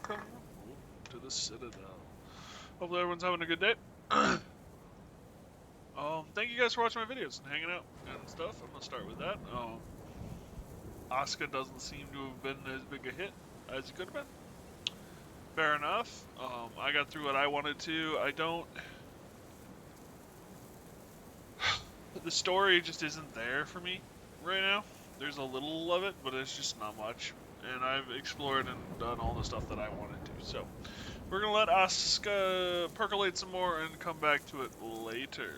welcome to the Citadel. Hopefully everyone's having a good day. Thank you guys for watching my videos and hanging out and stuff. I'm gonna start with that. Asuka doesn't seem to have been as big a hit as it could have been. Fair enough. I got through what I wanted to. I don't. The story just isn't there for me right now. There's a little of it, but it's just not much. And I've explored and done all the stuff that I wanted to. So we're gonna let Asuka percolate some more and come back to it later.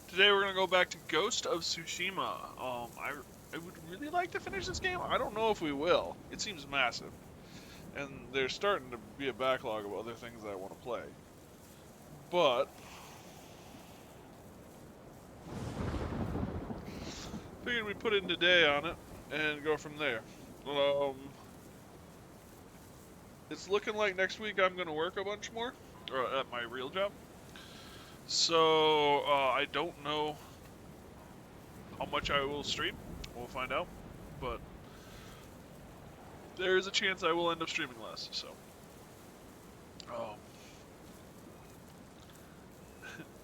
Today we're gonna go back to Ghost of Tsushima. I would really like to finish this game. I don't know if we will. It seems massive, and there's starting to be a backlog of other things I want to play. But figured we'd put in a day on it and go from there. It's looking like next week I'm gonna work a bunch more at my real job. So I don't know how much I will stream. We'll find out, but there is a chance I will end up streaming less. So, um,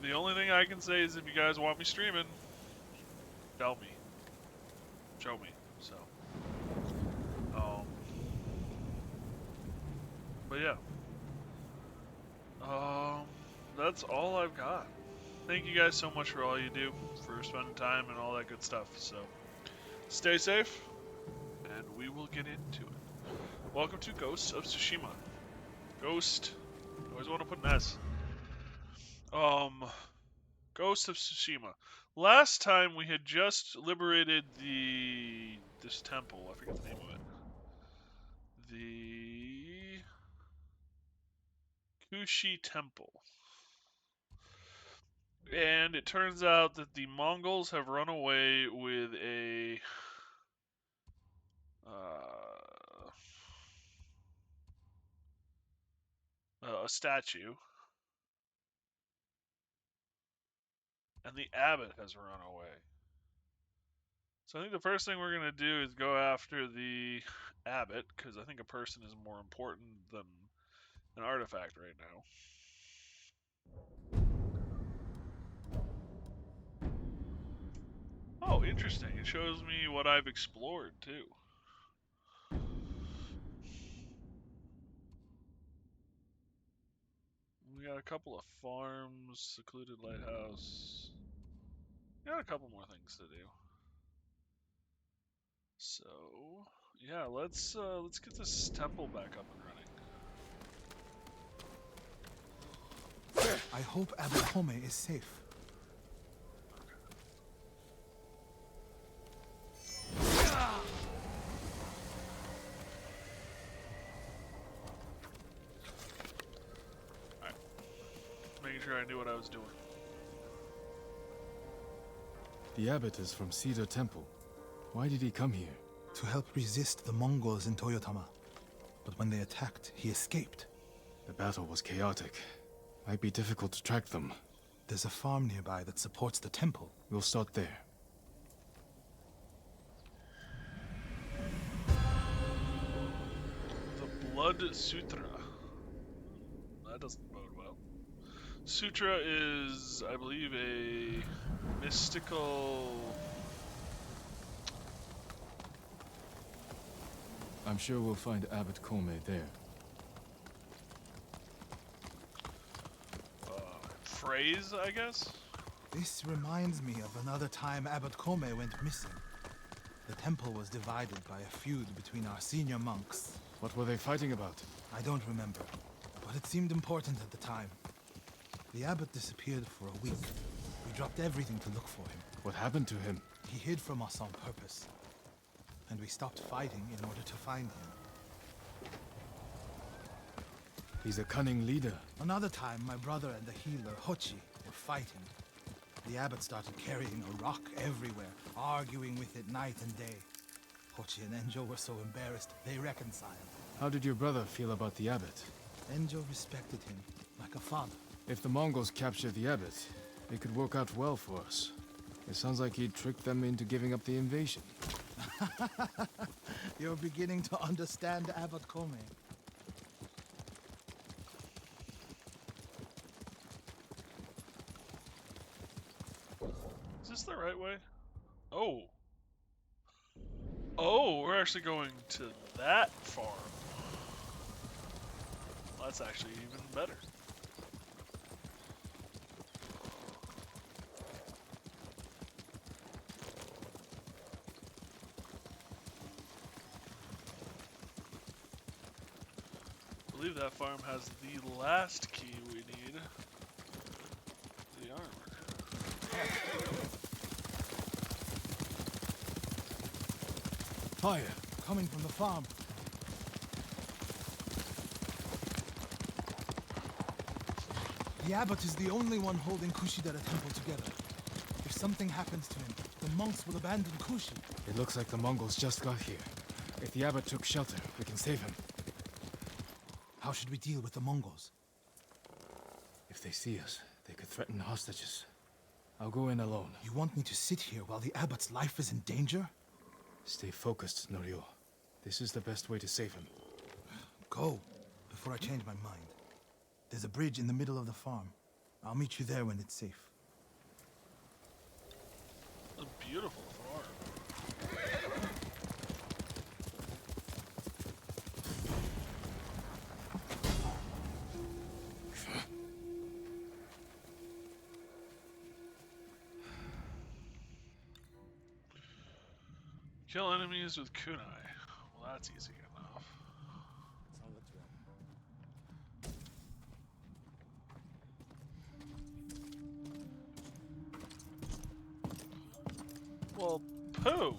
the only thing I can say is if you guys want me streaming, tell me, show me. So, um, but yeah, that's all I've got. Thank you guys so much for all you do, for spending time and all that good stuff. So, stay safe, and we will get into it. Welcome to Ghosts of Tsushima. Ghost. I always want to put an S. Ghost of Tsushima. Last time we had just liberated this temple. I forget the name of it. The Kushi Temple. And it turns out that the Mongols have run away with a statue, and the abbot has run away. So I think the first thing we're gonna do is go after the abbot, because I think a person is more important than an artifact right now. Oh, interesting. It shows me what I've explored too. We got a couple of farms, secluded lighthouse. We got a couple more things to do. So, yeah, let's get this temple back up and running. I hope Abakome is safe. Alright. Making sure I knew what I was doing. The abbot is from Cedar Temple. Why did he come here? To help resist the Mongols in Toyotama. But when they attacked, he escaped. The battle was chaotic. Might be difficult to track them. There's a farm nearby that supports the temple. We'll start there. The Blood Sutra. That doesn't bode well. Sutra is, I believe, a mystical... I'm sure we'll find Abbot Kome there. phrase, I guess? This reminds me of another time Abbot Kome went missing. The temple was divided by a feud between our senior monks. What were they fighting about? I don't remember, but it seemed important at the time. The abbot disappeared for a week. We dropped everything to look for him. What happened to him? He hid from us on purpose. And we stopped fighting in order to find him. He's a cunning leader. Another time, my brother and the healer, Hochi, were fighting. The abbot started carrying a rock everywhere, arguing with it night and day. Hochi and Enjo were so embarrassed, they reconciled. How did your brother feel about the abbot? Enjo respected him, like a father. If the Mongols capture the abbot, it could work out well for us. It sounds like he tricked them into giving up the invasion. You're beginning to understand Abbot Kome. this the right way? Oh. Oh, we're actually going to that farm. Well, that's actually even better. I believe that farm has the last key we need. The armor. Fire! Coming from the farm. The abbot is the only one holding Kushidara Temple together. If something happens to him, the monks will abandon Kushi. It looks like the Mongols just got here. If the abbot took shelter, we can save him. How should we deal with the Mongols? If they see us, they could threaten hostages. I'll go in alone. You want me to sit here while the abbot's life is in danger? Stay focused, Norio. This is the best way to save him. Go, before I change my mind. There's a bridge in the middle of the farm. I'll meet you there when it's safe. A beautiful farm. Kill enemies with kunai. Well, that's easy enough. Well, poo.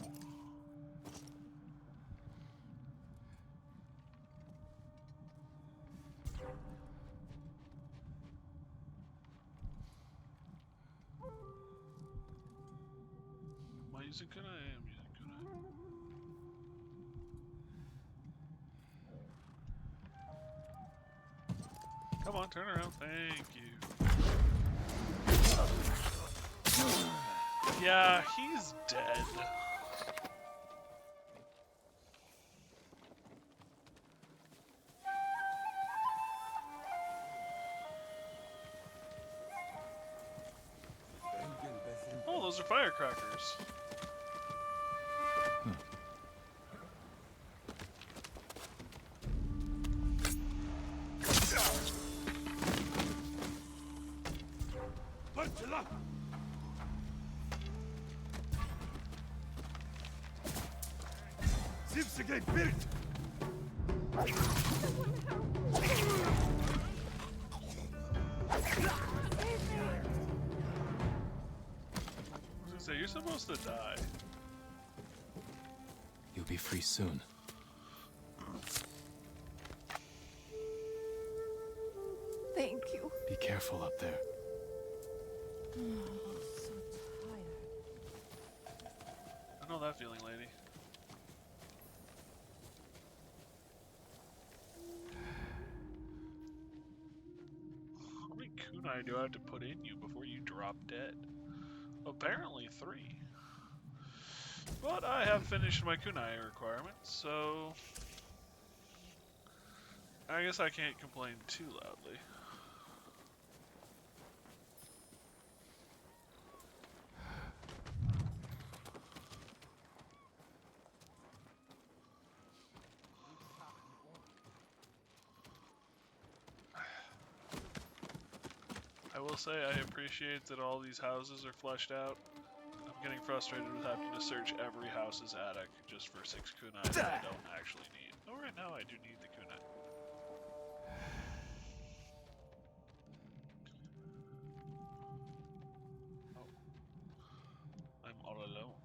Am I using kunai? I am using kunai. Come on, turn around. Thank you. Yeah, he's dead. Oh, those are firecrackers. I was gonna say, you're supposed to die. You'll be free soon. Thank you. Be careful up there. I'm so tired. I know that feeling, lady. How many kunai do I have to put in you before you drop dead? Apparently 3. But I have finished my kunai requirements, so I guess I can't complain too loudly. I will say I appreciate that all these houses are fleshed out. I'm getting frustrated with having to search every house's attic just for 6 kunai that I don't actually need. Oh, right now I do need the kunai. Oh. I'm all alone.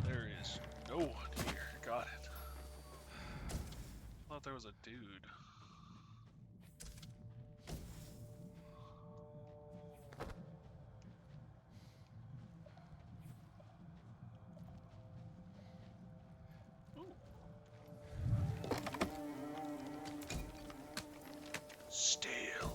There is no one here. Got it. I thought there was a dude. Steel.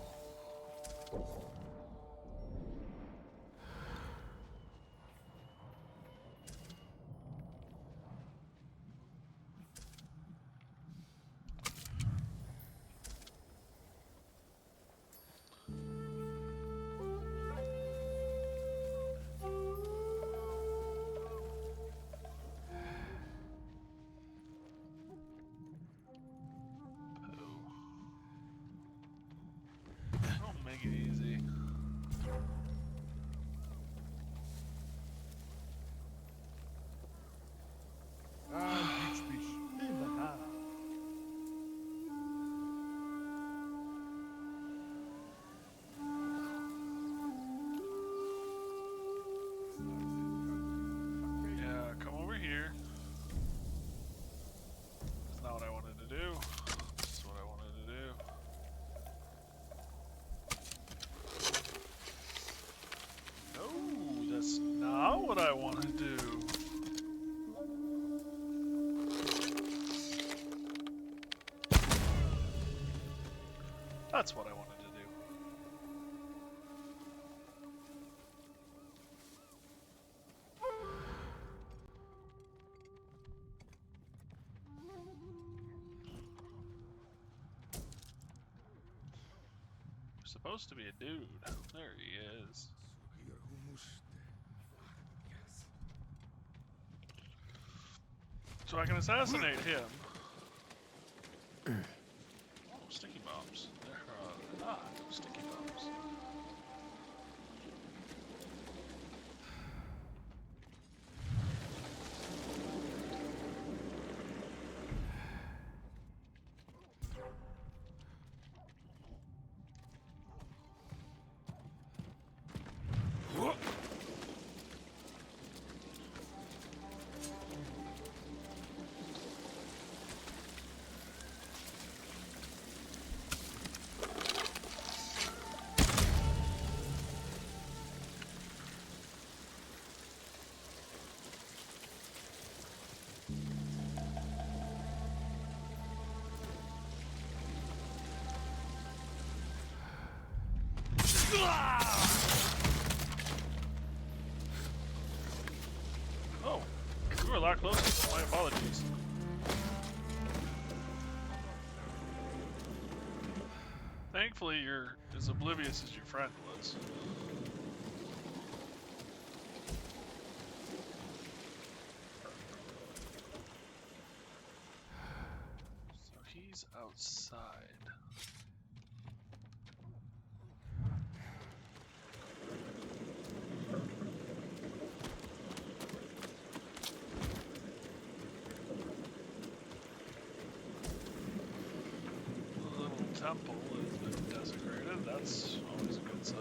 That's what I wanted to do. Supposed to be a dude. There he is. So I can assassinate him. Oh, sticky bombs. They're, sticky bombs. Oh, you were a lot closer. My apologies. Thankfully, you're as oblivious as your friend was. So he's outside. The little temple has been desecrated. That's always a good sign.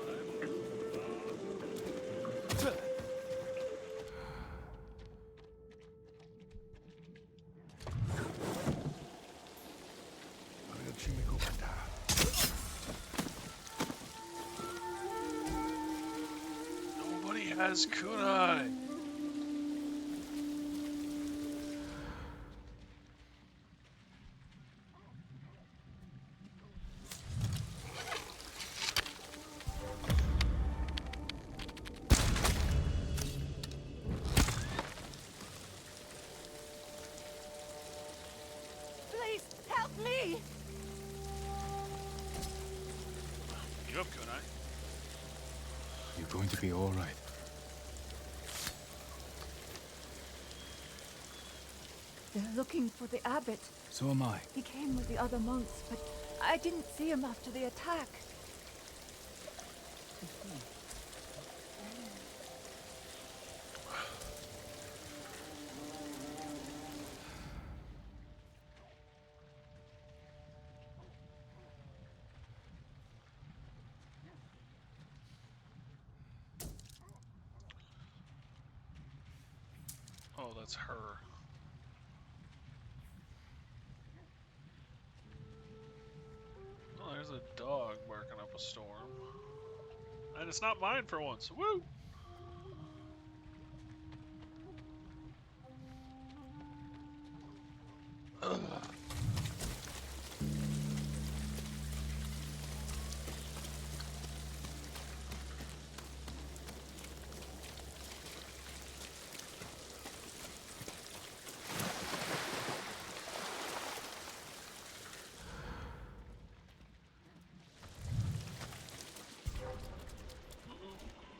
Nobody has kunai. Please, help me! You have kunai. You're going to be all right. They're looking for the abbot. So am I. He came with the other monks, but I didn't see him after the attack. Oh, that's her. Oh, there's a dog barking up a storm. And it's not mine for once. Woo! Ugh.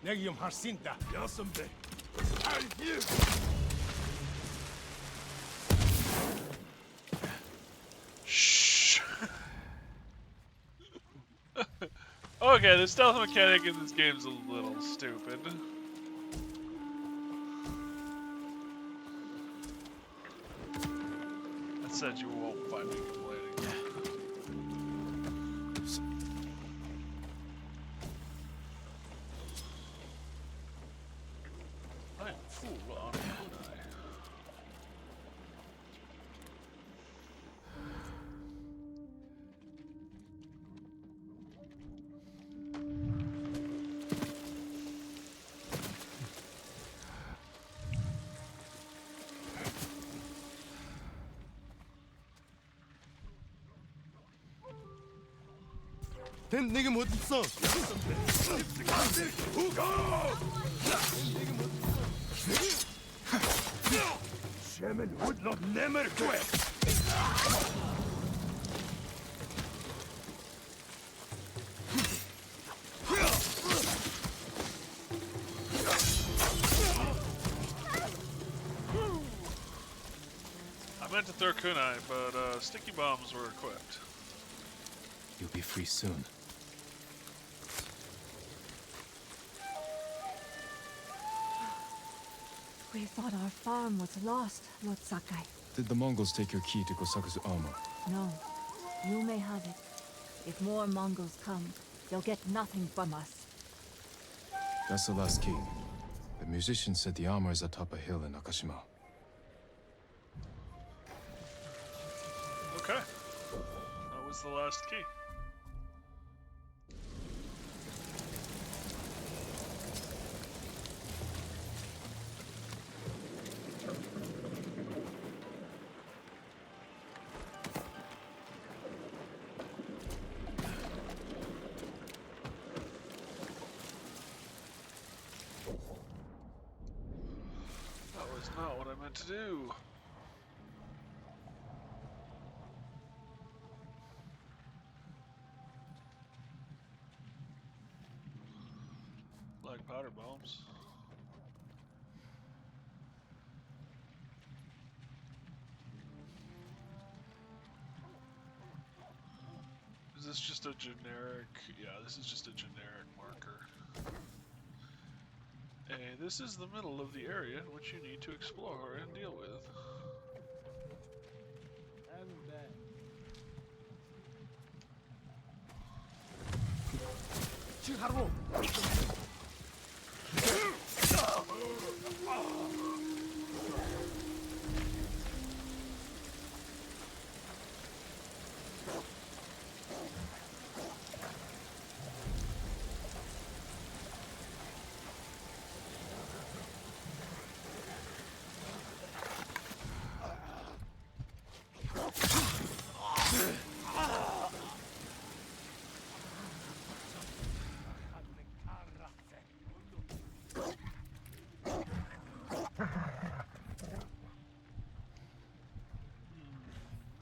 Negium Harsinta, Yasambe. Shh. Okay, the stealth mechanic in this game's a little stupid. That said, you won't find me complaining. I am full on kunai. 내게 못 있어. Shaman would not never quit. I meant to throw kunai, but sticky bombs were equipped. You'll be free soon. We thought our farm was lost, Lord Sakai. Did the Mongols take your key to Kosaku's armor? No, you may have it. If more Mongols come, they'll get nothing from us. That's the last key. The musician said the armor is atop a hill in Nakashima. Okay. That was the last key. That was not what I meant to do. Like powder bombs. Is this just a generic? Yeah, this is just a generic marker. Hey, this is the middle of the area which you need to explore and deal with.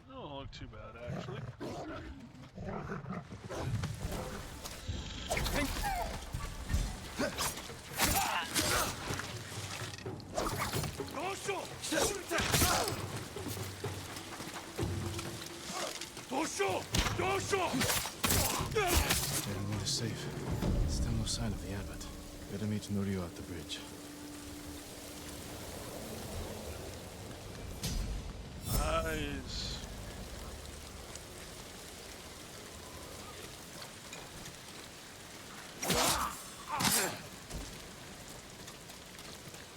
Don't look too bad, actually. Everyone is safe. Still no sign of the abbot. Better meet Norio at the bridge. Nice.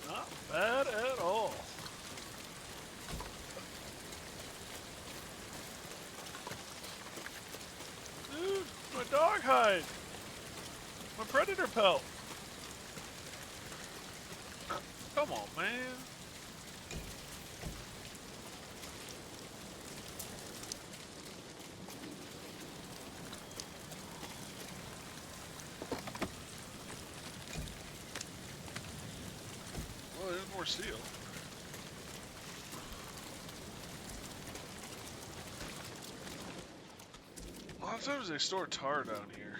Not bad at all. Dude, my dog hide. My predator pelt. Come on, man. Well, there's more steel. A lot of times they store tar down here.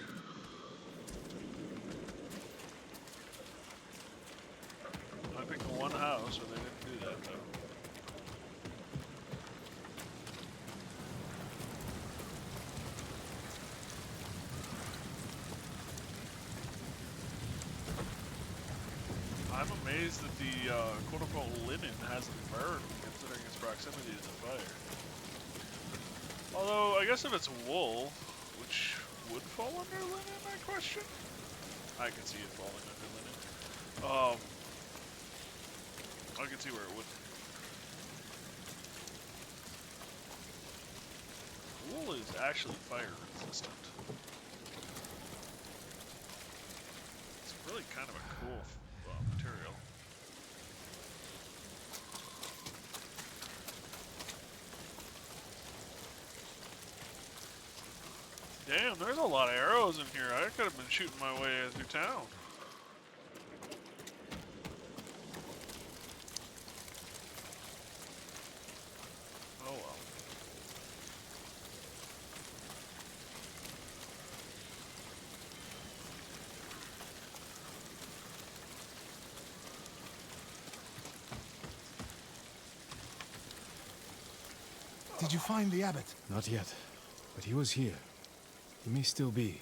I picked one house where they didn't do that though. I'm amazed that the quote-unquote linen hasn't burned, considering its proximity to the fire. Although, I guess if it's wool, which would fall under linen, I question? I can see it falling under linen. I can see where it would. Wool is actually fire resistant. It's really kind of a cool material. Damn, there's a lot of arrows in here. I could have been shooting my way through town. Oh well. Did you find the abbot? Not yet, but he was here. He may still be.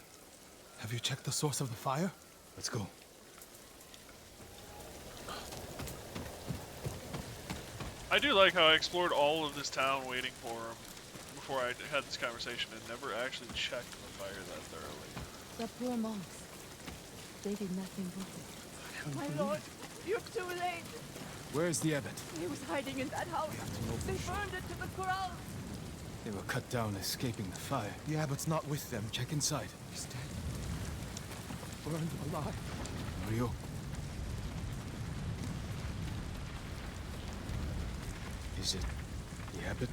Have you checked the source of the fire? Let's go. I do like how I explored all of this town waiting for him before I had this conversation and never actually checked the fire that thoroughly. The poor monks. They did nothing with it. My lord, you're too late. Where's the abbot? He was hiding in that house. They burned it to the ground. They were cut down escaping the fire. The abbot's not with them. Check inside. He's dead. Burned alive. Rio. Is it the abbot?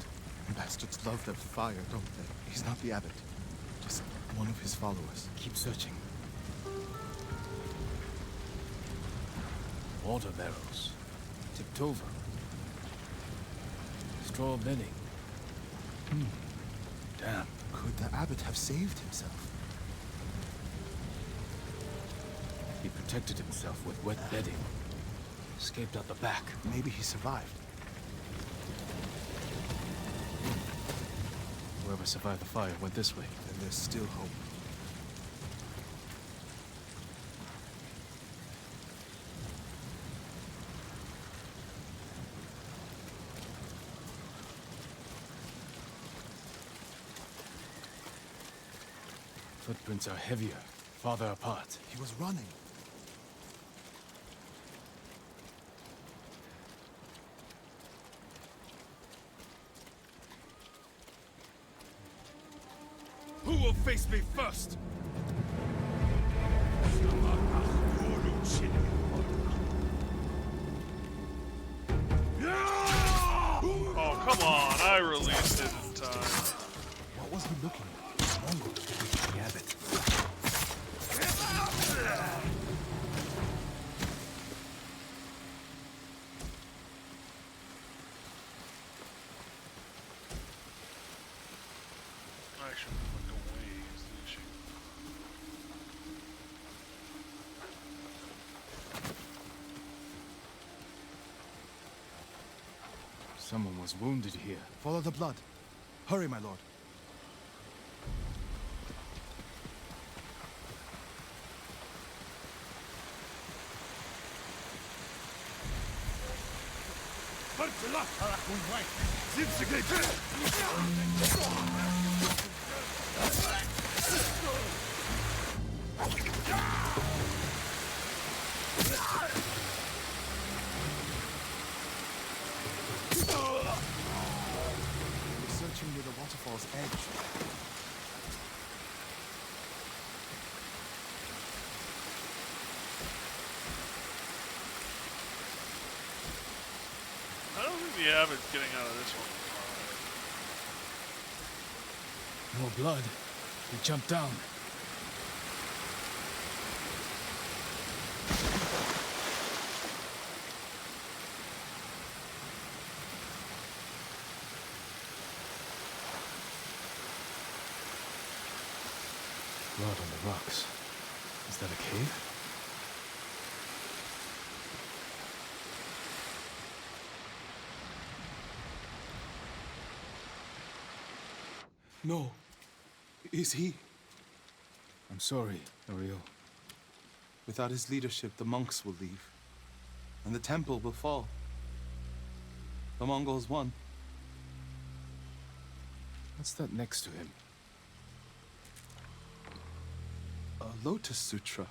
Bastards love their fire, don't they? He's not the abbot. Just one of his followers. Keep searching. Water barrels. Tipped over. Straw bedding. Damn. Could the abbot have saved himself? He protected himself with wet bedding. Escaped out the back. Maybe he survived. Whoever survived the fire went this way. Then there's still hope. Footprints are heavier, farther apart. He was running. Who will face me first? Oh, come on. I released it in time. What was he looking at? Mongol. The abbot. I should look away is the issue. Someone was wounded here. Follow the blood. Hurry, my lord. We're searching near the waterfall's edge. I don't think the abbot's getting out of this one. More blood. He jumped down. Blood on the rocks. Is that a cave? No. Is he? I'm sorry, Ariel. Without his leadership, the monks will leave. And the temple will fall. The Mongols won. What's that next to him? A Lotus Sutra.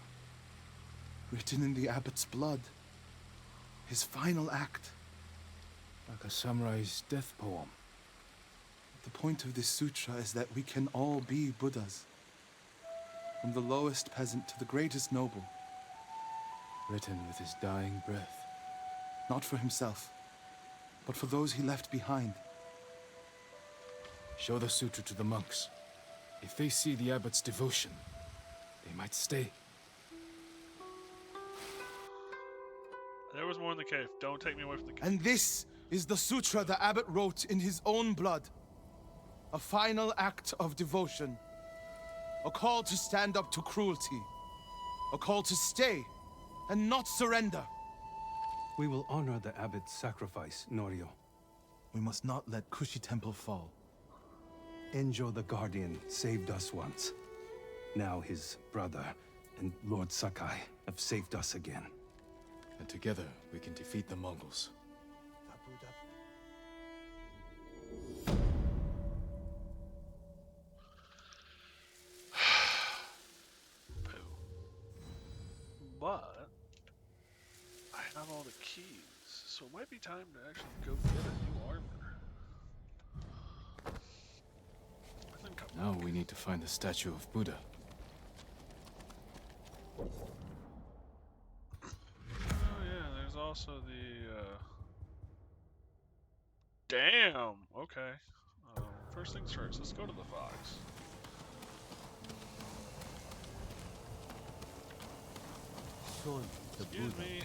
Written in the abbot's blood. His final act. Like a samurai's death poem. The point of this sutra is that we can all be Buddhas. From the lowest peasant to the greatest noble. Written with his dying breath. Not for himself, but for those he left behind. Show the sutra to the monks. If they see the abbot's devotion, they might stay. There was more in the cave. Don't take me away from the cave. And this is the sutra the abbot wrote in his own blood. A final act of devotion. A call to stand up to cruelty. A call to stay and not surrender. We will honor the abbot's sacrifice, Norio. We must not let Kushi Temple fall. Enjo the Guardian saved us once. Now his brother and Lord Sakai have saved us again. And together, we can defeat the Mongols. But I have all the keys, so it might be time to actually go get a new armor. I think I'm Now we need to find the statue of Buddha. Oh yeah, there's also the Damn! Okay. First things first, let's go to the fox. Excuse me.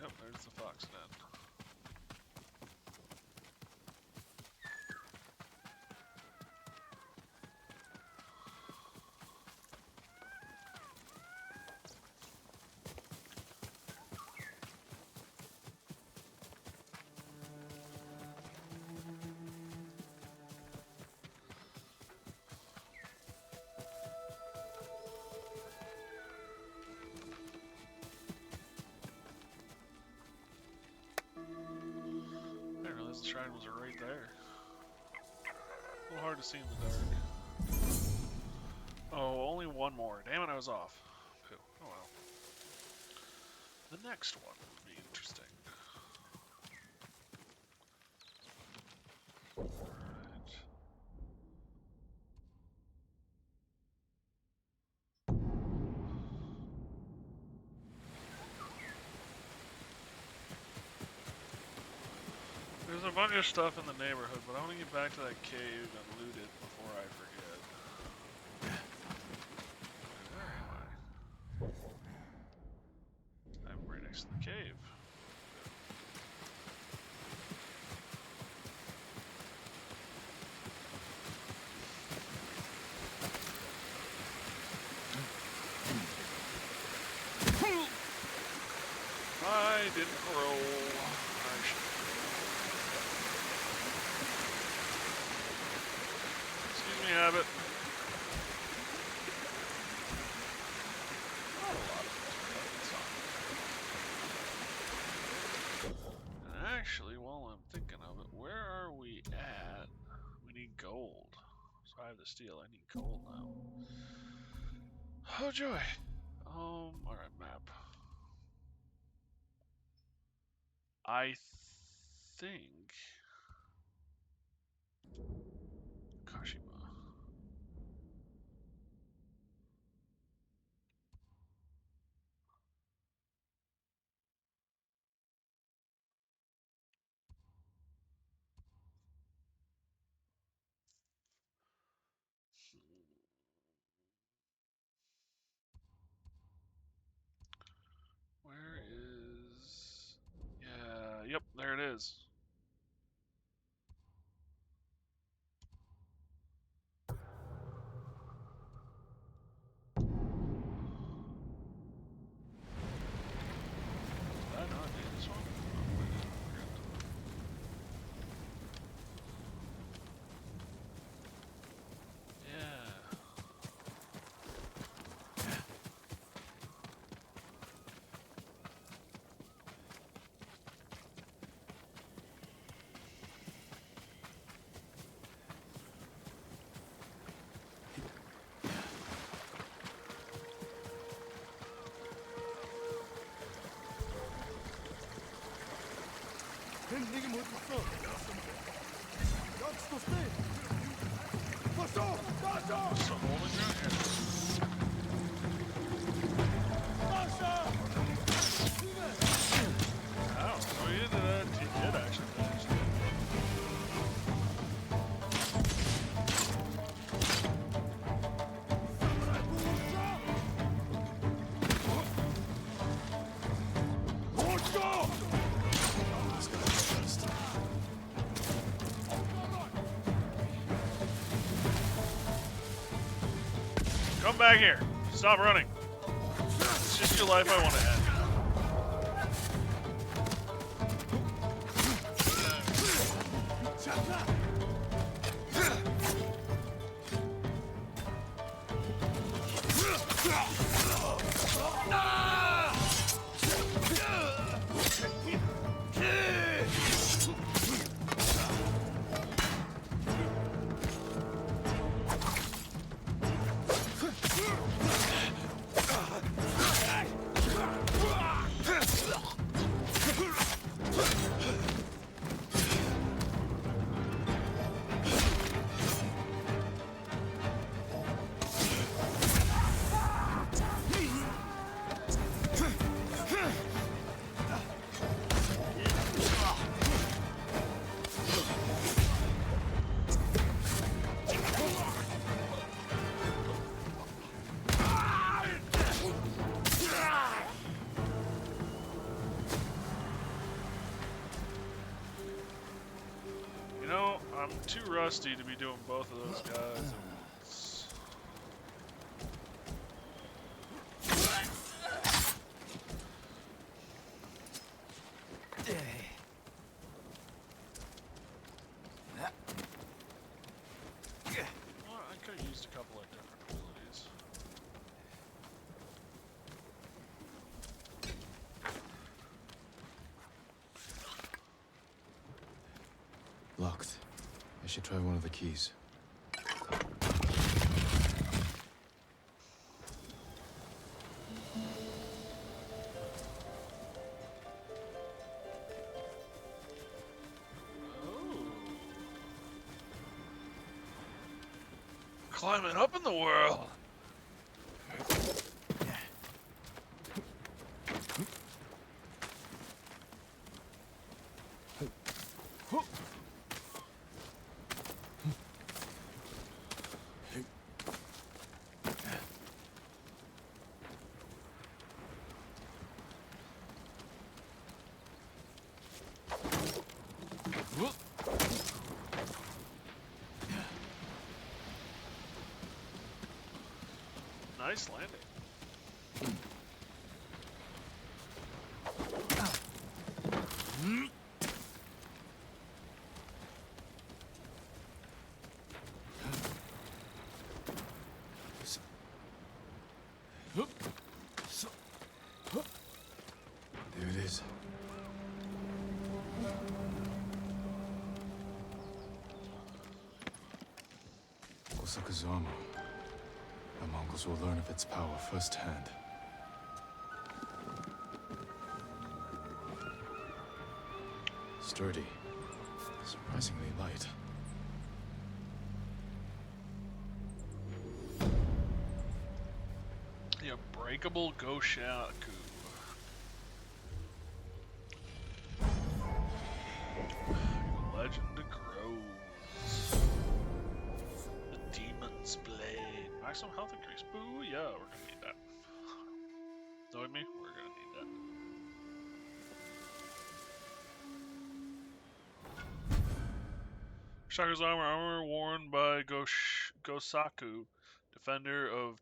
Yep, there's the fox den. I didn't realize the shrine was right there. A little hard to see in the dark. Oh, only one more. Damn it, I was off. Pooh. Oh well. The next one would be interesting. Alright. There's a bunch of stuff in the neighborhood, but I want to get back to that cave and loot it before I forget. Where am I? I'm right next to the cave. I didn't roll. I should. Excuse me, Abbott. Not a lot of things, but it's fine. And actually, while I'm thinking of it, where are we at? We need gold. So I have the steel. I need gold now. Oh joy. Alright, map. I think Kashima. Where is... Yeah, yep, there it is. Did I not do this one? Oh, I did. Yeah. 밴딩이 못 있어. 여기서 stay. 맞아, 맞아, So holding around here. 맞아. Ow, sweet. Come back here. Stop running. It's just your life I want to end. You know, I'm too rusty to be doing both of those guys at once. Well, I could have used a couple of different abilities. Locked. I should try one of the keys. Climbing up in the world. Nice landing. There it is. Osaka's armor. The Mongols will learn of its power firsthand. Sturdy. Surprisingly light. The Unbreakable Goshaku. Legend grows. The Demon's Blade. Maximum health increase. Boo, yeah, we're gonna need that. Knowing me, we're gonna need that. Shaka's armor worn by Gosaku, defender of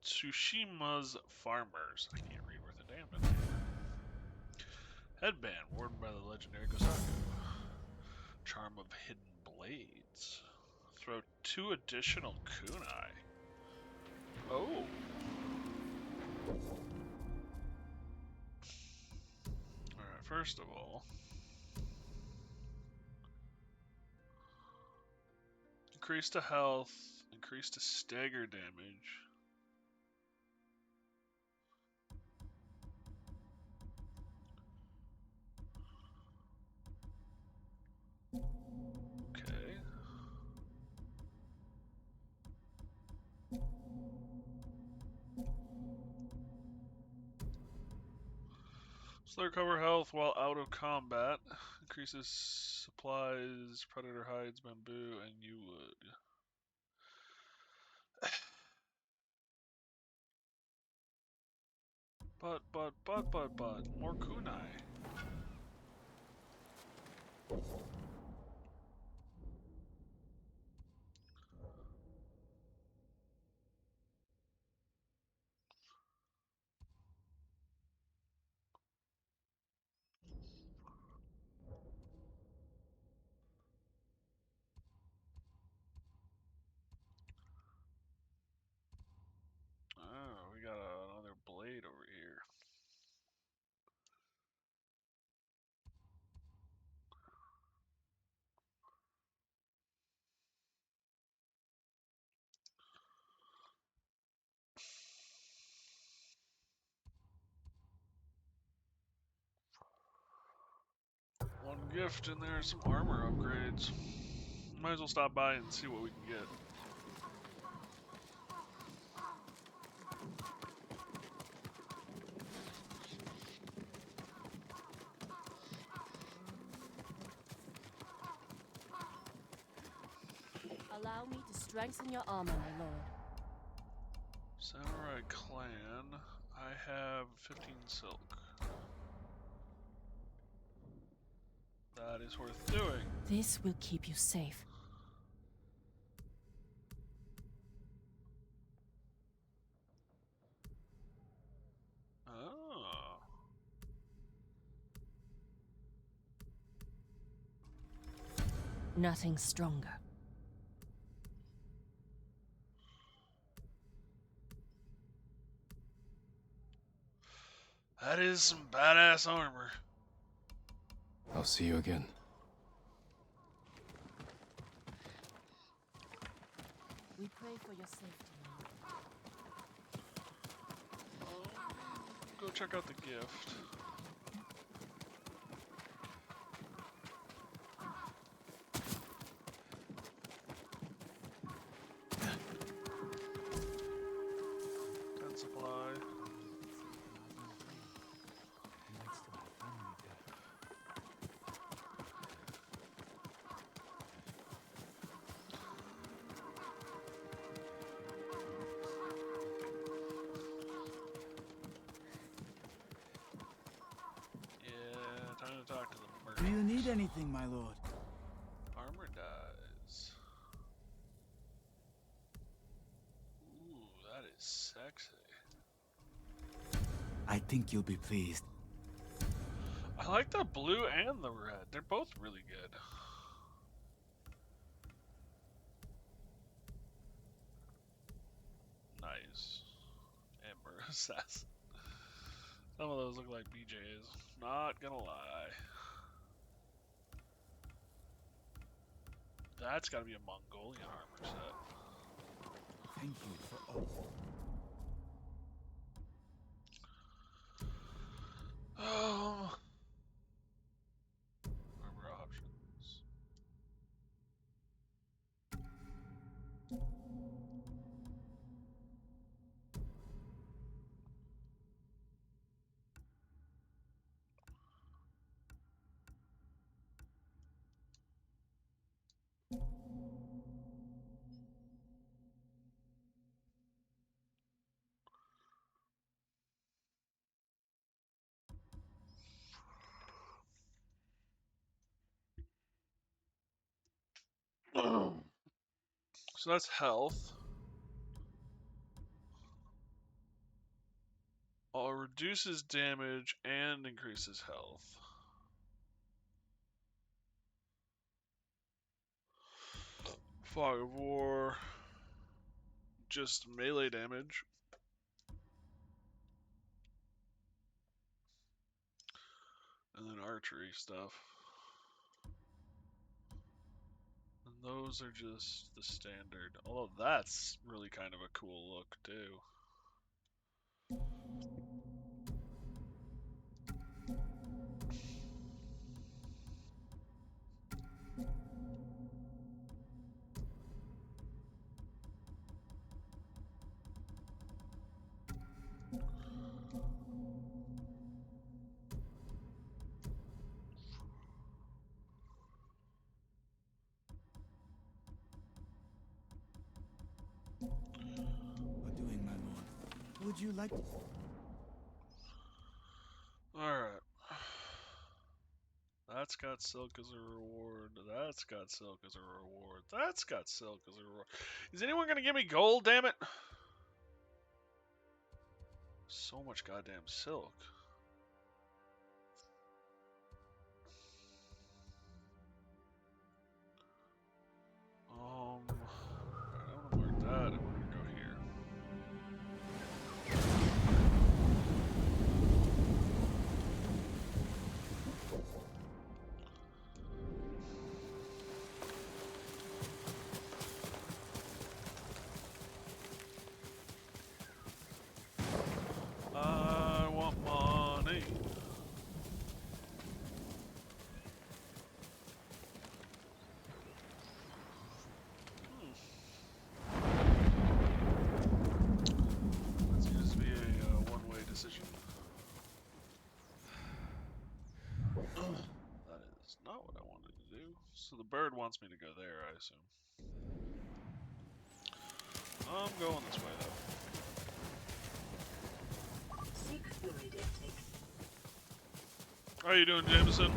Tsushima's farmers. I can't read worth a damn it. Headband worn by the legendary Gosaku. Charm of Hidden Blades. Throw 2 additional kunai. Oh. Alright, first of all, increase to health, increase to stagger damage. Okay. So they recover health while out of combat. Increases supplies, predator hides, bamboo, and yew wood. But, more kunai. gift and there's some armor upgrades. Might as well stop by and see what we can get. Allow me to strengthen your armor, my lord. Samurai clan. I have 15 silk. That is worth doing. This will keep you safe. Oh. Nothing stronger. That is some badass armor. I'll see you again. We pray for your safety, Lord. Go check out the gift. Gun supply. Next to my family there. Yeah, time to talk to the Do you merchants. need anything, my lord? Armor dies. Ooh, that is sexy. I think you'll be pleased. I like the blue and the red. They're both really good. Nice. Ember Assassin. Some of those look like BJs. Not gonna lie. That's gotta be a Mongolian armor set. Thank you for all. Armor options. So that's health. Reduces damage and increases health. Fog of War. Just melee damage. And then archery stuff. And those are just the standard. Although that's really kind of a cool look too. What doing, my lord? Would you like to... Alright. That's got silk as a reward. That's got silk as a reward. That's got silk as a reward. Is anyone gonna give me gold, damn it? So much goddamn silk. Alright, I wanna mark that and we're gonna go here. I want my So the bird wants me to go there, I assume. I'm going this way, though. How you doing, Jameson?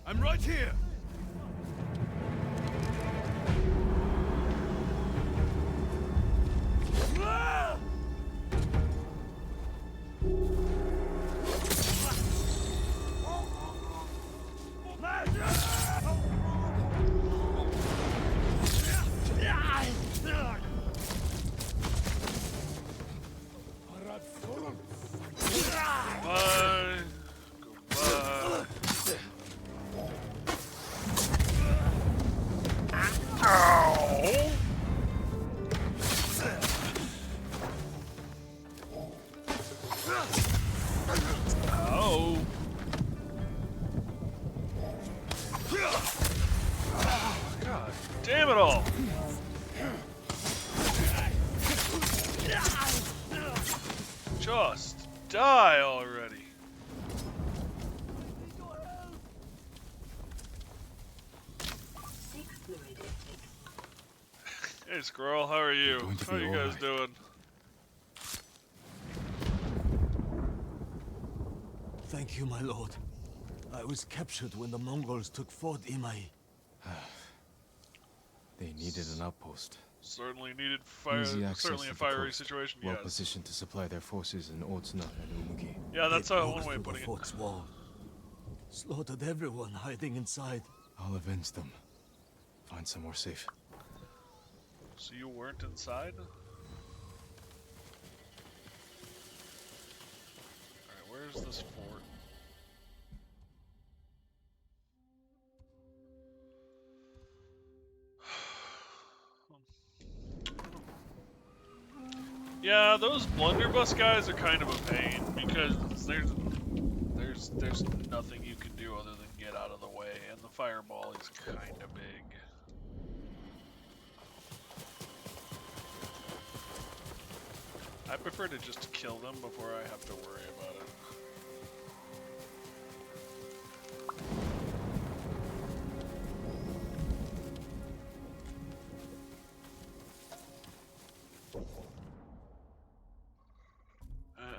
I'm right here! Bye. Goodbye. Ow! Oh. God damn it all. Just die already. Hey Squirrel, how are you? Going to How be you guys alright. doing? Thank you, my lord. I was captured when the Mongols took Fort Imai. They needed an outpost. Certainly needed Easy access certainly to a the fiery coast. situation, Well yes. positioned to supply their forces in Ortsna and Umugi. Yeah, that's They broke one way through of putting the it. fort's wall. Slaughtered everyone hiding inside. I'll avenge them. Find somewhere safe. So you weren't inside? Alright, where's this fort? Yeah, those blunderbuss guys are kind of a pain because there's nothing you can do other than get out of the way, and the fireball is kind of big. I prefer to just kill them before I have to worry about it.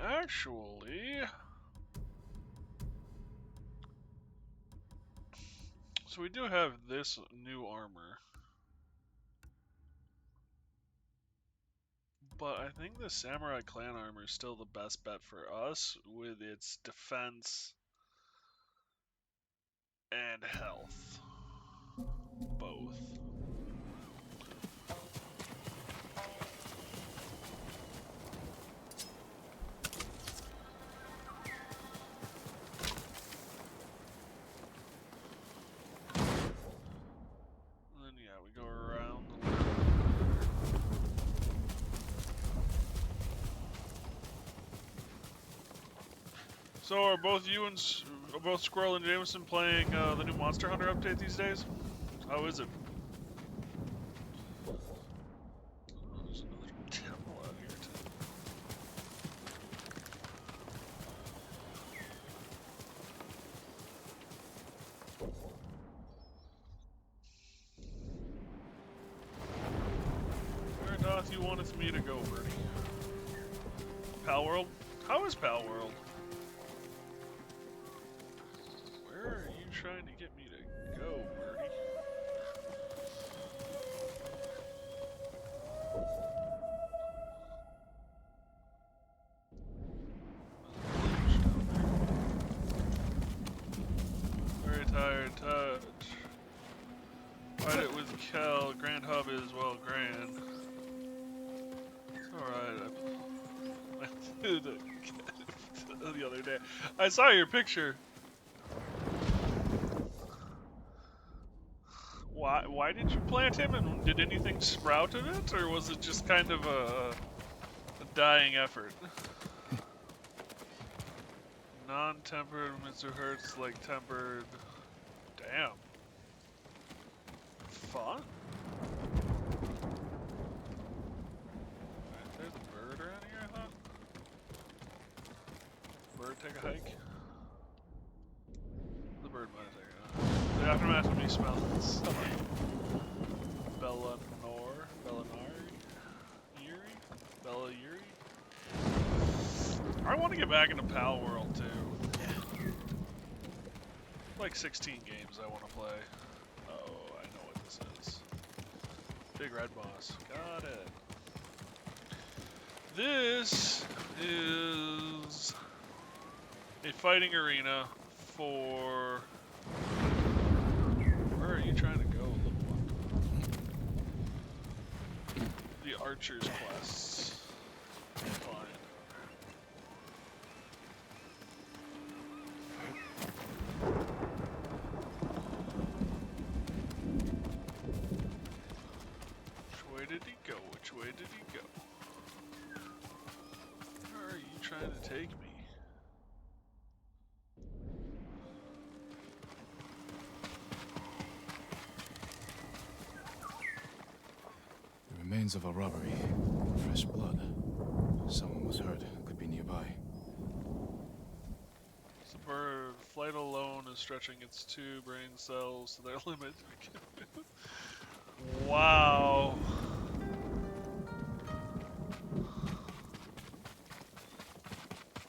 Actually, so we do have this new armor. But I think the Samurai Clan armor is still the best bet for us with its defense and health. Both. And then yeah, we go around the loop. So are both you and both Squirrel and Jameson playing the new Monster Hunter update these days? How is it? Oh, there's another temple out here too. Where doth you wanteth me to go, Birdie? Pal World? How is Pal World? Where are you trying to get me to go, Birdie? Very tired touch. Ride it with Kel. Grand Hub is, well, grand. It's alright. I threw the other day. I saw your picture. Why did you plant him, and did anything sprout of it, or was it just kind of a dying effort? Non-tempered Mr. Hertz, like tempered. Damn. Fun. Alright, there's a bird around here, I thought. Bird take a hike. aftermath of me smelling stomach. Bella Yuri. I want to get back into Pal World too. Like 16 games I want to play. Oh, I know what this is. Big red boss. Got it. This is a fighting arena for... Where are you trying to go, little one? The Archer's quests. Fine. Which way did he go? Which way did he go? Where are you trying to take me? The remains of a robbery. Fresh blood. Someone was hurt. Could be nearby. The bird, flight alone is stretching its two brain cells to their limit. Wow.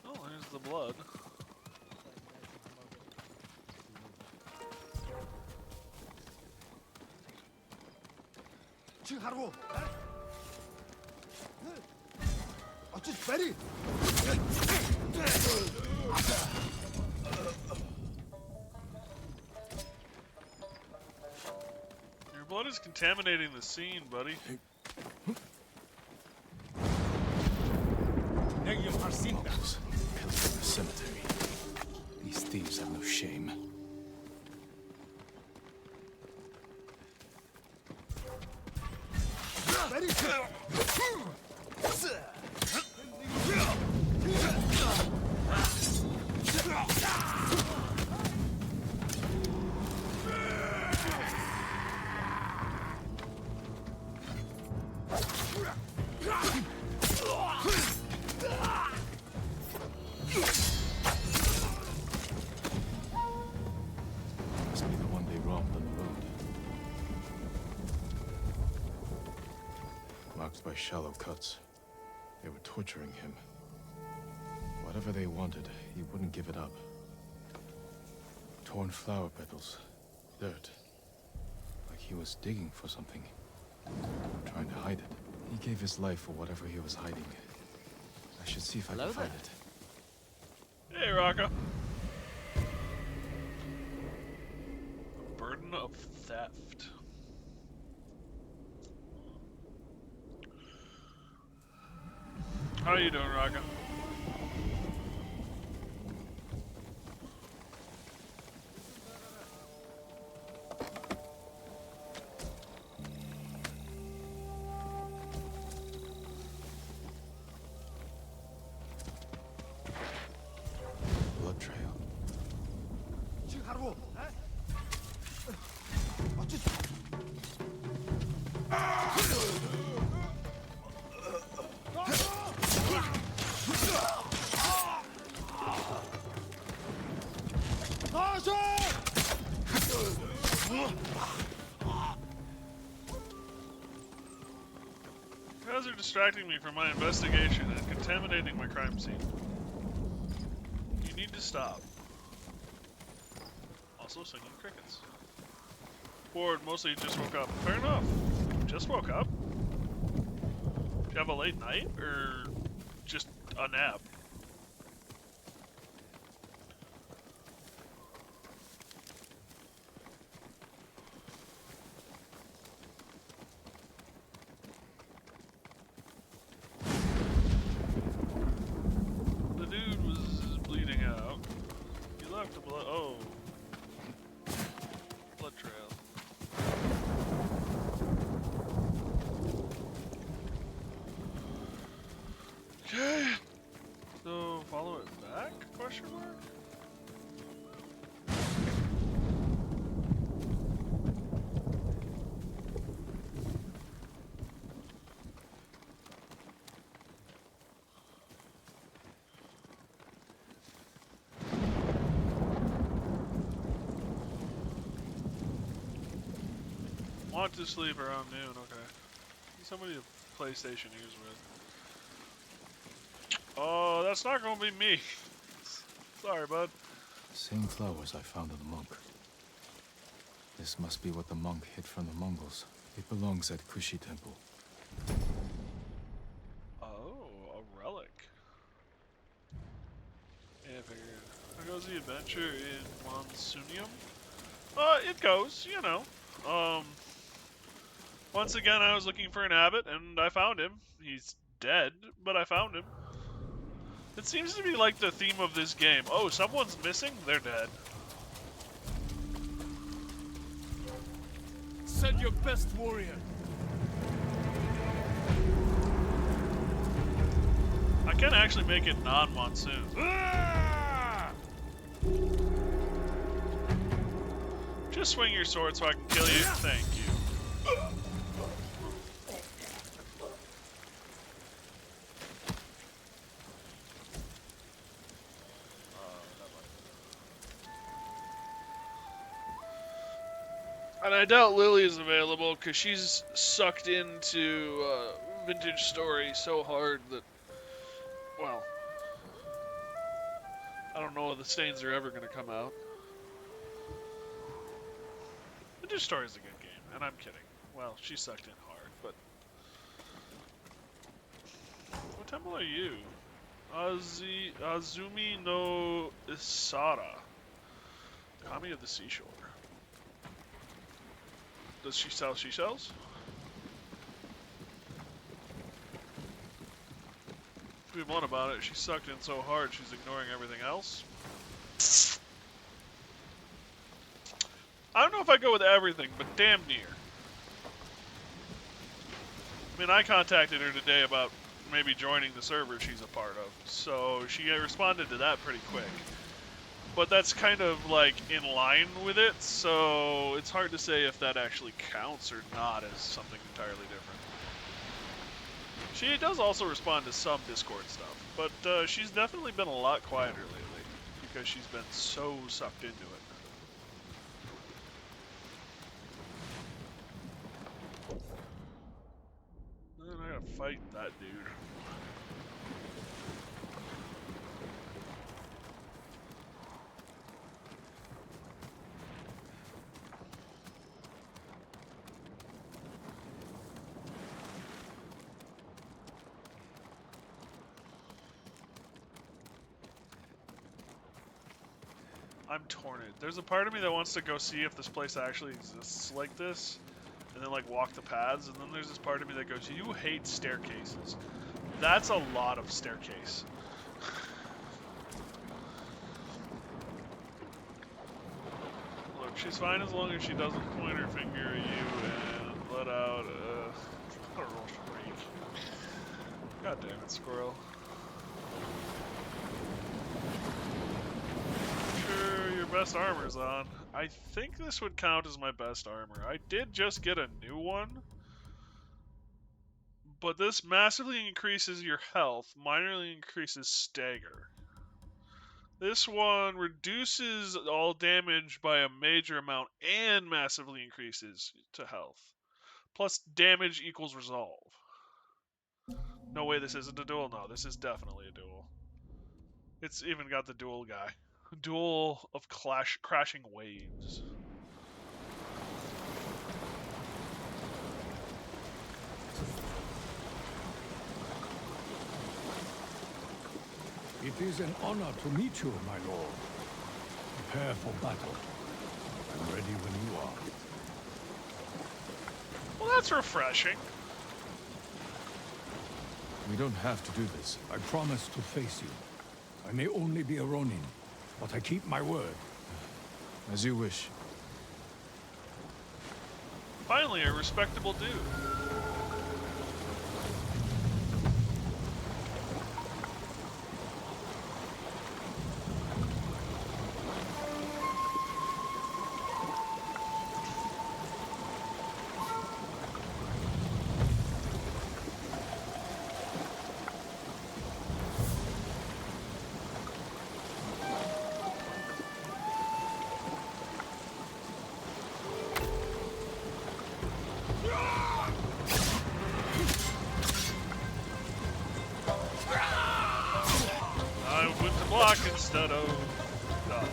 Oh, there's the blood. Your blood is contaminating the scene, buddy. Pillars in the cemetery. These thieves have no shame. Must be the one they robbed on the road. Marked by shallow cuts. They were torturing him. Whatever they wanted, he wouldn't give it up. Torn flower petals. Dirt. Like he was digging for something. Trying to hide it. He gave his life for whatever he was hiding. I should see if I can find it. Hey, Rocco. Burden of theft. How you doing, Rocco? Blood trail. You guys are distracting me from my investigation and contaminating my crime scene. You need to stop. Also singing crickets. Bored, mostly just woke up. Fair enough. Just woke up? Do you have a late night, or just a nap? The dude was bleeding out. He left a blood. Oh. Blood trail. Okay. Want to sleep around noon, okay. Somebody to play Station News with. Oh, that's not gonna be me. Sorry, bud. Same flowers I found in the monk. This must be what the monk hid from the Mongols. It belongs at Kushi Temple. Oh, a relic. Yeah, I figured. How goes the adventure in Monsunium? It goes, you know. Once again, I was looking for an abbot, and I found him. He's dead, but I found him. It seems to be like the theme of this game. Oh, someone's missing? They're dead. Send your best warrior. I can actually make it non-monsoon. Just swing your sword so I can kill you. Thank you. And I doubt Lily is available because she's sucked into Vintage Story so hard that, well, I don't know if the stains are ever going to come out. Vintage Story is a good game, and I'm kidding. Well, she's sucked in hard, but... What temple are you? Azumi no Isara. Kami of the Seashore. Does she sell seashells? Be blunt about it, she sucked in so hard she's ignoring everything else. I don't know if I go with everything, but damn near. I mean, I contacted her today about maybe joining the server she's a part of, so she responded to that pretty quick. But that's kind of like in line with it, so it's hard to say if that actually counts or not as something entirely different. She does also respond to some Discord stuff, but she's definitely been a lot quieter lately because she's been so sucked into it. Then I gotta fight that dude. I'm torn. There's a part of me that wants to go see if this place actually exists like this, and then like walk the paths, and then there's this part of me that goes, you hate staircases. That's a lot of staircase. Look, she's fine as long as she doesn't point her finger at you and let out a shriek. God damn it, squirrel. Sure, your best armor's on. I think this would count as my best armor. I did just get a new one, but this massively increases your health, minorly increases stagger. This one reduces all damage by a major amount and massively increases to health. Plus damage equals resolve. No way this isn't a duel? No, this is definitely a duel. It's even got the duel guy. Duel of crashing waves. It is an honor to meet you, my lord. Prepare for battle. I'm ready when you are. Well, that's refreshing. We don't have to do this. I promise to face you. I may only be a Ronin, but I keep my word. As you wish. Finally, a respectable dude. block instead of dodge.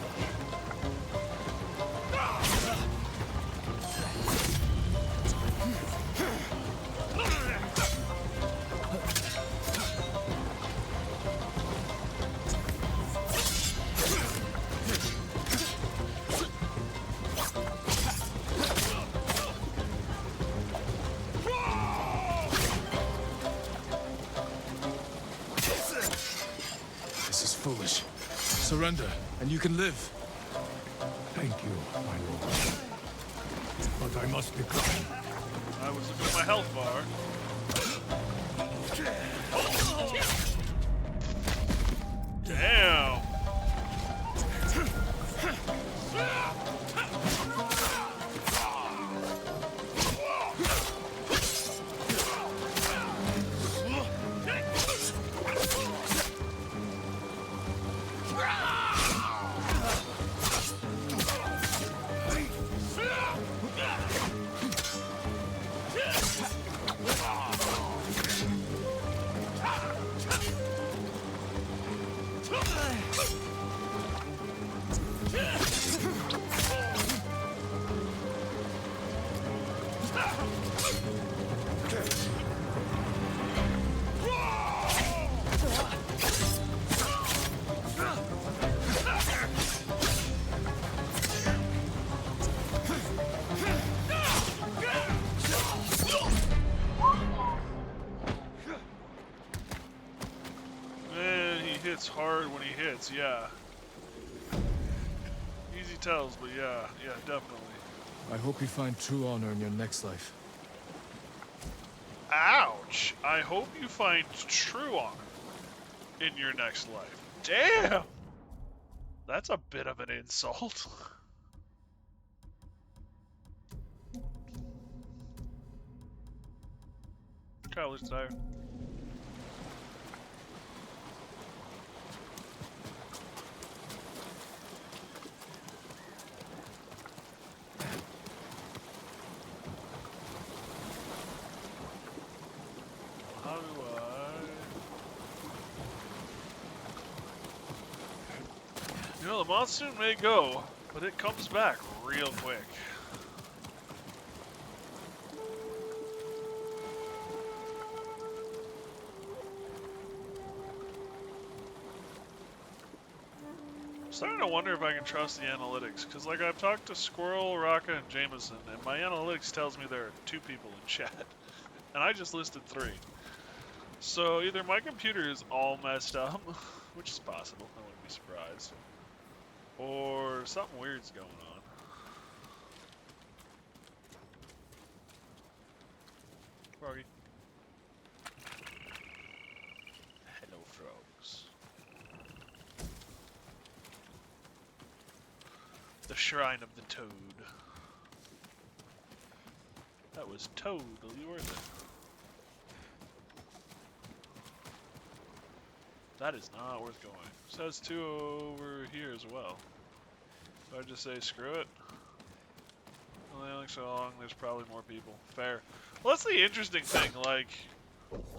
This is foolish. Surrender, and you can live. Thank you, my lord. But I must decline. I was looking at my health bar. Damn. Man, he hits hard when he hits, yeah. Easy tells, but yeah, definitely. I hope you find true honor in your next life. Ouch! I hope you find true honor in your next life. Damn! That's a bit of an insult. Kyler's tired. How do I... You know, the monsoon may go, but it comes back real quick. I'm starting to wonder if I can trust the analytics, because like I've talked to Squirrel, Raka, and Jameson, and my analytics tells me there are 2 people in chat, and I just listed 3. So either my computer is all messed up, which is possible, I wouldn't be surprised, or something weird's going on. Froggy. Hello, frogs. The Shrine of the Toad. That was totally worth it. That is not worth going. Says 2 over here as well. So I just say screw it. Only like so long, there's probably more people. Fair. Well, that's the interesting thing, like...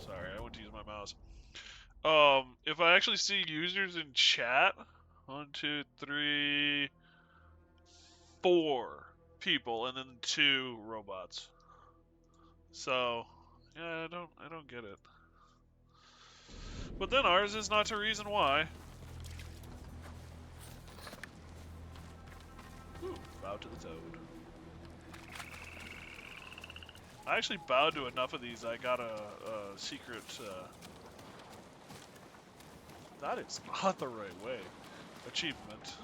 Sorry, I went to use my mouse. If I actually see users in chat, 1, 2, 3, 4 people, and then 2 robots. So, yeah, I don't get it. But then ours is not a reason why. Ooh, bow to the toad. I actually bowed to enough of these, I got a secret, that is not the right way. Achievement.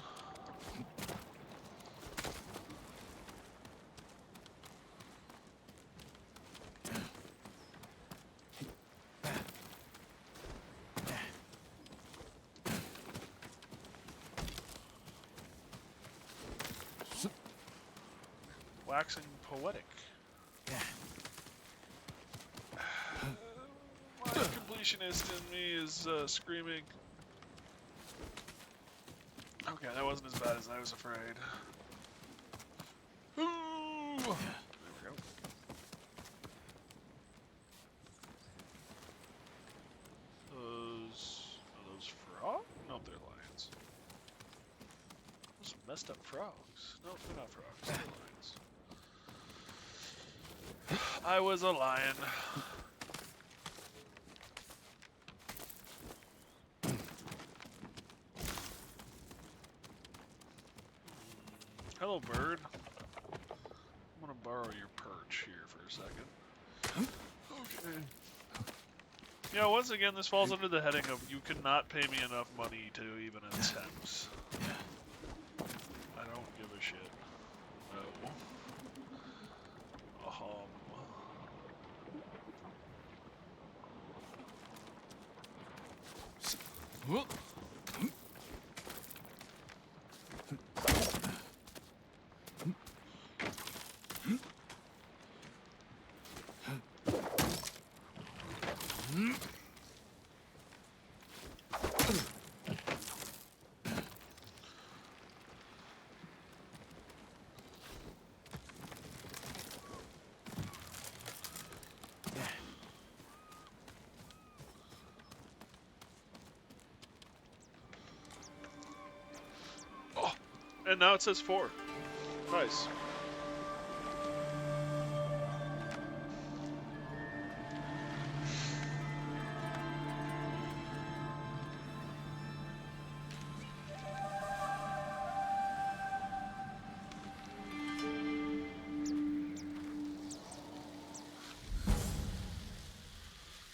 Waxing poetic. My completionist in me is screaming. Okay, that wasn't as bad as I was afraid. Ooh. There we go. Are those frogs? Nope, they're lions. messed up frogs. No, they're not frogs. They're lions. I was a lion. Hello, bird. I'm gonna borrow your perch here for a second. Okay. Yeah, once again, this falls under the heading of you cannot pay me enough money to even attempt. I don't give a shit. No. Oh, and now it says 4. Nice.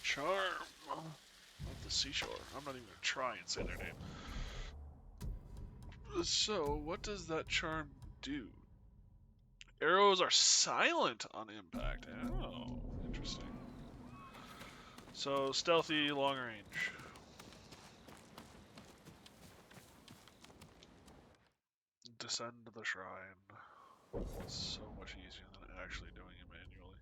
Charm of the seashore. I'm not even gonna try and say their name. So, what does that charm do? Arrows are silent on impact. Oh, interesting. So, stealthy, long range. Descend to the shrine. It's so much easier than actually doing it manually.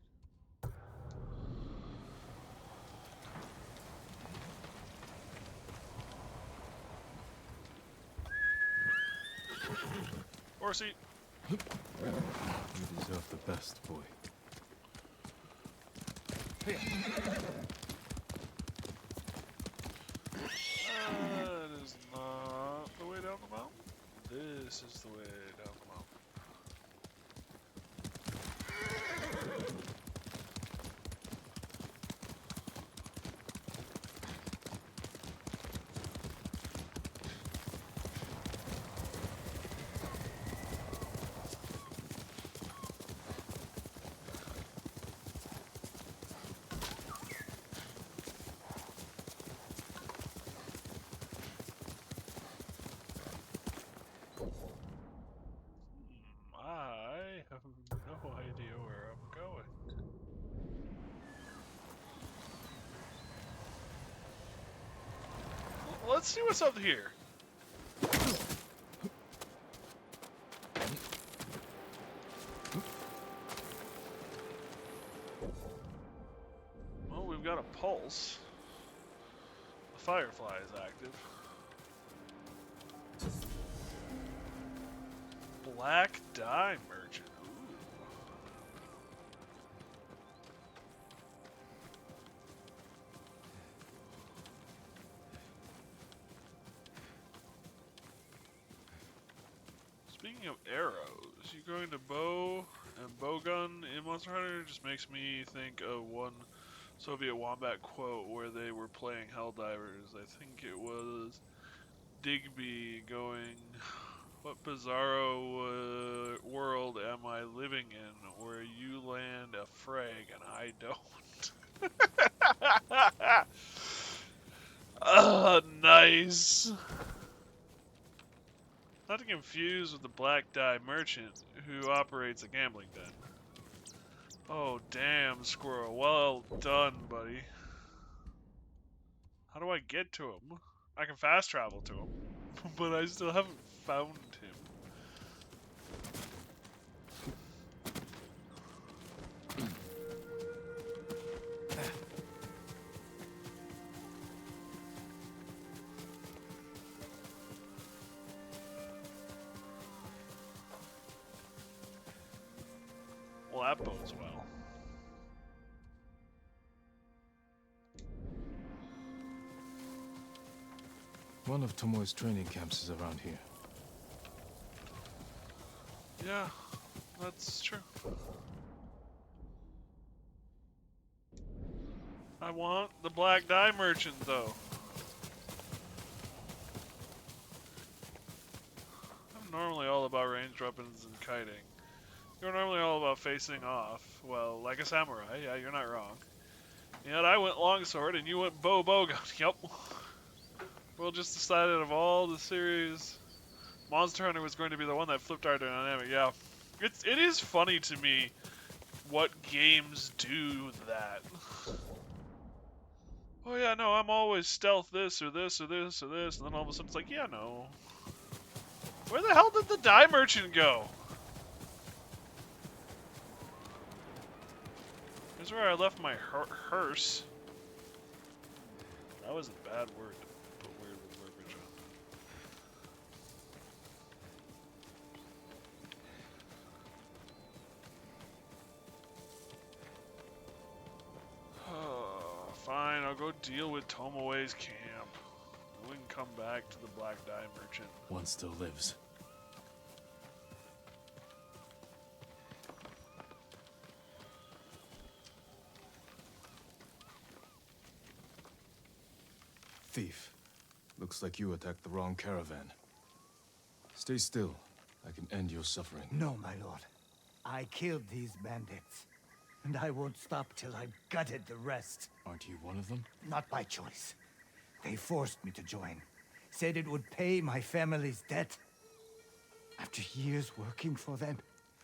Horsey! You deserve the best, boy. That is not the way down the mountain. This is the way down the mountain. I have no idea where I'm going. Let's see what's up here. Well, we've got a pulse. The firefly is active. Black dye merchant. Ooh. Speaking of arrows, you going to bow and bowgun in Monster Hunter just makes me think of one Soviet Wombat quote where they were playing Helldivers. I think it was Digby going, "What bizarro world am I living in where you land a frag and I don't?" Nice. Not to confuse with the black dye merchant who operates a gambling den. Oh, damn, squirrel. Well done, buddy. How do I get to him? I can fast travel to him, but I still haven't found him. Well, that bodes well. One of Tomoe's training camps is around here. Yeah, that's true. I want the black dye merchant, though. I'm normally all about ranged weapons and kiting. You're normally all about facing off. Well, like a samurai, yeah, you're not wrong. Yet I went longsword and you went bowgun. Yep. We'll just decided of all the series, Monster Hunter was going to be the one that flipped our dynamic. Yeah, it is funny to me what games do that. Oh yeah, no, I'm always stealth this or this or this or this, and then all of a sudden it's like, yeah, no. Where the hell did the dye merchant go? Here's where I left my hearse. That was a bad word to put weird verbiage on. Fine, I'll go deal with Tomoe's camp. We can come back to the black dye merchant. One still lives. Thief. Looks like you attacked the wrong caravan. Stay still. I can end your suffering. No, my lord. I killed these bandits. And I won't stop till I've gutted the rest. Aren't you one of them? Not by choice. They forced me to join. Said it would pay my family's debt. After years working for them,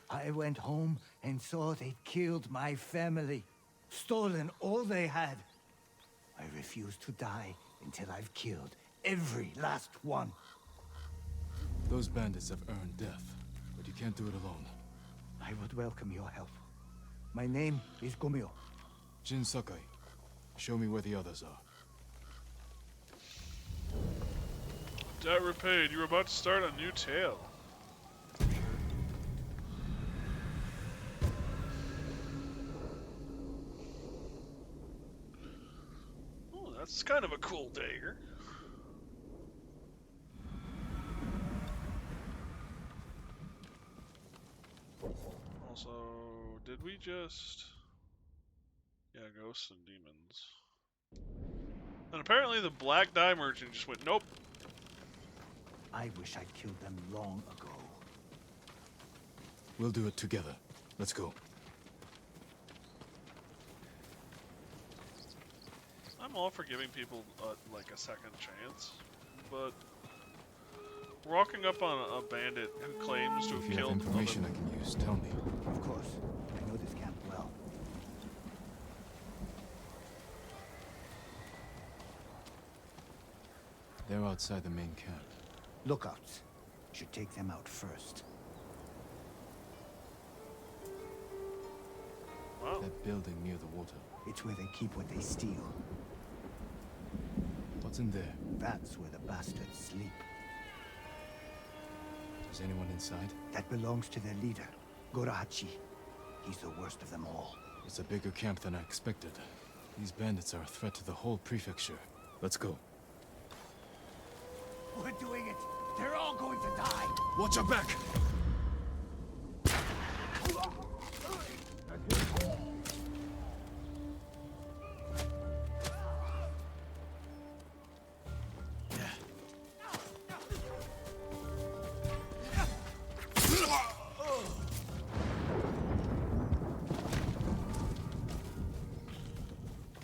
I went home and saw they'd killed my family. Stolen all they had. I refuse to die until I've killed every last one. Those bandits have earned death, but you can't do it alone. I would welcome your help. My name is Gomyo. Jin Sakai, show me where the others are. Debt repaid. You were about to start a new tale. Oh, that's kind of a cool dagger. Also, did we just... Yeah, ghosts and demons. And apparently the black dye merchant just went, nope. I wish I'd killed them long ago. We'll do it together. Let's go. I'm all for giving people like a second chance, but walking up on a bandit who claims to have If you have killed information I can use, tell me. Of course. I know this camp well. They're outside the main camp. Lookouts. Should take them out first. Wow. That building near the water. It's where they keep what they steal. What's in there? That's where the bastards sleep. Is anyone inside? That belongs to their leader, Gorahachi. He's the worst of them all. It's a bigger camp than I expected. These bandits are a threat to the whole prefecture. Let's go. We're doing it! They're all going to die! Watch your back!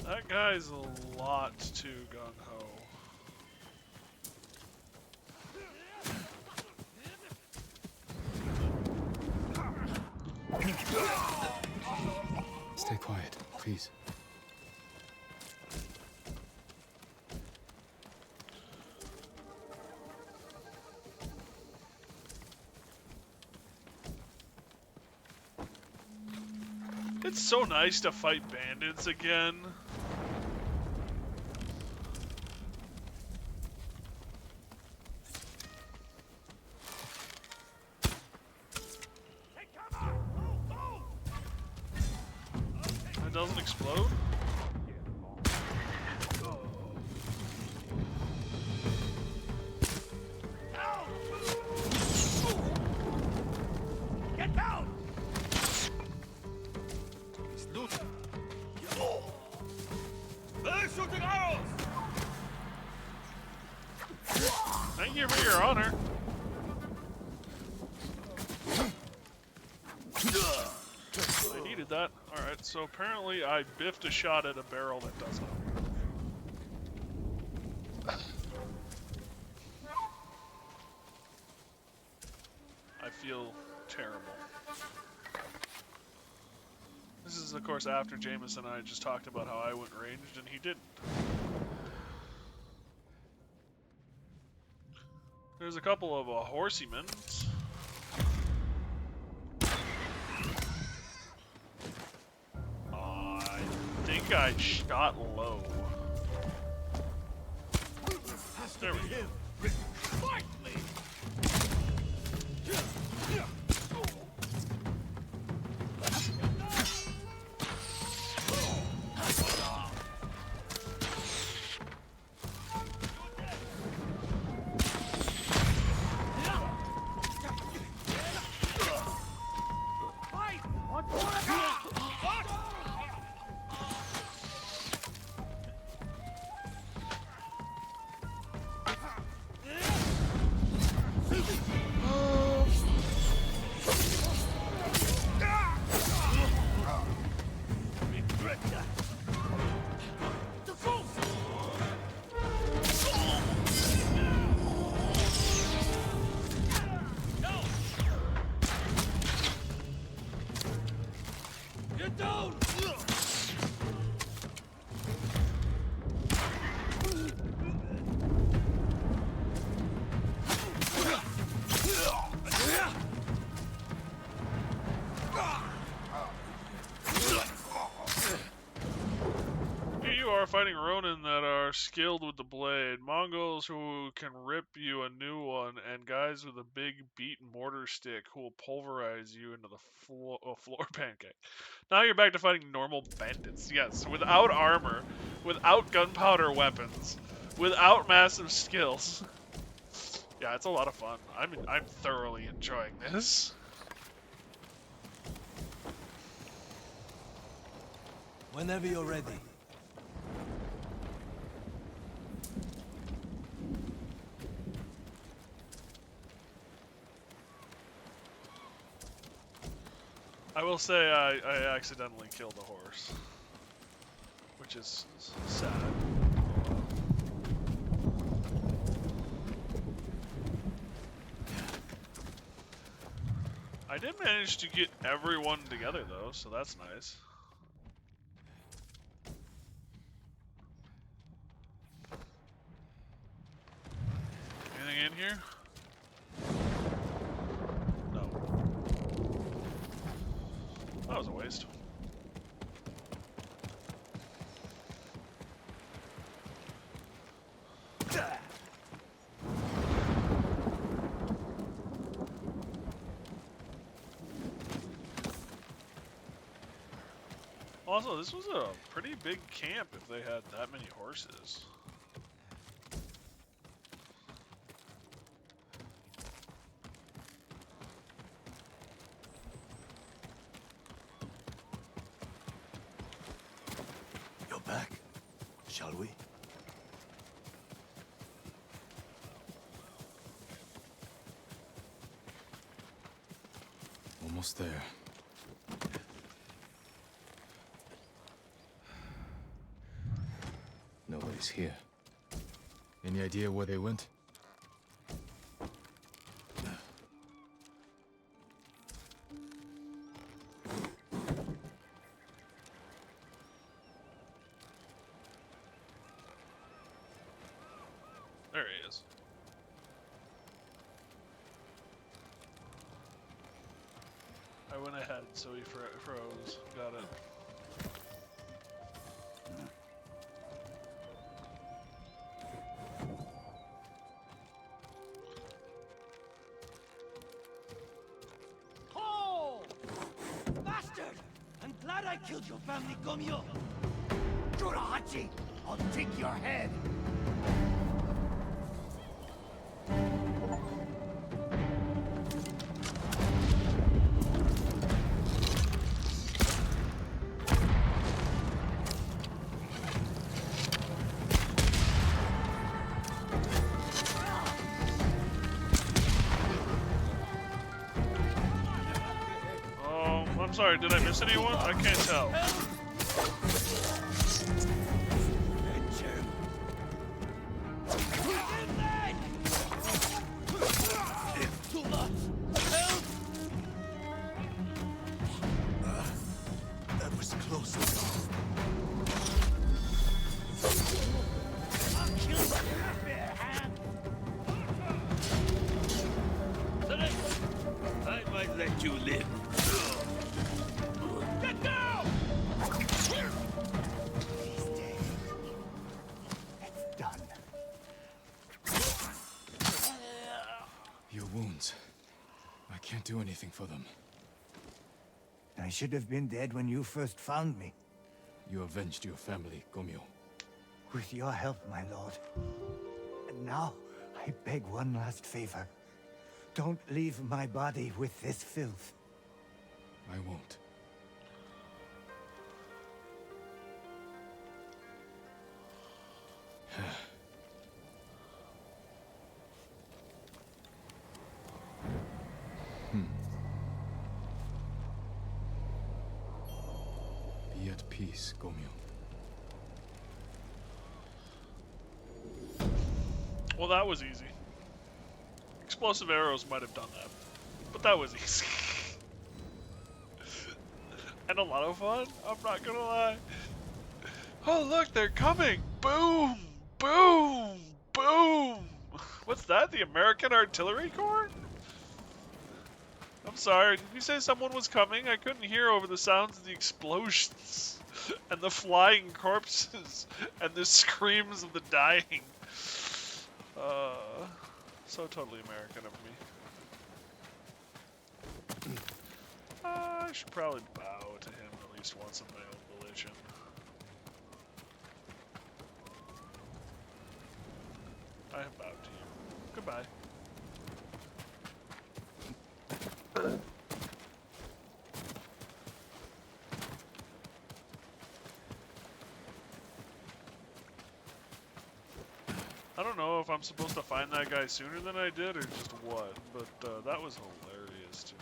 That guy's a lot too gung-ho. Stay quiet, please. It's so nice to fight bandits again. It doesn't explode? did that? Alright, so apparently I biffed a shot at a barrel that does not move. I feel terrible. This is, of course, after Jameson and I just talked about how I went ranged and he didn't. There's a couple of horseymen. I think I shot low. There we go. Fight me! Fighting Ronin that are skilled with the blade, Mongols who can rip you a new one, and guys with a big beat mortar stick who will pulverize you into the floor pancake. Now you're back to fighting normal bandits. Yes, without armor, without gunpowder weapons, without massive skills. Yeah, it's a lot of fun. I'm thoroughly enjoying this. Whenever you're ready. I will say I accidentally killed a horse, which is sad. I did manage to get everyone together though, so that's nice. Anything in here? That was a waste. Also, this was a pretty big camp if they had that many horses. Back, shall we? Almost there. Nobody's here. Any idea where they went? There he is. I went ahead, so he froze. Got it. Oh! Bastard! I'm glad I killed your family, Gomyo! Jurahachi! I'll take your head! I'm sorry, did I miss anyone? I can't tell. That was close. I might let you live. Get down! He's dead. It's done. Your wounds. I can't do anything for them. I should have been dead when you first found me. You avenged your family, Gomyo. With your help, my lord. And now, I beg one last favor. Don't leave my body with this filth. I won't. Be at peace, Gomyo. Well, that was easy. Explosive arrows might have done that, but that was easy. And a lot of fun, I'm not gonna lie. Oh look, they're coming! Boom! Boom! Boom! What's that, the American Artillery Corps? I'm sorry, did you say someone was coming? I couldn't hear over the sounds of the explosions and the flying corpses and the screams of the dying. So totally American of me. I should probably bow to him at least once of my own volition. I have bowed to you. Goodbye. I don't know if I'm supposed to find that guy sooner than I did or just what, but that was hilarious to me.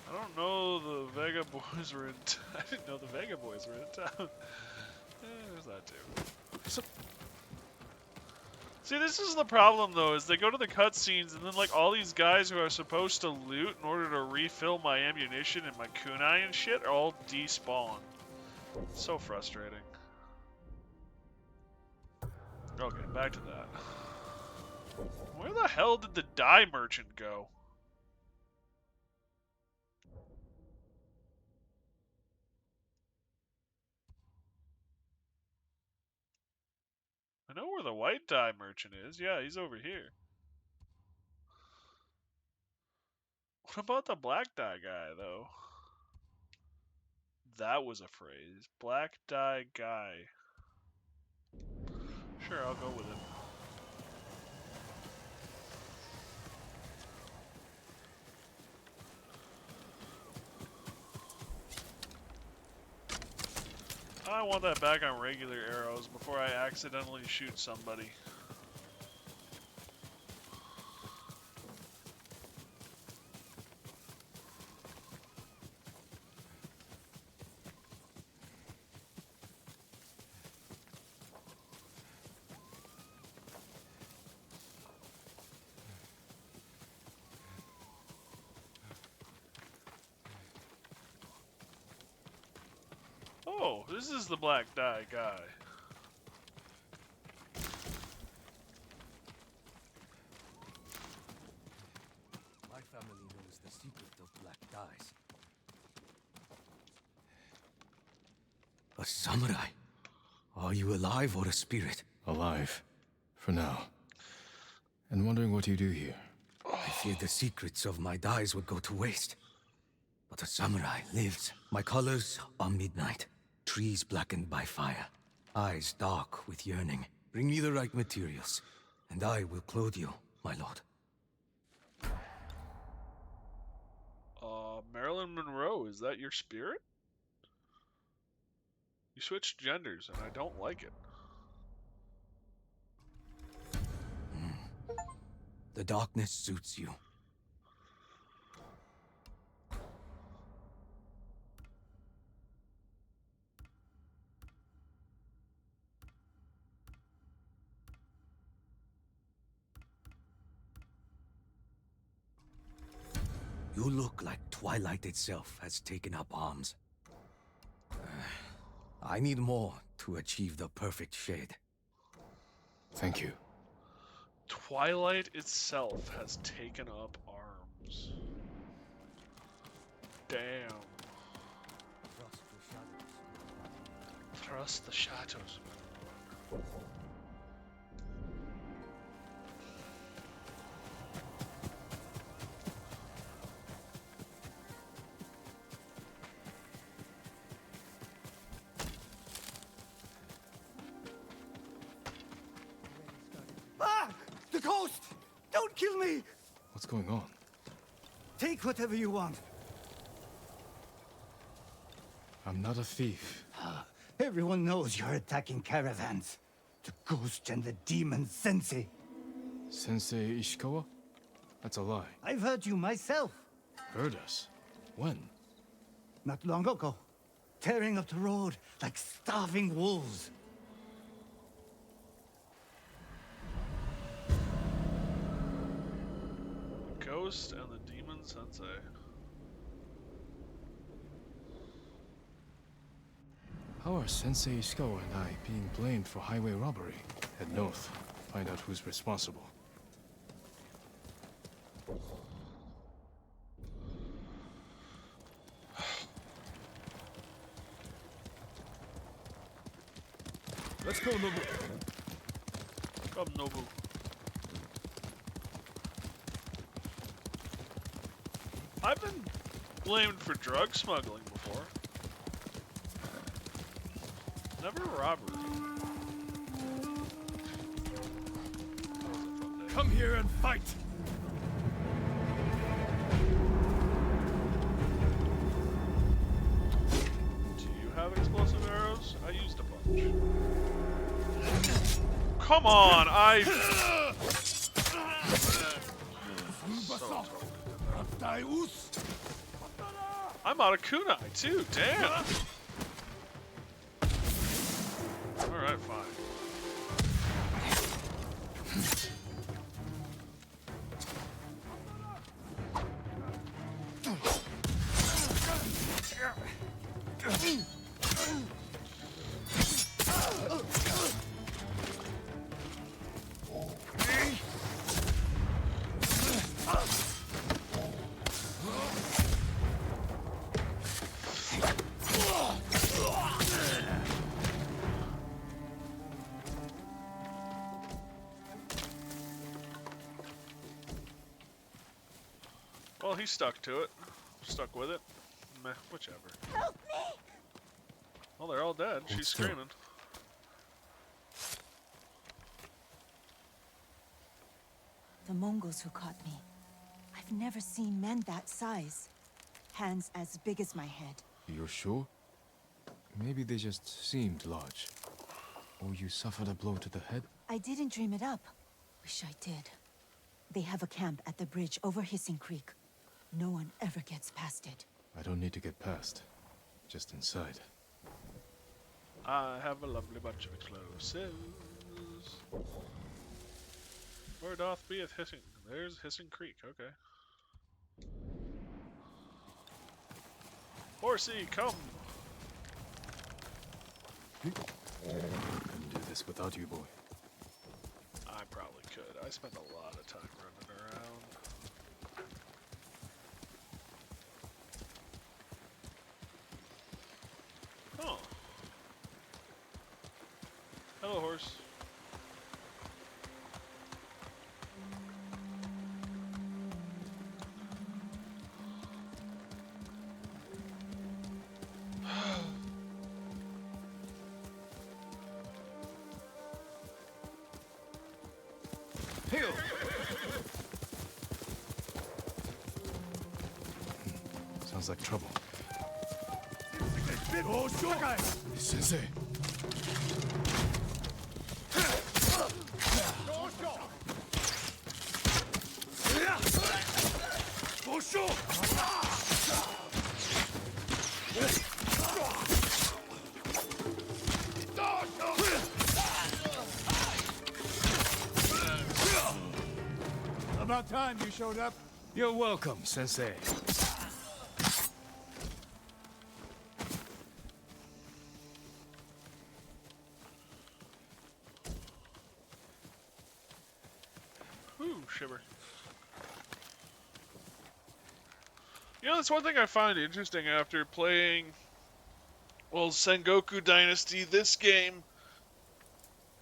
I don't know the Vega boys were in I didn't know the Vega boys were in town. There's that too. See, this is the problem though, is they go to the cutscenes and then like all these guys who are supposed to loot in order to refill my ammunition and my kunai and shit are all despawn. So frustrating. Okay, back to that. Where the hell did the dye merchant go? I know where the white dye merchant is. Yeah, he's over here. What about the black dye guy, though? That was a phrase. Black dye guy. Sure, I'll go with it. I want that back on regular arrows before I accidentally shoot somebody. Oh, this is the black dye guy. My family knows the secret of black dyes. A samurai? Are you alive or a spirit? Alive. For now. And wondering what you do here. I feared the secrets of my dyes would go to waste. But a samurai lives. My colors are midnight. Trees blackened by fire. Eyes dark with yearning. Bring me the right materials, and I will clothe you, my lord. Marilyn Monroe, is that your spirit? You switched genders, and I don't like it. The darkness suits you. You look like Twilight itself has taken up arms. I need more to achieve the perfect shade. Thank you. Twilight itself has taken up arms. Damn. Trust the shadows. Ah! The ghost! Don't kill me! What's going on? Take whatever you want. I'm not a thief. Everyone knows you're attacking caravans. The ghost and the demon Sensei. Sensei Ishikawa? That's a lie. I've heard you myself. Heard us? When? Not long ago. Tearing up the road like starving wolves. The ghost and the demon sensei. How are Sensei Ishikawa and I being blamed for highway robbery? Head north. Find out who's responsible. Let's go, Nobu. Come, Nobu. I've been blamed for drug smuggling before. Never robbery. Come here and fight! Do you have explosive arrows? I used a bunch. Come on, I'm out of kunai too, damn! Alright, fine. Well, he stuck to it. Stuck with it. Meh, whichever. Help me! Well, they're all dead. She's still. screaming. The Mongols who caught me. I've never seen men that size. Hands as big as my head. You're sure? Maybe they just seemed large. Or you suffered a blow to the head? I didn't dream it up. Wish I did. They have a camp at the bridge over Hissing Creek. No one ever gets past it. I don't need to get past. Just inside. I have a lovely bunch of explosives. Where doth be hissing? There's Hissing Creek, okay. Horsey, come! Couldn't do this without you, boy. I probably could. I spent a lot of time running around. Oh. Hello, horse. Sounds like trouble. Sensei! time you showed up. You're welcome, Sensei. Ooh, shiver. You know, that's one thing I find interesting after playing, well, Sengoku Dynasty, this game,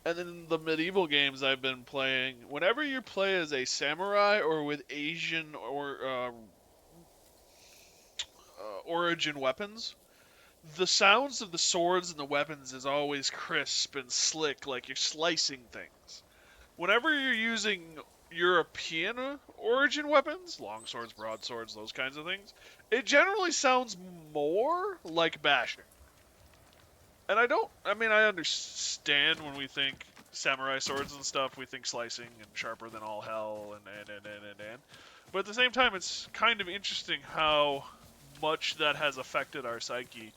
and then the medieval games I've been playing. Whenever you play as a samurai or with Asian or origin weapons, the sounds of the swords and the weapons is always crisp and slick, like you're slicing things. Whenever you're using European origin weapons, long swords, broadswords, those kinds of things, it generally sounds more like bashing. And I understand when we think samurai swords and stuff, we think slicing and sharper than all hell and. But at the same time, it's kind of interesting how much that has affected our psyche.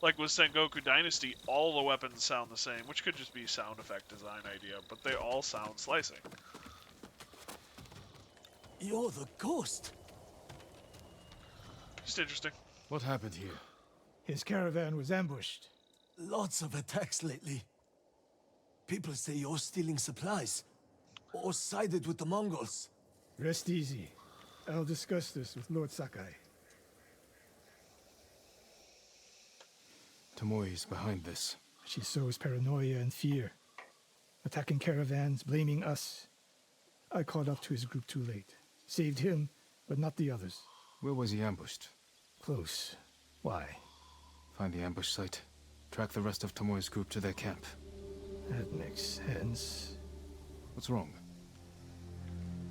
Like with Sengoku Dynasty, all the weapons sound the same, which could just be sound effect design idea, but they all sound slicing. You're the ghost. Just interesting. What happened here? His caravan was ambushed. Lots of attacks lately. People say you're stealing supplies. Or sided with the Mongols. Rest easy. I'll discuss this with Lord Sakai. Tomoe is behind this. She sows paranoia and fear. Attacking caravans, blaming us. I caught up to his group too late. Saved him, but not the others. Where was he ambushed? Close. Why? Find the ambush site. Track the rest of Tomoe's group to their camp. That makes sense. What's wrong?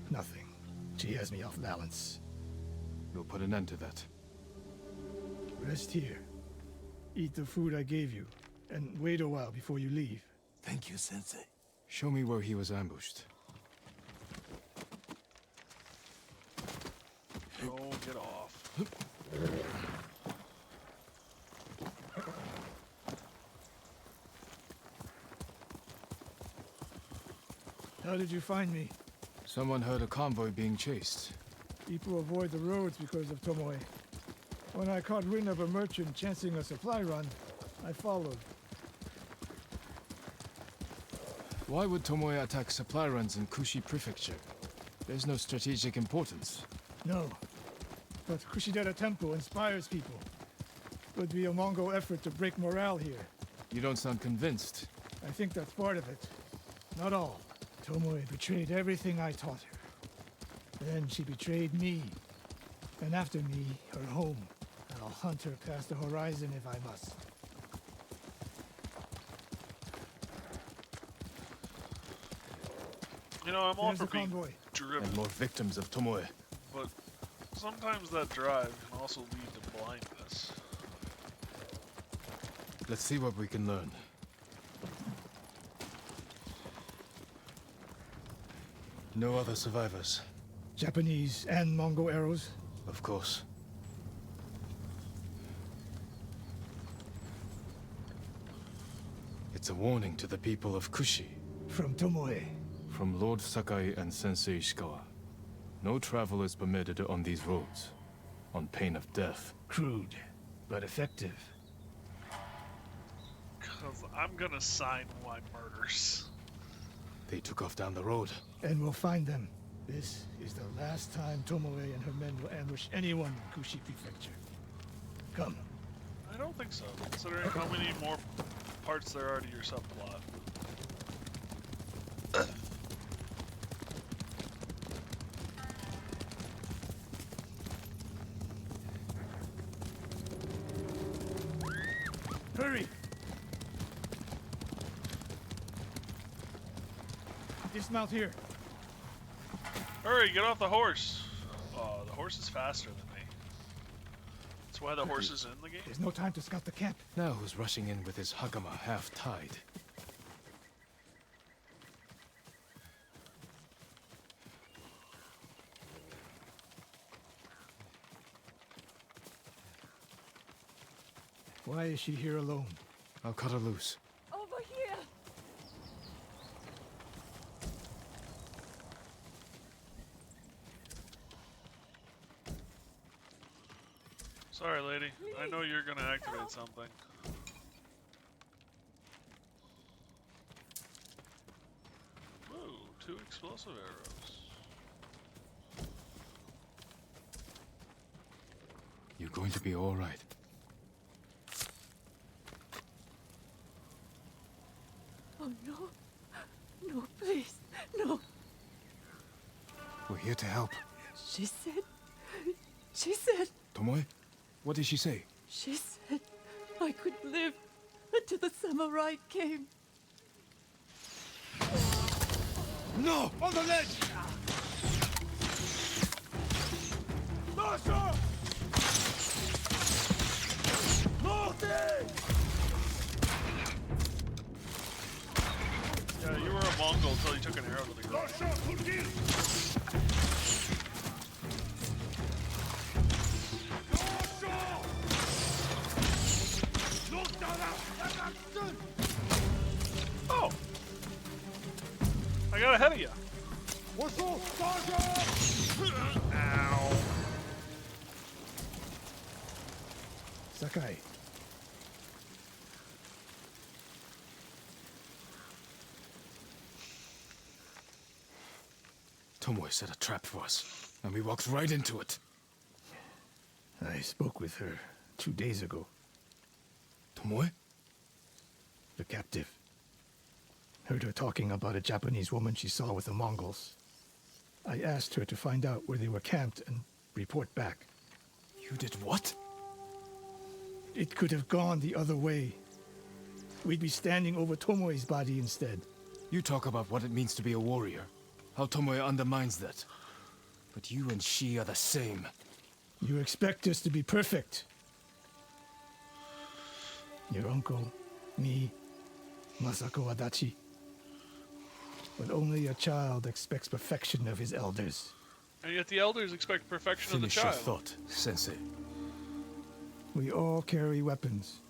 Nothing. She has me off balance. We'll put an end to that. Rest here. Eat the food I gave you, and wait a while before you leave. Thank you, Sensei. Show me where he was ambushed. Oh, get off. How did you find me? Someone heard a convoy being chased. People avoid the roads because of Tomoe. When I caught wind of a merchant chancing a supply run, I followed. Why would Tomoe attack supply runs in Kushi Prefecture? There's no strategic importance. No. But Kushidera Temple inspires people. Would be a Mongol effort to break morale here. You don't sound convinced. I think that's part of it. Not all. Tomoe betrayed everything I taught her. Then she betrayed me. And after me, her home. I'll hunt her past the horizon if I must. You know, I'm all There's for the being convoy. driven, And more victims of Tomoe. but sometimes that drive can also lead to blindness. Let's see what we can learn. No other survivors. Japanese and Mongol arrows. Of course. It's a warning to the people of Kushi. From Tomoe. From Lord Sakai and Sensei Ishikawa. No travel is permitted on these roads, on pain of death. Crude, but effective. Because I'm gonna sign my murders. They took off down the road. And we'll find them. This is the last time Tomoe and her men will ambush anyone in Kushi Prefecture. Come. I don't think so, considering how many more parts there are to your subplot. Hurry! Dismount here. Hurry, get off the horse! Oh, the horse is faster than me. That's why the horse is in the game? There's no time to scout the camp. Now who's rushing in with his Hagama half-tied? Why is she here alone? I'll cut her loose. Over here! Sorry, lady. I know you're gonna activate something. Ooh, 2 explosive arrows. You're going to be all right. Oh no. No, please. No. We're here to help. She said. She said. Tomoe, what did she say? She said I could live until the samurai came. No! On the ledge! Masha! Northie! Yeah, you were a Mongol until you took an arrow to the groin. Oh! I got ahead of you. Ow. Sakai. Tomoe set a trap for us, and we walked right into it. I spoke with her 2 days ago. Tomoe? The captive. Heard her talking about a Japanese woman she saw with the Mongols. I asked her to find out where they were camped and report back. You did what? It could have gone the other way. We'd be standing over Tomoe's body instead. You talk about what it means to be a warrior. How Tomoe undermines that. But you and she are the same. You expect us to be perfect. Your uncle, me, Masako Adachi. But only a child expects perfection of his elders. And yet the elders expect perfection Finish of the your child. thought, Sensei. We all carry weapons.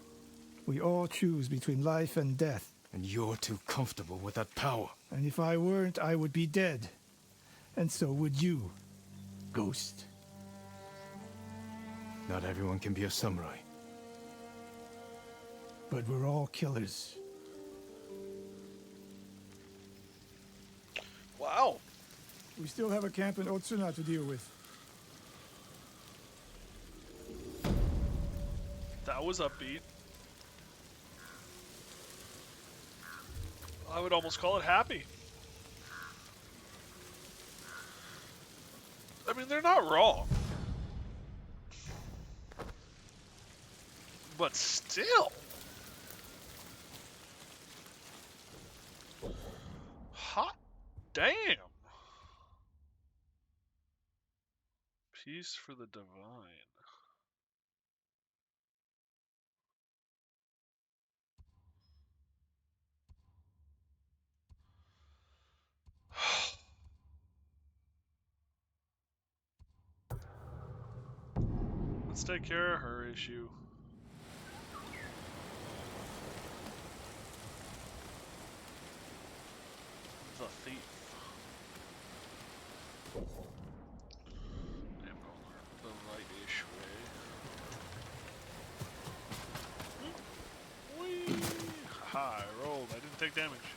We all choose between life and death. And you're too comfortable with that power. And if I weren't, I would be dead. And so would you, Ghost. Not everyone can be a samurai. But we're all killers. Wow. We still have a camp in Otsuna to deal with. That was upbeat. I would almost call it happy. I mean, they're not wrong. But still. Hot damn. Peace for the divine. Let's take care of her issue. The thief. I'm going the right-ish way. Whee! Haha, I rolled. I didn't take damage.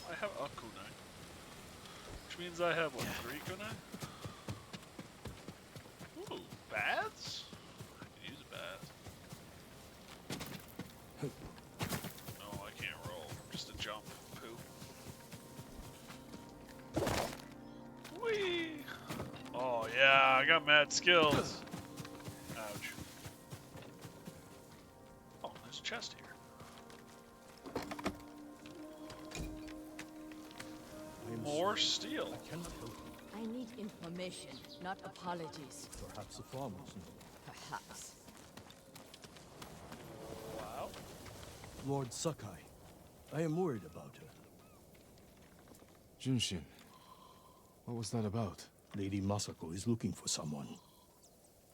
I have a kunai. Which means I have, what, 3 kunai? Ooh, baths? I can use a bath. No, I can't roll. Just a jump. Poo. Whee! Oh, yeah, I got mad skills. Ouch. Oh, there's a chest here. More steel. I cannot help you. I need information, not apologies. Perhaps the farmers know. Perhaps. Wow. Lord Sakai, I am worried about her. Junshin, what was that about? Lady Masako is looking for someone.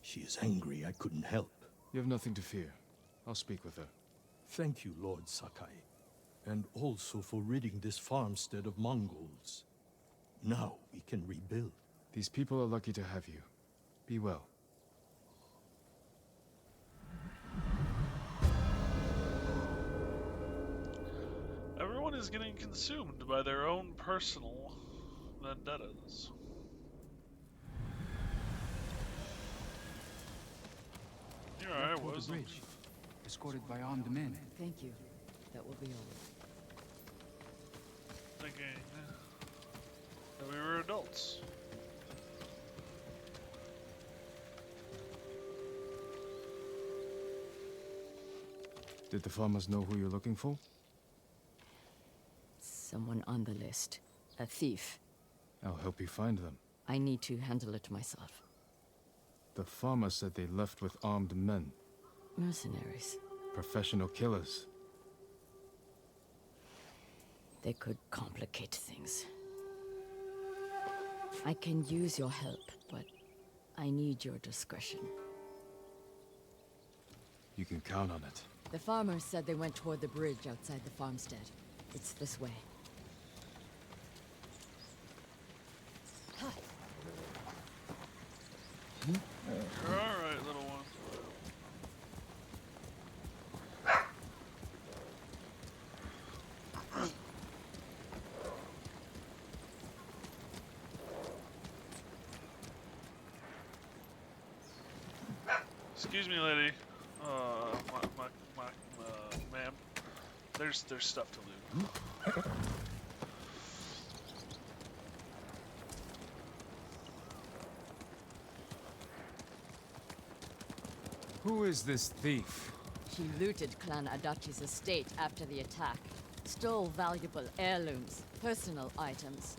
She is angry I couldn't help. You have nothing to fear. I'll speak with her. Thank you, Lord Sakai. And also for ridding this farmstead of Mongols. Now we can rebuild. These people are lucky to have you. Be well. Everyone is getting consumed by their own personal vendettas. Here I Toward was. the bridge, escorted by armed men. Thank you. That will be all. Thinking that we were adults. Did the farmers know who you're looking for? Someone on the list. A thief. I'll help you find them. I need to handle it myself. The farmer said they left with armed men. Mercenaries. Professional killers. They could complicate things. I can use your help, but I need your discretion. You can count on it. The farmers said they went toward the bridge outside the farmstead. It's this way. You're alright, little one. Excuse me, lady. Ma'am. There's stuff to loot. Who is this thief? She looted Clan Adachi's estate after the attack. Stole valuable heirlooms, personal items.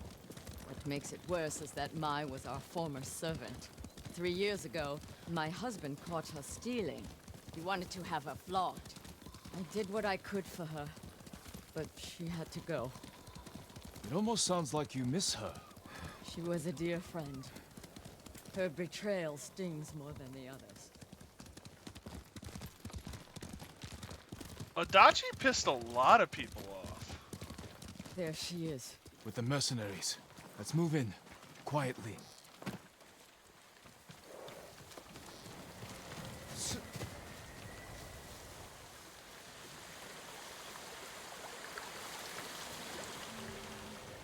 What makes it worse is that Mai was our former servant. 3 years ago, my husband caught her stealing. He wanted to have her flogged. I did what I could for her, but she had to go. It almost sounds like you miss her. She was a dear friend. Her betrayal stings more than the others. Adachi pissed a lot of people off. There she is. With the mercenaries. Let's move in. Quietly.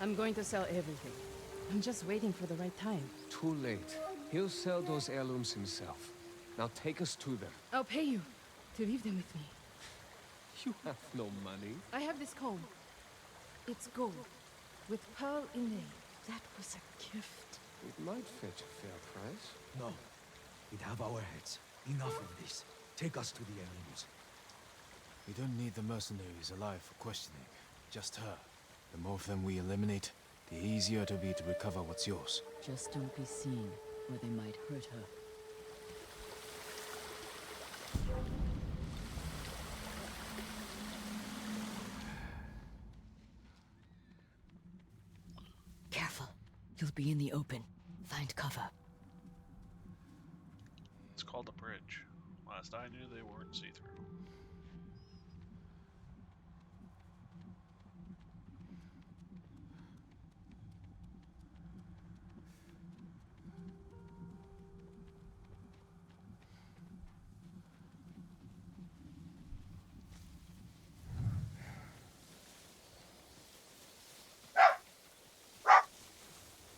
I'm going to sell everything. I'm just waiting for the right time. Too late. He'll sell those heirlooms himself. Now take us to them. I'll pay you to leave them with me. You have no money. I have this comb. It's gold, with pearl inlay. That was a gift. It might fetch a fair price. No. We'd have our heads. Enough of this. Take us to the heirlooms. We don't need the mercenaries alive for questioning. Just her. The more of them we eliminate, the easier it'll be to recover what's yours. Just don't be seen, or they might hurt her. Careful. You'll be in the open. Find cover. It's called a bridge. Last I knew, they weren't see-through.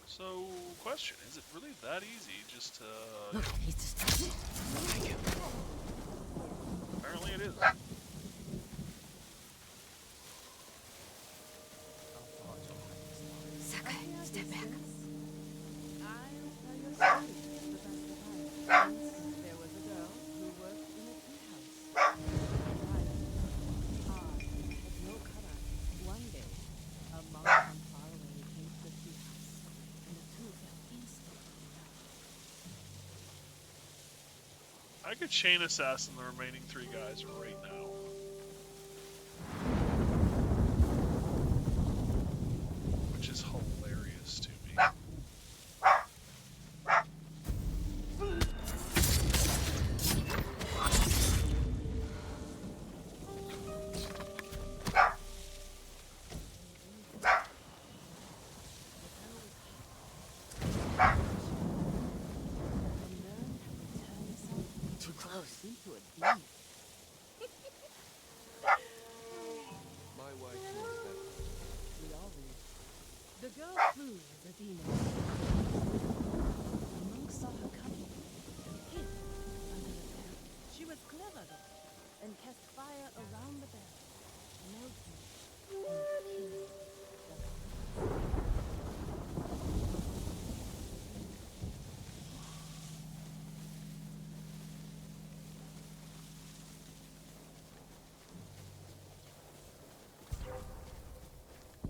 So, question, is it really that easy just to... Look, he's distracted. Apparently it is. Sakai, step back. There was a girl who worked in a tea house. No color. One day, a monk from far away came to the tea house, and the two fell instantly in love. I could chain assassin the remaining 3 guys right now. Which is hilarious to me. burst into a demon. My wife knows that. We all do. The girl flew as a demon. The monk saw her coming and hid under the bell. She was clever though, and cast fire around the bell, melting and killing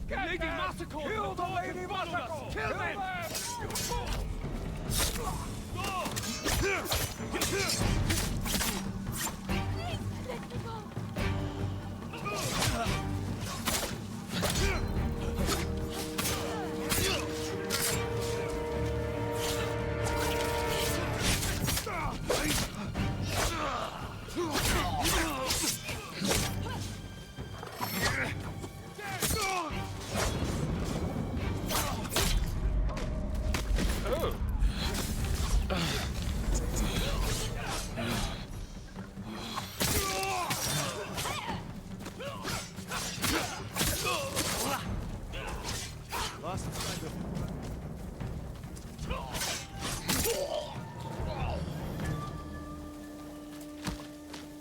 the Lady Masako! Kill the Lady Masako! Kill them!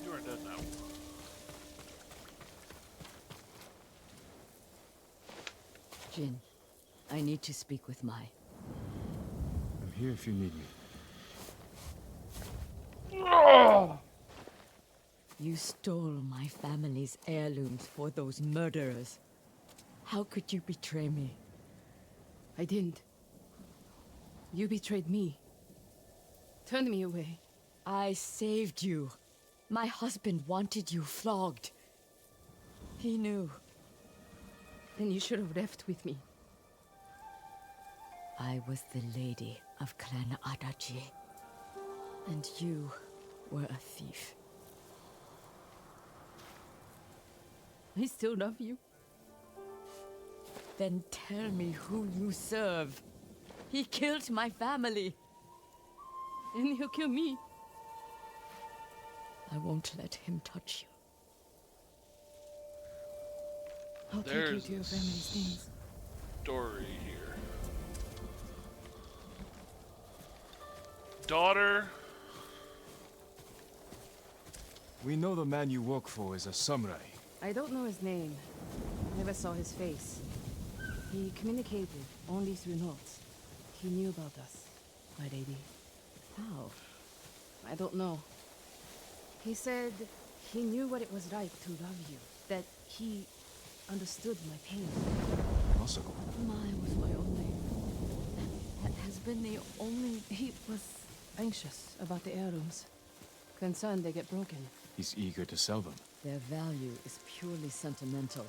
You are dead now. Jin, I need to speak with Mai. I'm here if you need me. You stole my family's heirlooms for those murderers. How could you betray me? I didn't. You betrayed me. Turned me away. I saved you. My husband wanted you flogged. He knew. Then you should have left with me. I was the lady of Clan Adachi. And you were a thief. I still love you. Then tell me who you serve. He killed my family. And he'll kill me. I won't let him touch you. I'll take you to your family's things. Story here. Daughter. We know the man you work for is a samurai. I don't know his name. Never saw his face. He communicated only through notes. He knew about us, my lady. How? I don't know. He said he knew what it was like to love you. That he understood my pain. Masako. Mai was my only... has been the only... He was anxious about the heirlooms. Concerned they get broken. He's eager to sell them. Their value is purely sentimental.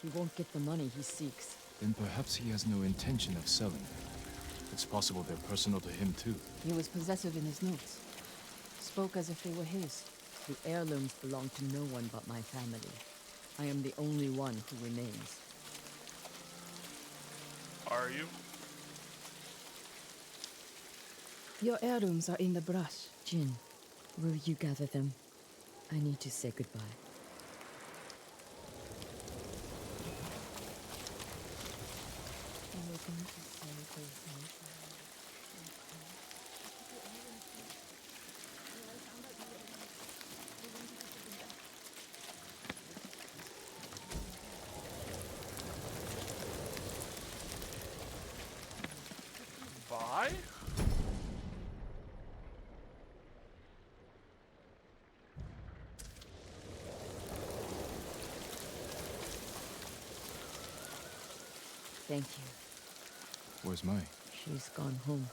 He won't get the money he seeks. Then perhaps he has no intention of selling. It's possible they're personal to him too. He was possessive in his notes. Spoke as if they were his. The heirlooms belong to no one but my family. I am the only one who remains. Are you? Your heirlooms are in the brush. Jin, will you gather them? I need to say goodbye. Bye? Thank you. Where's Mai? She's gone home.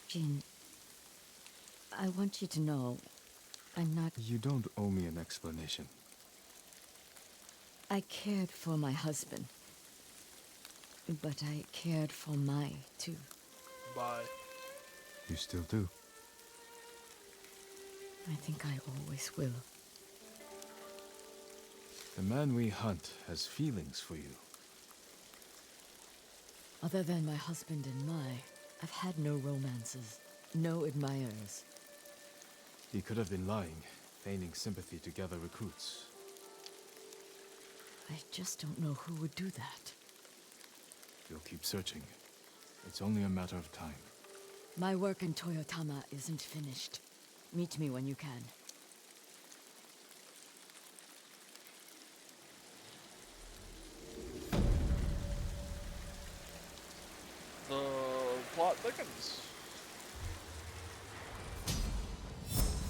Jin, I want you to know, I'm not... You don't owe me an explanation. I cared for my husband. But I cared for Mai, too. Bye. You still do? I think I always will. The man we hunt has feelings for you. Other than my husband and Mai, I've had no romances. No admirers. He could have been lying, feigning sympathy to gather recruits. I just don't know who would do that. We'll keep searching. It's only a matter of time. My work in Toyotama isn't finished. Meet me when you can. The plot thickens.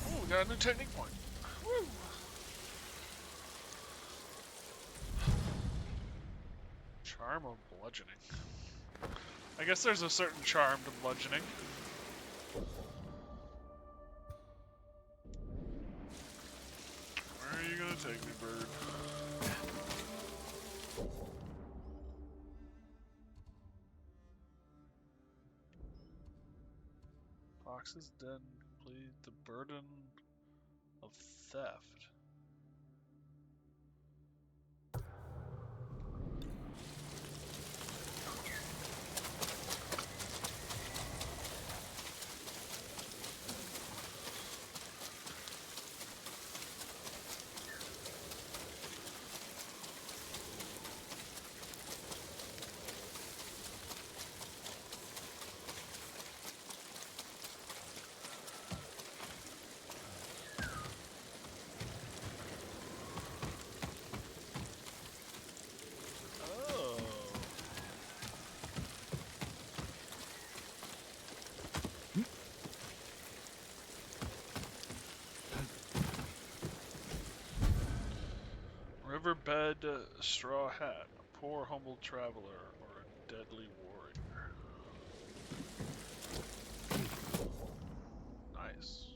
Oh, we got a new technique point. Woo! Charm of bludgeoning. I guess there's a certain charm to bludgeoning. Where are you gonna take me, bird? Fox's Den complete the burden of theft. Riverbed straw hat, a poor humble traveler, or a deadly warrior. Nice.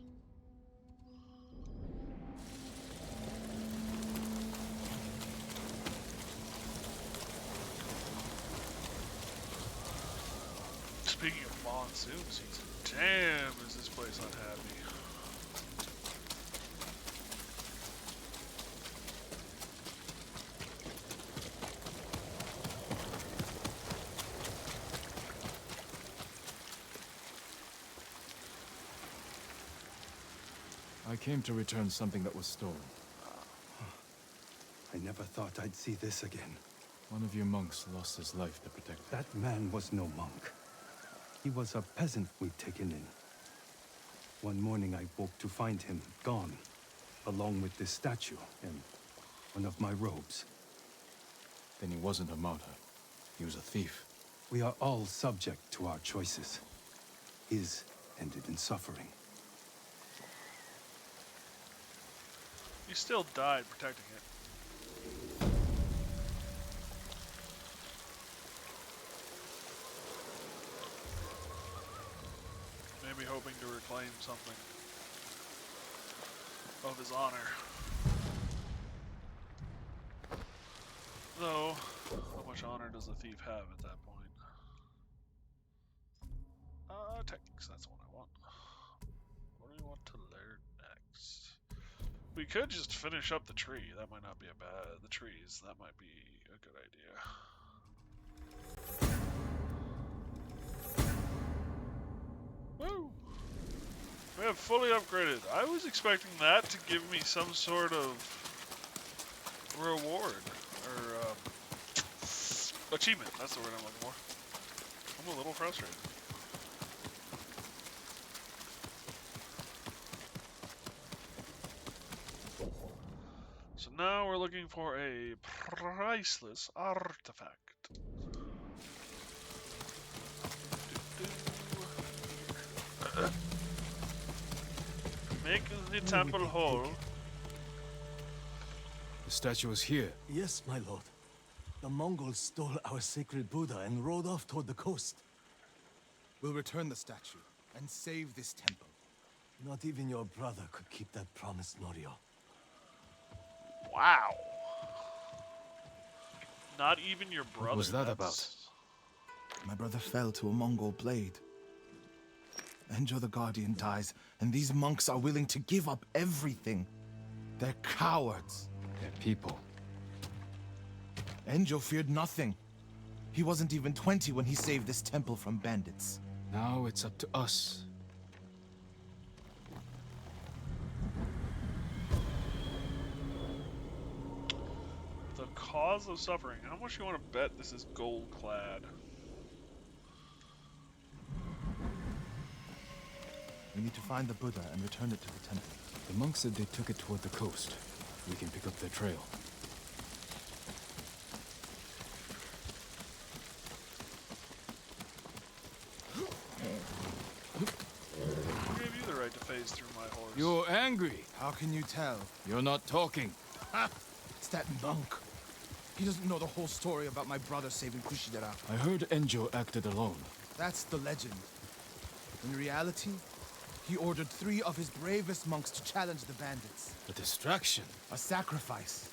Speaking of monsoon season, damn is this place unhappy. I came to return something that was stolen. I never thought I'd see this again. One of your monks lost his life to protect it. That man was no monk. He was a peasant we'd taken in. One morning I woke to find him gone, along with this statue and one of my robes. Then he wasn't a martyr. He was a thief. We are all subject to our choices. His ended in suffering. You still died protecting it. Maybe hoping to reclaim something of his honor. Though, how much honor does a thief have at that point? Techniques, that's what I want. What do we want to learn next? We could just finish up the tree. That might not be a bad... the trees. That might be a good idea. Woo! We have fully upgraded. I was expecting that to give me some sort of reward. Or, achievement. That's the word I'm looking for. I'm a little frustrated. So now we're looking for a priceless artifact. Make the temple whole. The statue is here. Yes, my lord. The Mongols stole our sacred Buddha and rode off toward the coast. We'll return the statue and save this temple. Not even your brother could keep that promise, Norio. Wow. Not even your brother. What was that about? My brother fell to a Mongol blade. Enjo the Guardian dies, and these monks are willing to give up everything. They're cowards. They're people. Enjo feared nothing. He wasn't even 20 when he saved this temple from bandits. Now it's up to us. cause of suffering. How much you want to bet this is gold clad? We need to find the Buddha and return it to the temple. The monks said they took it toward the coast. We can pick up their trail. Who gave you the right to phase through my horse? You're angry. How can you tell? You're not talking. Ha! It's that monk. He doesn't know the whole story about my brother saving Kushidera. I heard Enjo acted alone. That's the legend. In reality, he ordered 3 of his bravest monks to challenge the bandits. A distraction. A sacrifice.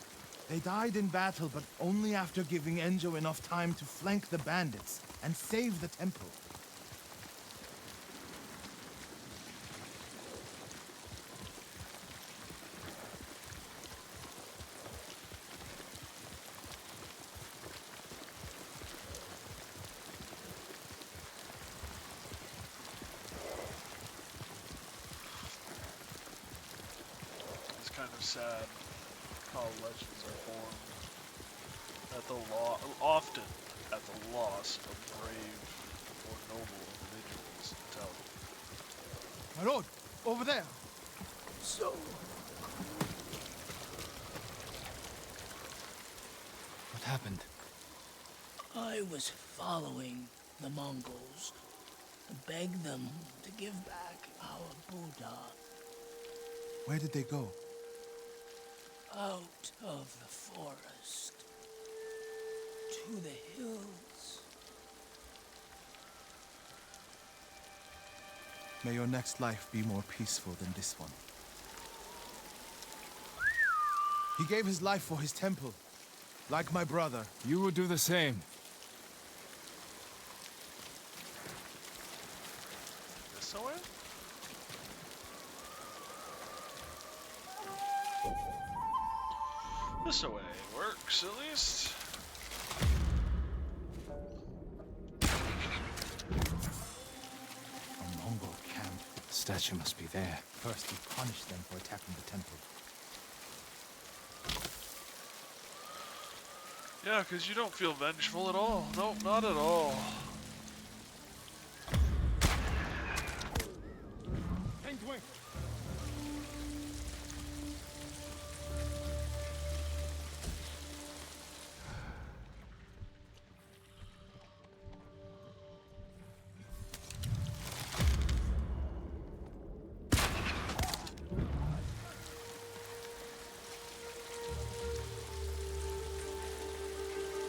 They died in battle, but only after giving Enjo enough time to flank the bandits and save the temple. It's kind of sad how legends are formed often at the loss of brave or noble individuals. Tell you. My lord, over there. So, What happened? I was following the Mongols and begged them to give back our Buddha Where did they go? out of the forest to the hills. May your next life be more peaceful than this one. He gave his life for his temple, like my brother. You would do the same. This way? This way works, at least. A Mongol camp. The statue must be there. First, we punish them for attacking the temple. Yeah, because you don't feel vengeful at all. No, not at all.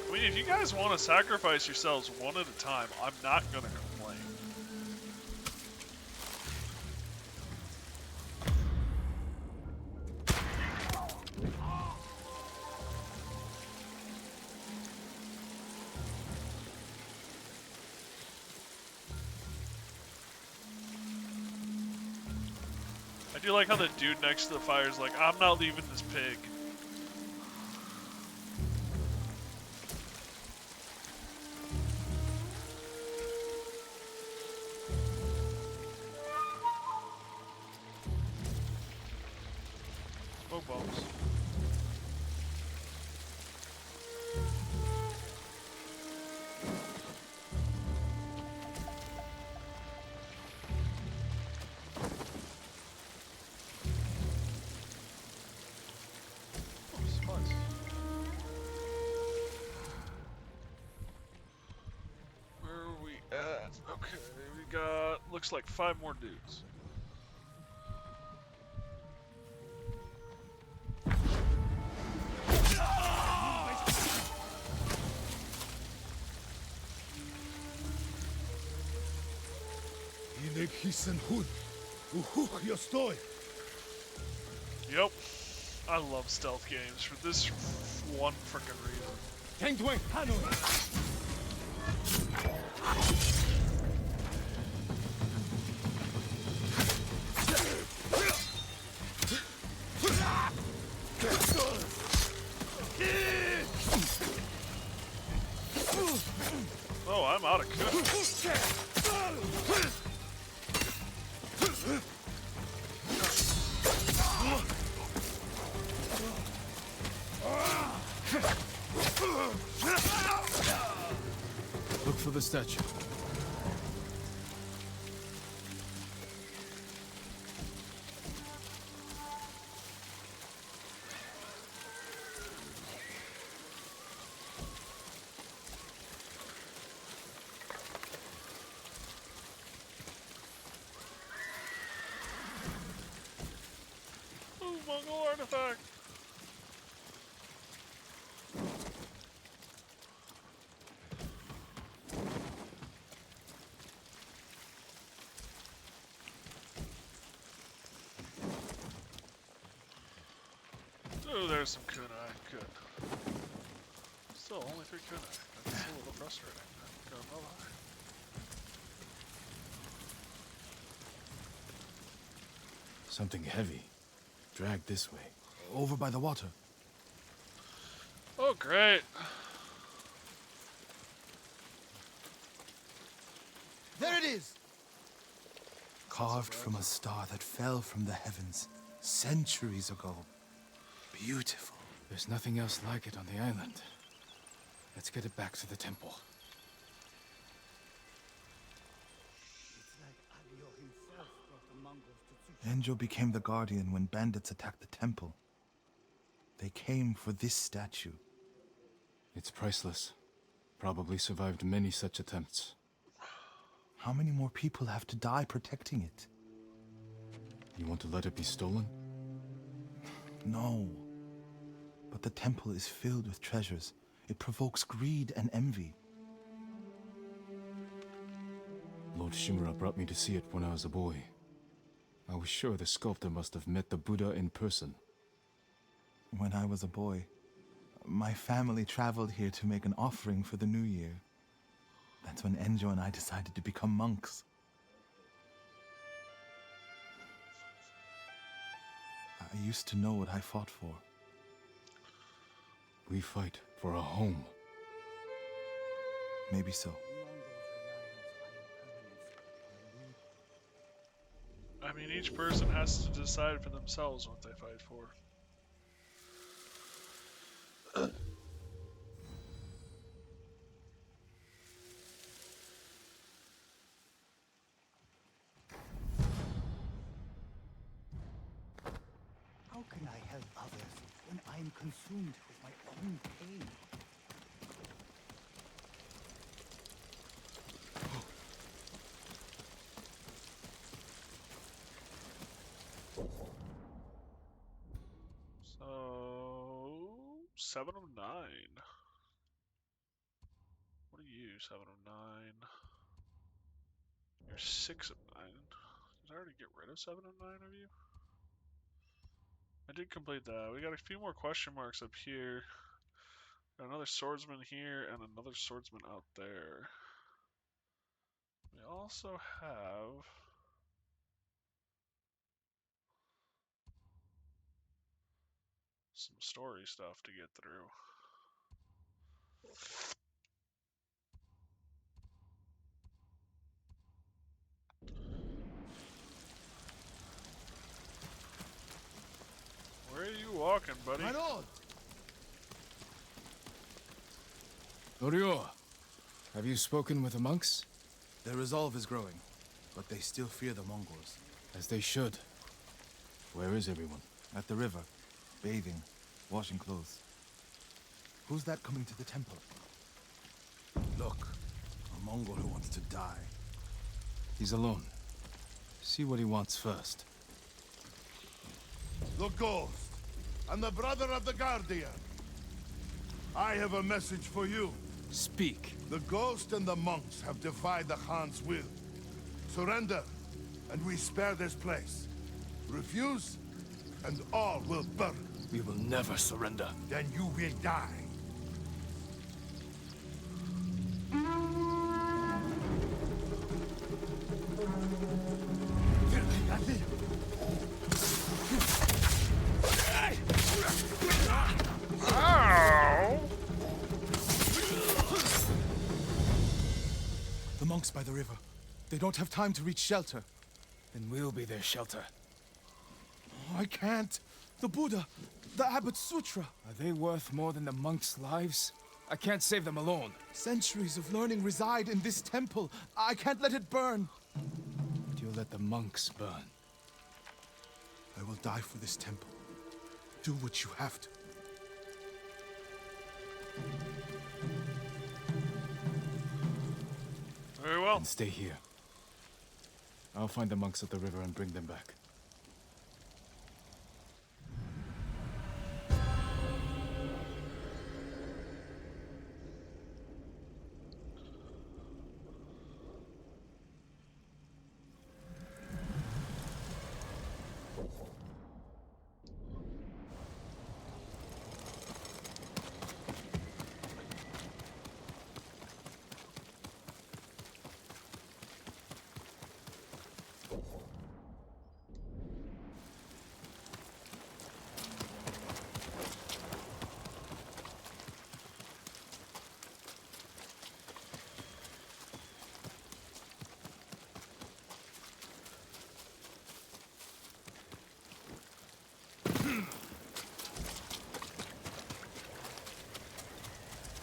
I mean, if you guys want to sacrifice yourselves one at a time, I'm not going to complain. I do like how the dude next to the fire is like, I'm not leaving this pig. Oh, bombs. Oh, spice. Where are we at? Okay, we got, looks like 5 more dudes. Yep. I love stealth games for this one freaking reason. Oh, I'm out of cookies. Look for the statue. Ooh, Mongol artifact. Oh, there's some kunai. Good. Still only 3 kunai. That's a little frustrating. Not gonna lie. Something heavy. Dragged this way. Over by the water. Oh, great. There it is! Carved from a star that fell from the heavens centuries ago. Beautiful. There's nothing else like it on the island. Let's get it back to the temple. It's like Alio himself brought the Mongols to Tsushima. Enjo became the guardian when bandits attacked the temple. They came for this statue. It's priceless. Probably survived many such attempts. How many more people have to die protecting it? You want to let it be stolen? No. But the temple is filled with treasures. It provokes greed and envy. Lord Shimura brought me to see it when I was a boy. I was sure the sculptor must have met the Buddha in person. When I was a boy, my family traveled here to make an offering for the new year. That's when Enjo and I decided to become monks. I used to know what I fought for. We fight for a home. Maybe so. I mean, each person has to decide for themselves what they fight for. How can I help others when I'm consumed with my own pain? So 7 of 9. What are you? 7 of 9. You're 6 of 9. Did I already get rid of 7 of 9 of you? I did complete that. We got a few more question marks up here. Got another swordsman here and another swordsman out there. We also have some story stuff to get through. Where are you walking, buddy? My lord! Norio, have you spoken with the monks? Their resolve is growing, but they still fear the Mongols. As they should. Where is everyone? At the river, bathing, washing clothes. Who's that coming to the temple? Look, a Mongol who wants to die. He's alone. See what he wants first. The Ghost, and the brother of the Guardian. I have a message for you. Speak. The Ghost and the monks have defied the Khan's will. Surrender, and we spare this place. Refuse, and all will burn. We will never surrender. Then you will die. The monks by the river. They don't have time to reach shelter. Then we'll be their shelter. Oh, I can't. The Buddha, the Abbot's sutra. Are they worth more than the monks' lives? I can't save them alone. Centuries of learning reside in this temple. I can't let it burn. But you'll let the monks burn. I will die for this temple. Do what you have to. Very well. And stay here. I'll find the monks at the river and bring them back.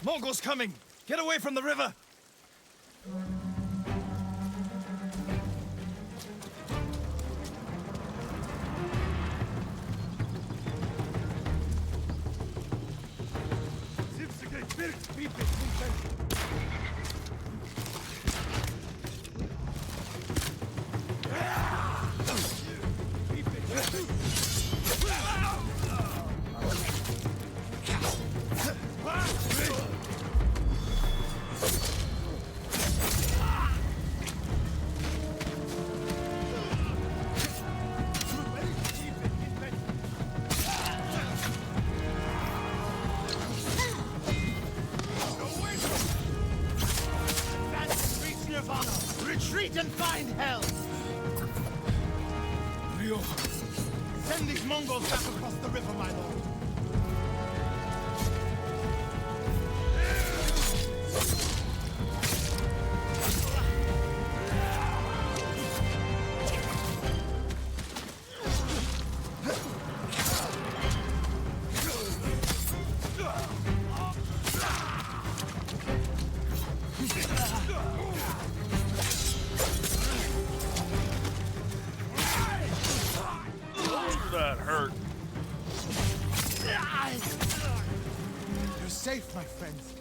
Mongols coming! Get away from the river! Retreat and find help! Ryo, Send these Mongols back across the river, my lord. That hurt. you're safe, my friends.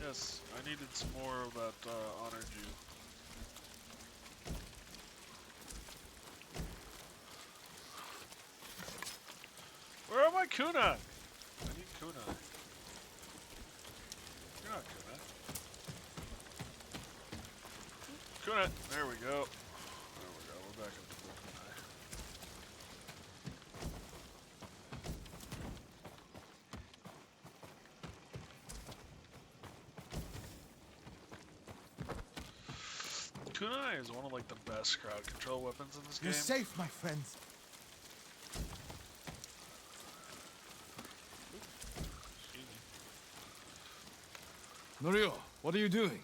Yes, I needed some more of that honor Jew. Where are my kunai? I need kunai. You're not kunai. Kunai. There we go. There we go. We're back up to full kunai. Kunai is one of like the best crowd control weapons in this You're game. safe, my friends. Norio, what are you doing?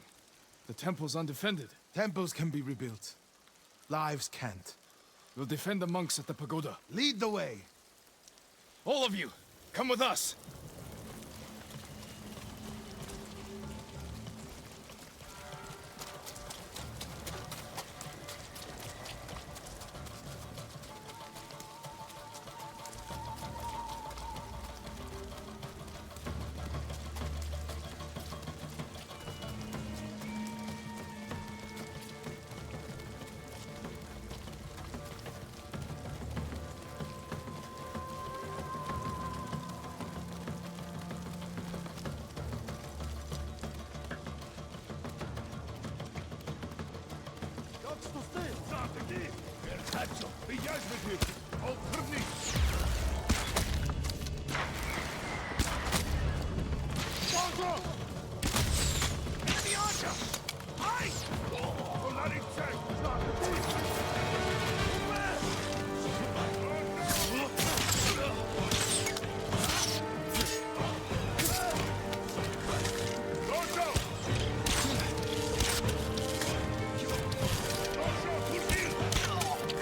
The temple's undefended. Temples can be rebuilt. Lives can't. We'll defend the monks at the pagoda. Lead the way. All of you, come with us.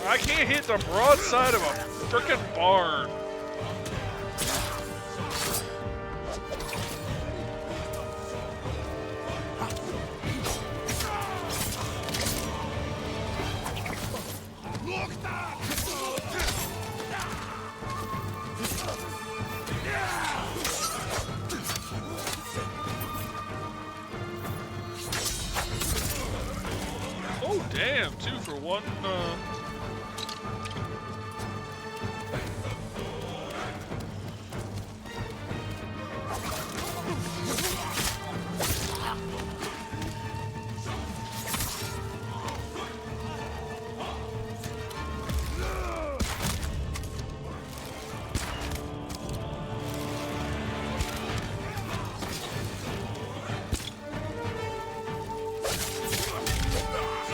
I can't hit the broadside of a frickin' barn. one,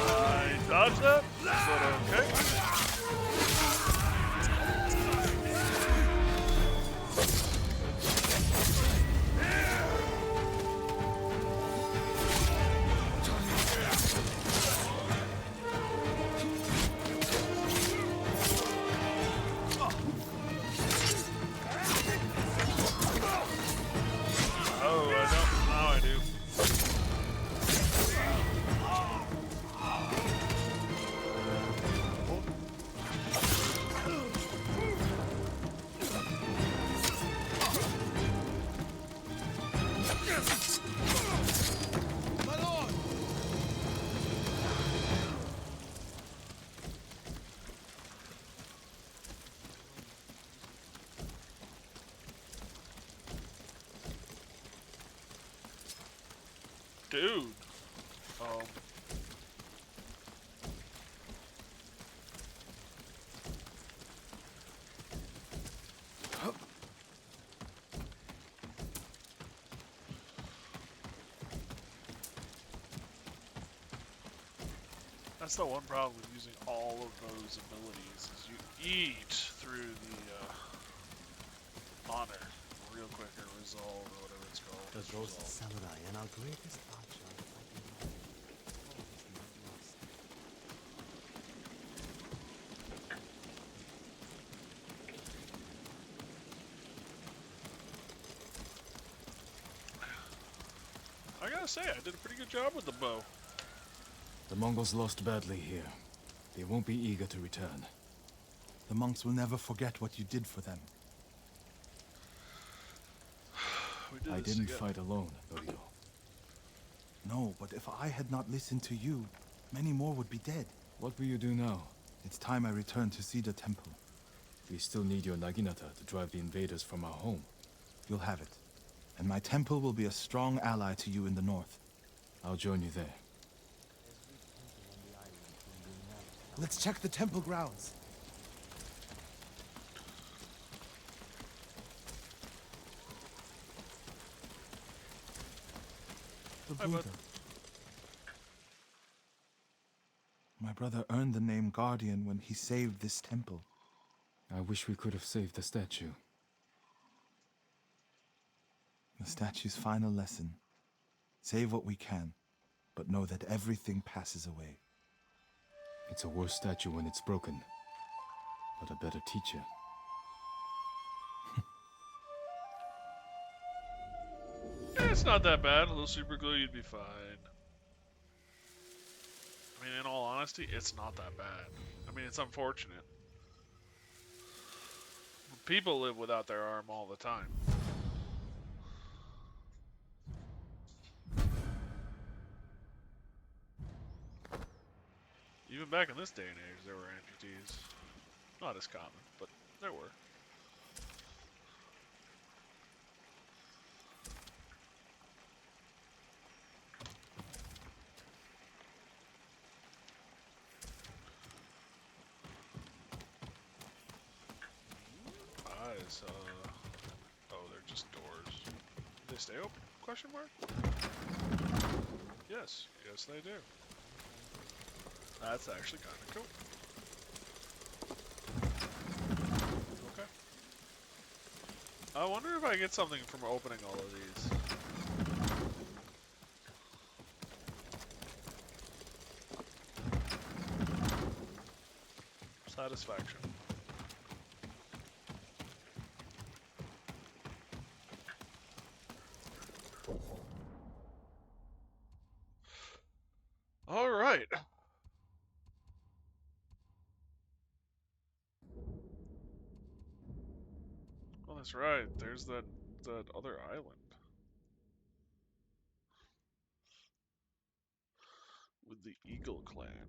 I dodged that, but okay. Oh, I don't. Now I do. My lord! Dude. That's the one problem with using all of those abilities is you eat through the honor real quick, or resolve, or whatever it's called. The ghost samurai and our greatest archer are fighting now. All is not lost. I gotta say, I did a pretty good job with the bow. The Mongols lost badly here. They won't be eager to return. The monks will never forget what you did for them. I didn't fight alone, Dorito. No, but if I had not listened to you, many more would be dead. What will you do now? It's time I return to Cedar Temple. We still need your Naginata to drive the invaders from our home. You'll have it. And my temple will be a strong ally to you in the north. I'll join you there. Let's check the temple grounds. The Hi, Buddha. bud. My brother earned the name Guardian when he saved this temple. I wish we could have saved the statue. The statue's final lesson. Save what we can, but know that everything passes away. It's a worse statue when it's broken, but a better teacher. It's not that bad. A little super glue, you'd be fine. I mean, in all honesty, it's not that bad. I mean, it's unfortunate. People live without their arm all the time. Even back in this day and age, there were amputees. Not as common, but there were. Eyes, oh, they're just doors. Do they stay open? Question mark? Yes, yes they do. That's actually kind of cool. Okay. I wonder if I get something from opening all of these. Satisfaction. All right. Well, that's right. There's that other island with the Eagle Clan.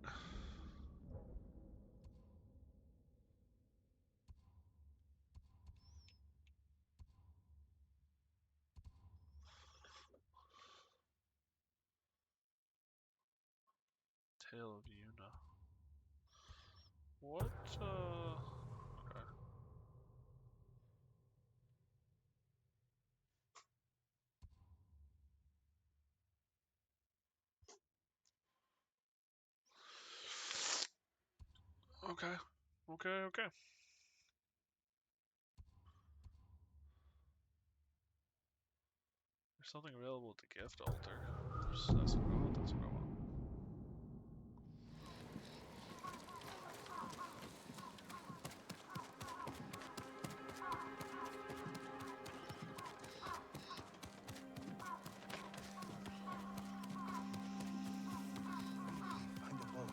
Tale of Yuna. What, okay. Okay. Okay. There's something available at the gift altar. That's what I want. That's what I want. Find a boat.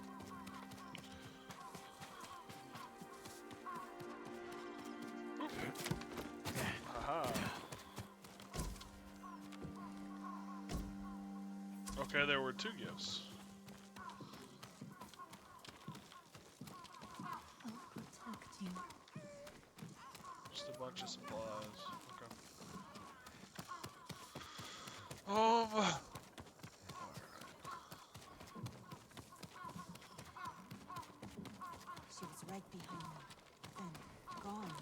Haha. Okay, there were 2 gifts. I'll protect you. Just a bunch of supplies. Okay. She was right behind me. Then gone.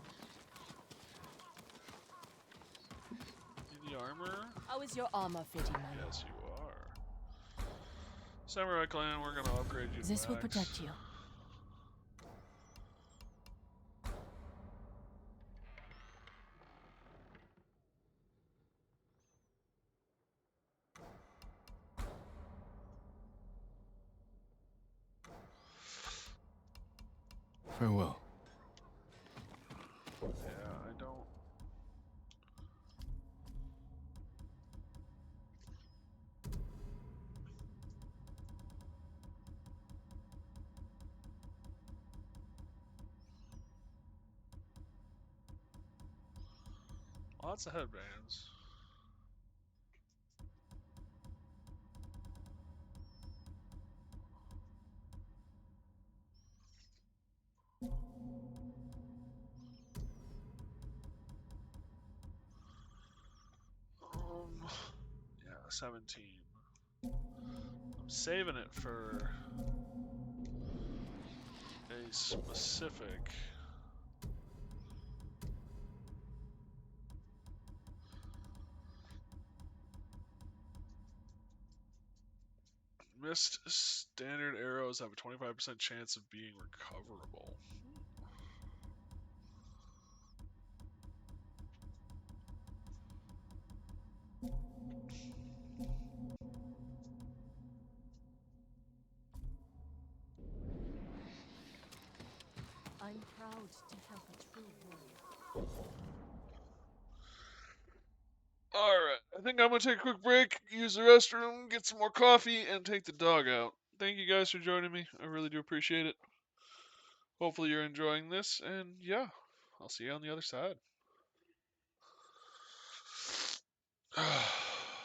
The armor? How is your armor fitting, my lord? Yes, you are. Samurai clan, we're gonna upgrade you to This will max. protect you. Farewell. Yeah, I don't. Lots of headbands. Yeah, 17. I'm saving it for a specific missed standard arrows have a 25% chance of being recoverable. I'm proud to help a true warrior. Alright, I think I'm gonna take a quick break, use the restroom, get some more coffee, and take the dog out. Thank you guys for joining me. I really do appreciate it. Hopefully you're enjoying this, and yeah, I'll see you on the other side.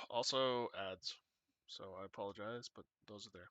Also, ads. So I apologize, but those are there.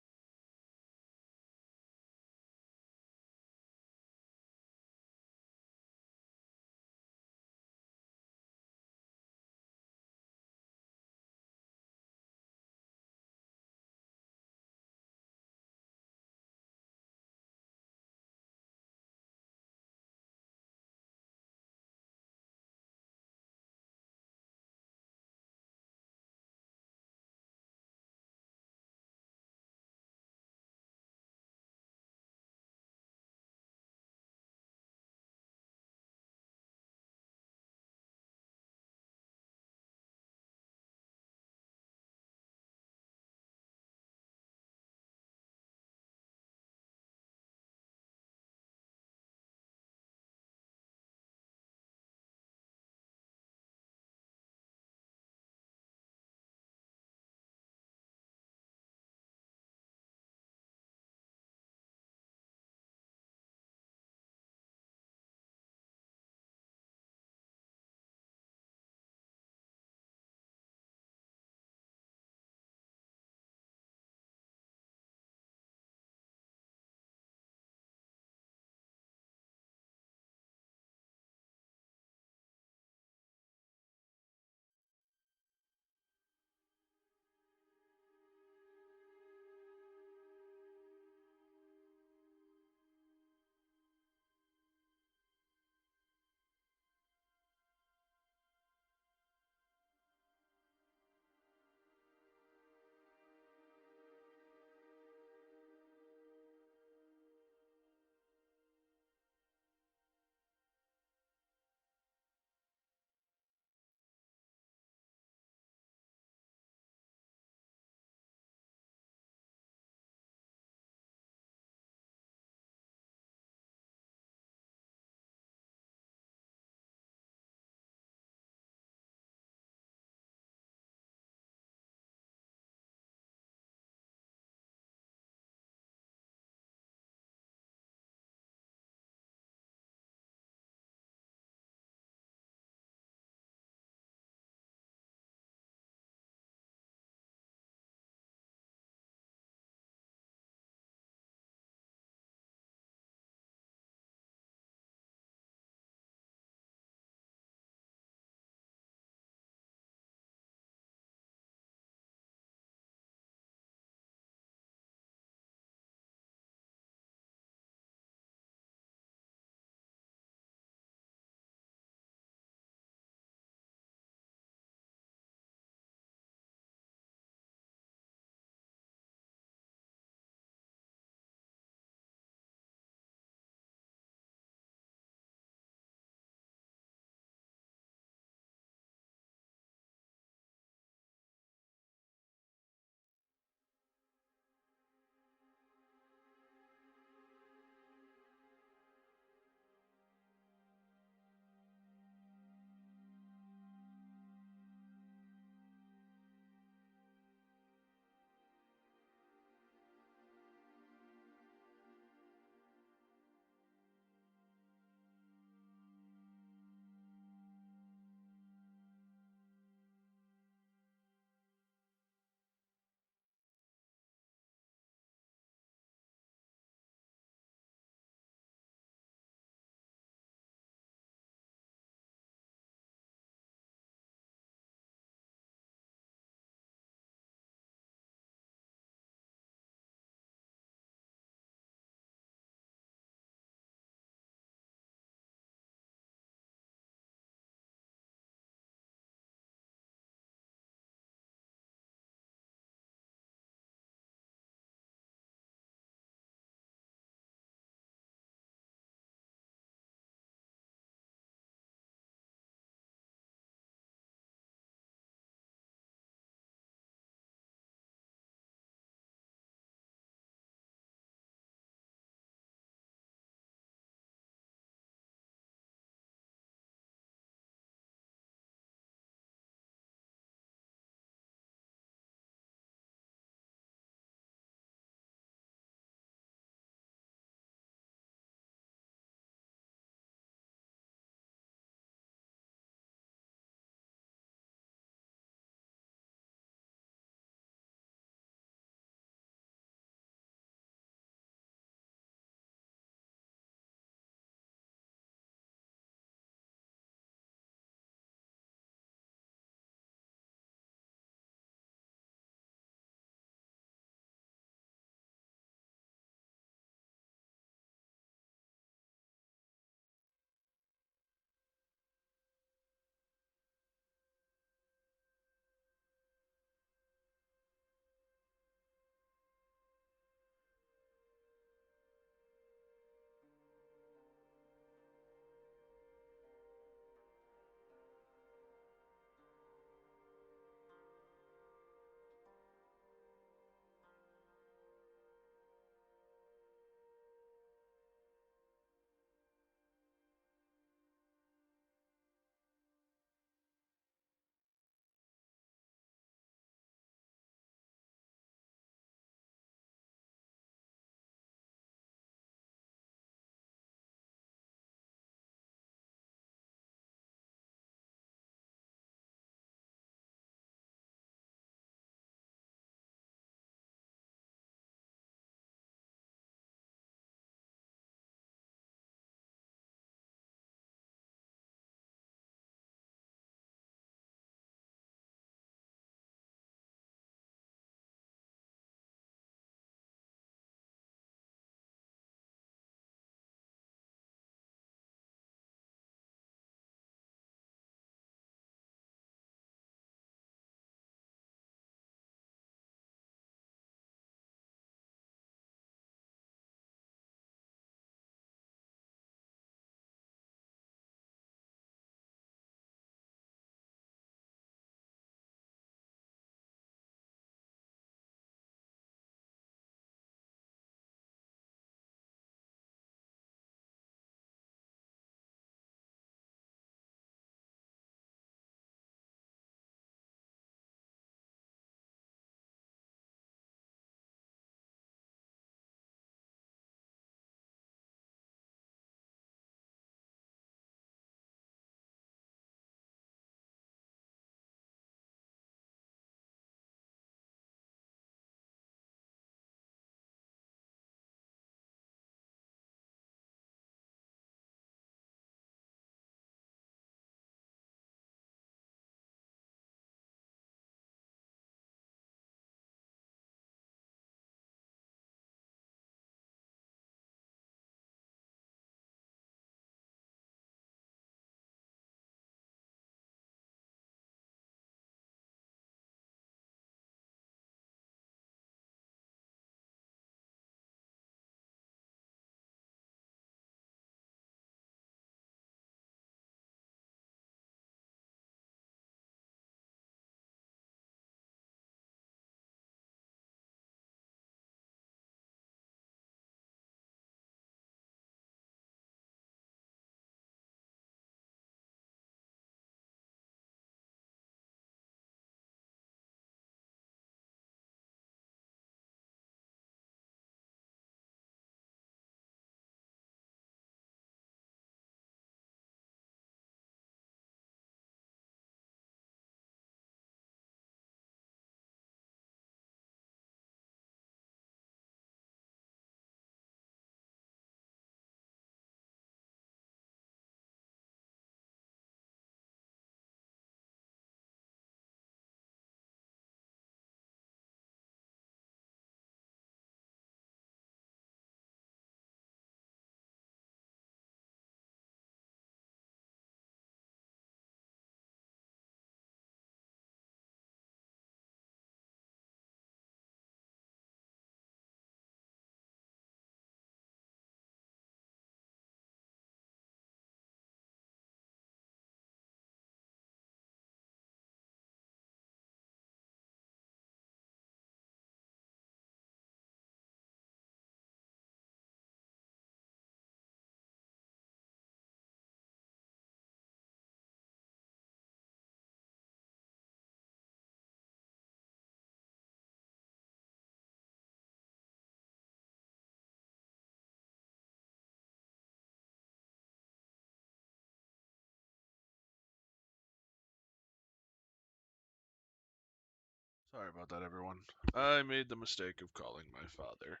Sorry about that, everyone. I made the mistake of calling my father.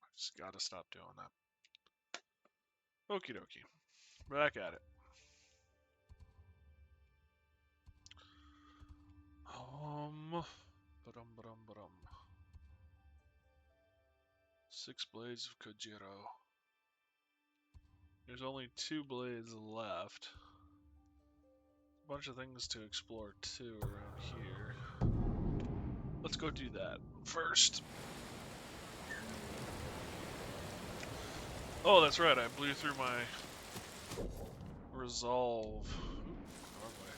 I just gotta stop doing that. Okie dokie. Back at it. Ba-dum. 6 blades of Kojiro. There's only 2 blades left. A bunch of things to explore too around here. Let's go do that first. Oh, that's right, I blew through my resolve. Ooh, wrong way.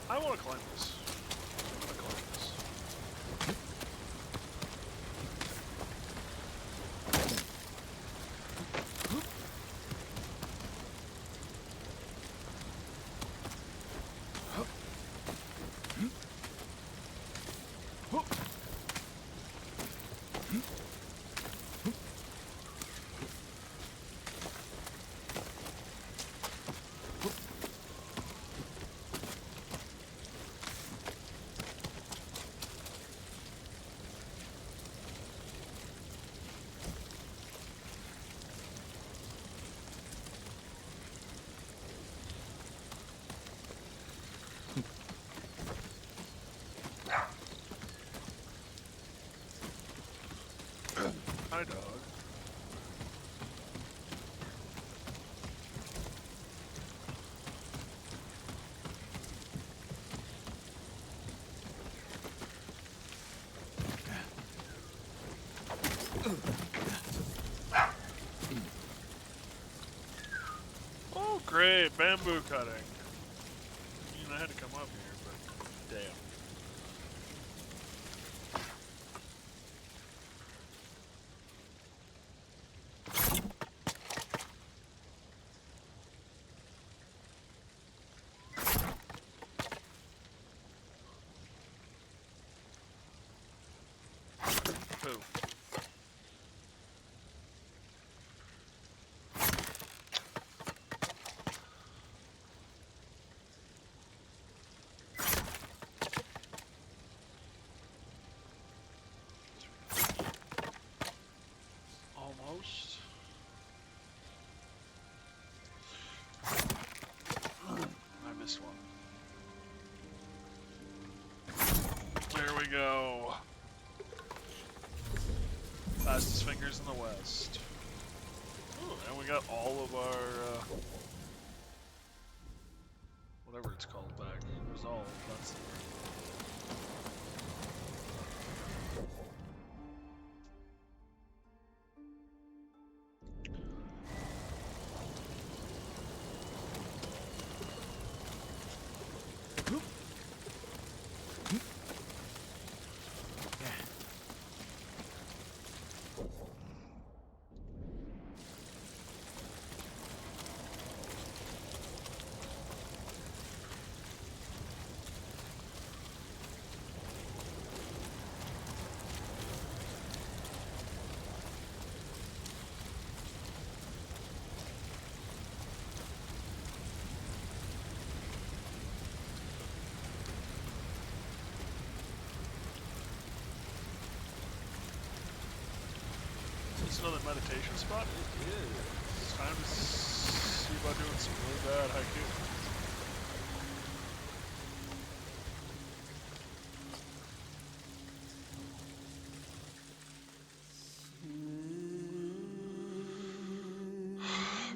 I want to climb this. I'm gonna climb this. Hi, dog. Oh, great, bamboo cutting. I mean, I had to come up here, but damn. Pooh. Almost. I missed one. There we go. Fastest fingers in the West. Ooh, and we got all of our, whatever it's called back. Resolve, that's the word. It's another meditation spot? It is. It's time to see about doing some really bad haiku.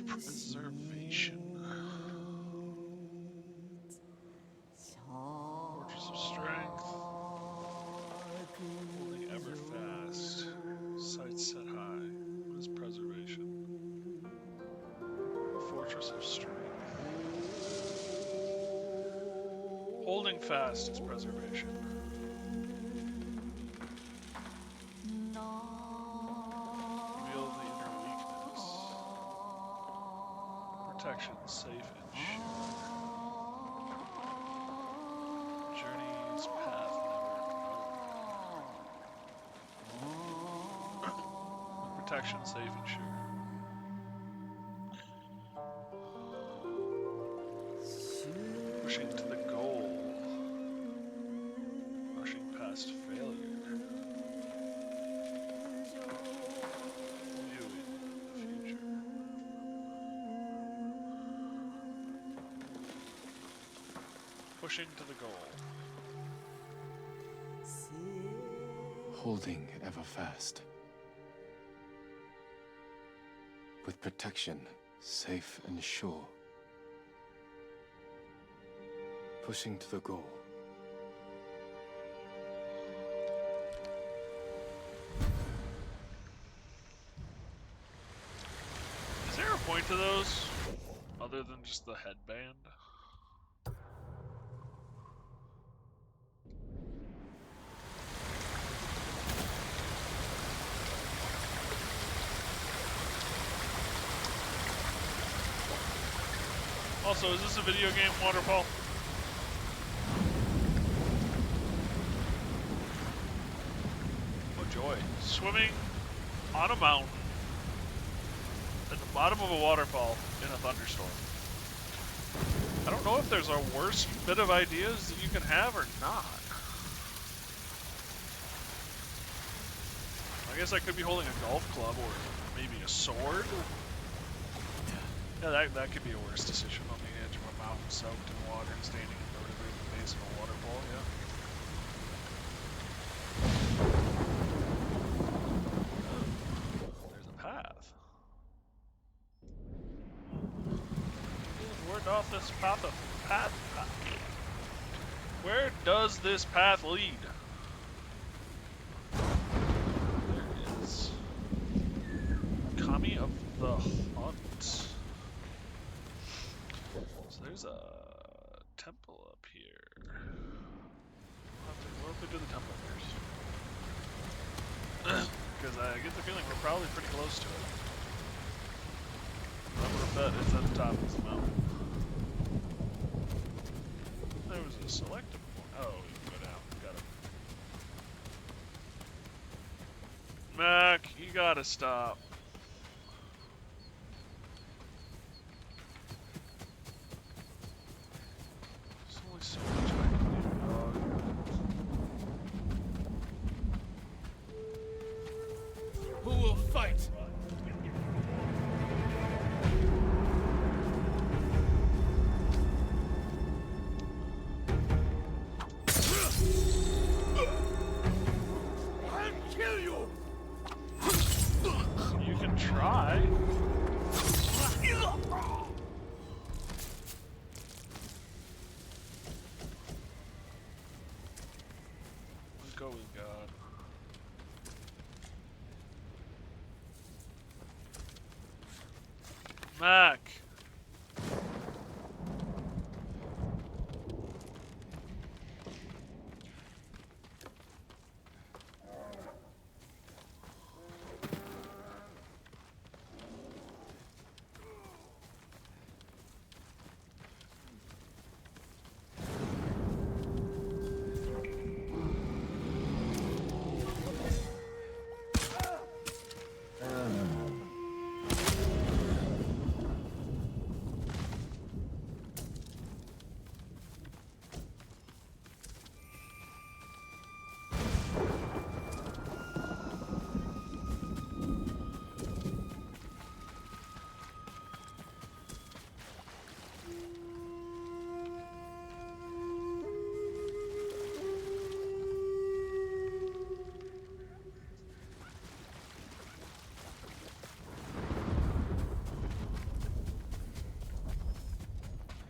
Preservation. Fortress of Strength. Holding ever fast. Sights set high. What is preservation? Fortress of Strength. Holding fast is preservation. safe and sure. Journey's path never known. Protection safe and sure. Pushing to the goal. Rushing past failure. Viewing the future. Pushing to the goal. Holding ever fast. With protection, safe and sure. Pushing to the goal. Is there a point to those? Other than just the headband? Also, is this a video game waterfall? Oh joy. Swimming on a mountain at the bottom of a waterfall in a thunderstorm. I don't know if there's a worse bit of ideas that you can have or not. I guess I could be holding a golf club or maybe a sword. Yeah, that could be a worse decision on the edge of a mountain soaked in water and standing vertically at the base of a waterfall, yeah. There's a path. Where doth this path? Where does this path lead? There is Kami of the Hunt. So there's a temple up here. We'll have to do the temple first. Because I get the feeling we're probably pretty close to it. I would bet it's at the top of the mountain. There was a selective one. Oh, you can go down. Got it. Mac, you gotta stop. There's only so much I can do, dog. Who will fight? I'll kill you! You can try. Let's go with God. Mac.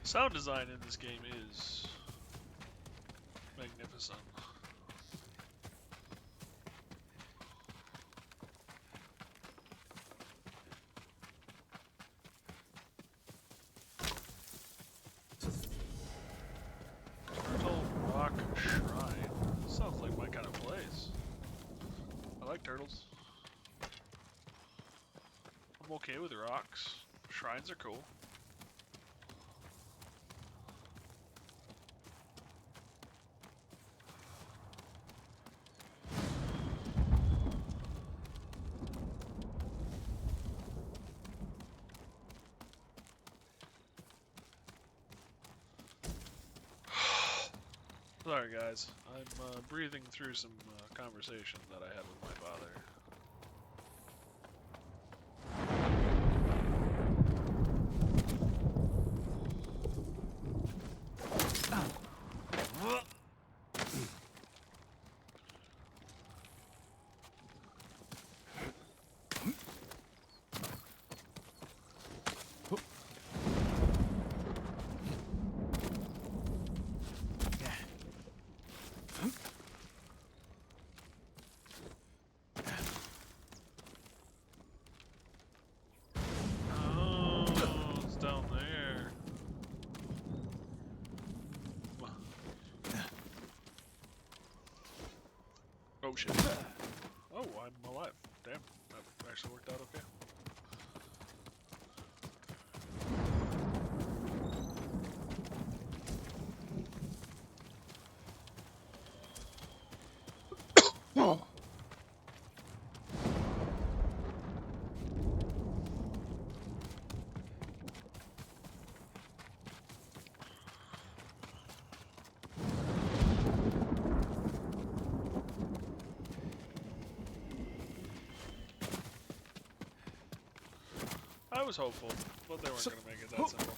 Sound design in this game is magnificent. Turtle Rock Shrine. Sounds like my kind of place. I like turtles. I'm okay with rocks. Shrines are cool. Sorry, guys. I'm breathing through some conversation that I had with my father. Oh, it's down there. Oh shit. Oh, I'm alive. Damn, that actually worked out okay. Oh. I was hopeful, but they weren't going to make it that simple.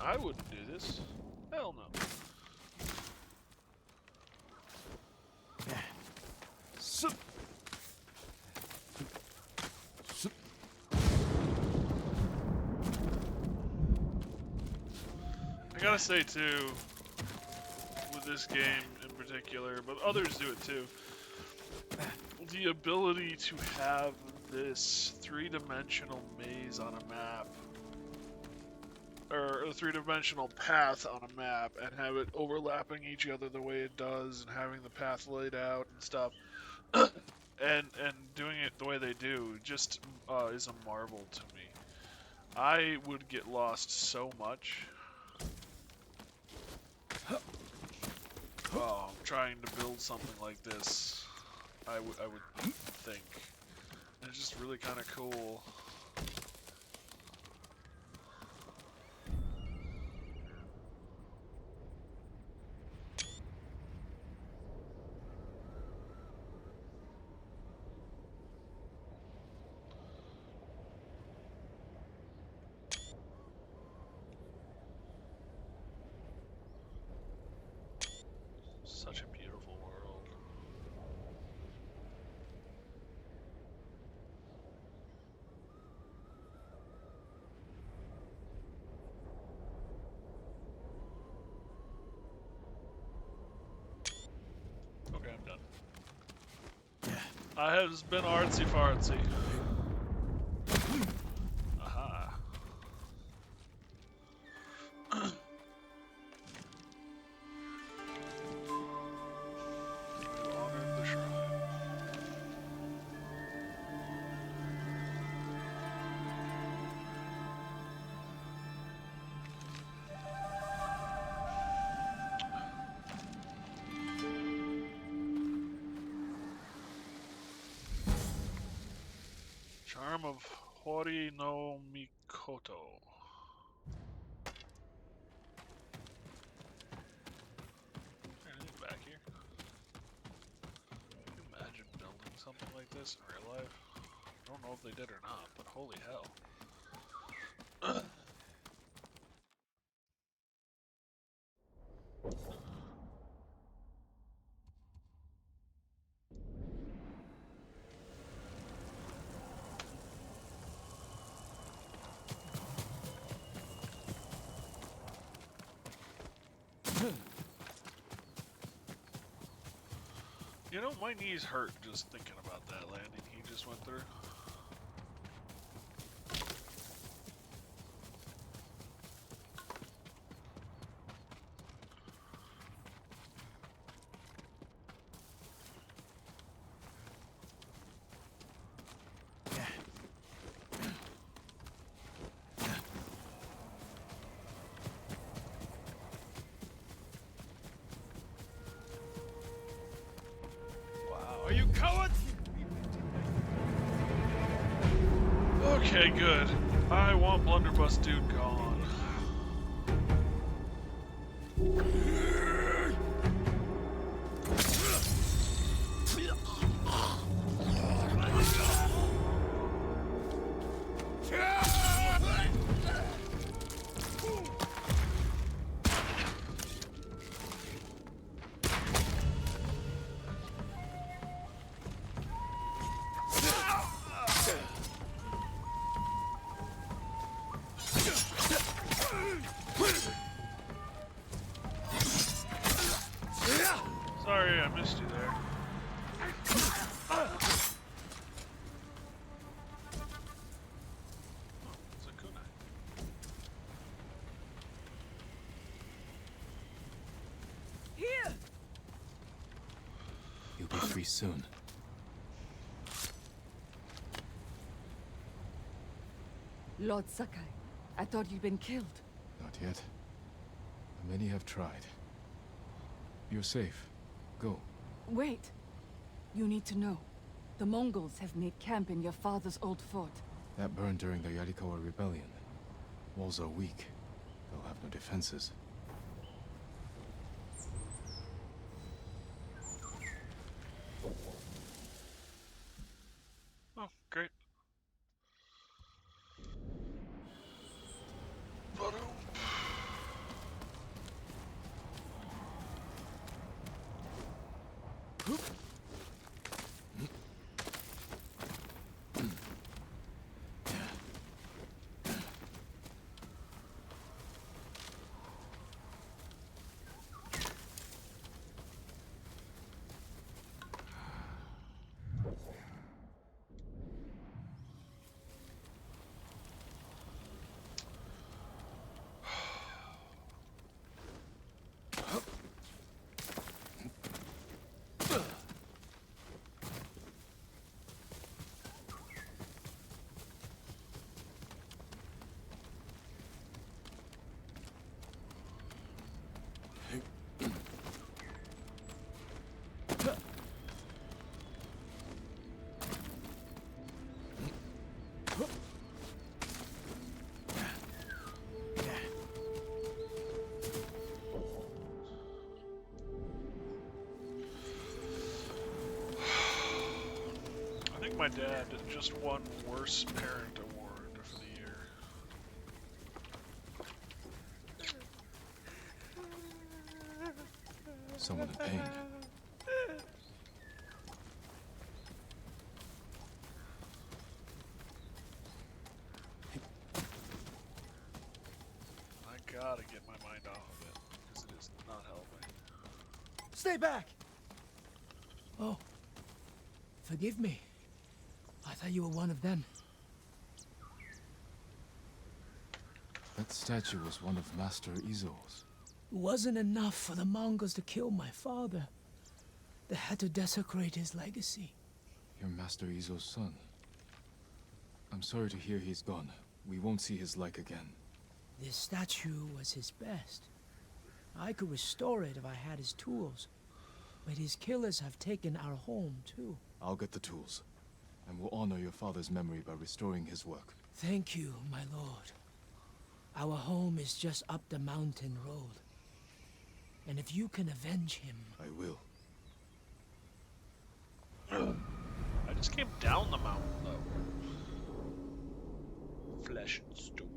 I wouldn't do this. Hell no. I gotta say too, with this game in particular, but others do it too, the ability to have this three-dimensional maze on a map, or a three-dimensional path on a map, and have it overlapping each other the way it does, and having the path laid out and stuff, and doing it the way they do, just is a marvel to me. I would get lost so much. Trying to build something like this, I would think. And it's just really kind of cool. Such a beautiful world. I have been artsy fartsy. Aha. You honored the shrine. Charm of Hori no Mikoto. Anything back here? Can you imagine building something like this in real life? I don't know if they did or not, but holy hell. You know, my knees hurt just thinking about that landing he just went through. Are you cowards? Okay, good. I want Blunderbuss Dude gone. Sorry, I missed you there. Oh, it's a kunai. Here! You'll be free soon. Lord Sakai, I thought you'd been killed. Not yet. Many have tried. You're safe. Go. Wait. You need to know. The Mongols have made camp in your father's old fort. That burned during the Yarikawa rebellion. Walls are weak. They'll have no defenses. Oh, great. My dad just won Worst Parent Award for the year. Someone in pain. I gotta get my mind off of it, because it is not helping. Stay back! Oh. Forgive me. I thought you were one of them. That statue was one of Master Izo's. It wasn't enough for the Mongols to kill my father. They had to desecrate his legacy. You're Master Izo's son. I'm sorry to hear he's gone. We won't see his like again. This statue was his best. I could restore it if I had his tools. But his killers have taken our home, too. I'll get the tools, and we'll honor your father's memory by restoring his work. Thank you, my lord. Our home is just up the mountain road. And if you can avenge him... I will. I just came down the mountain, though. Flesh and stone.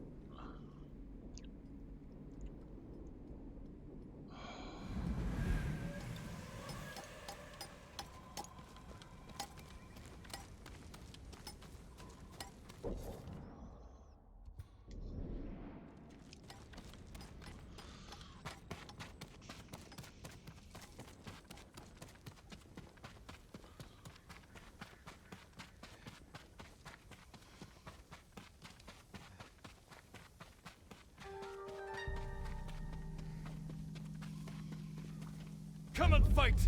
Come and fight!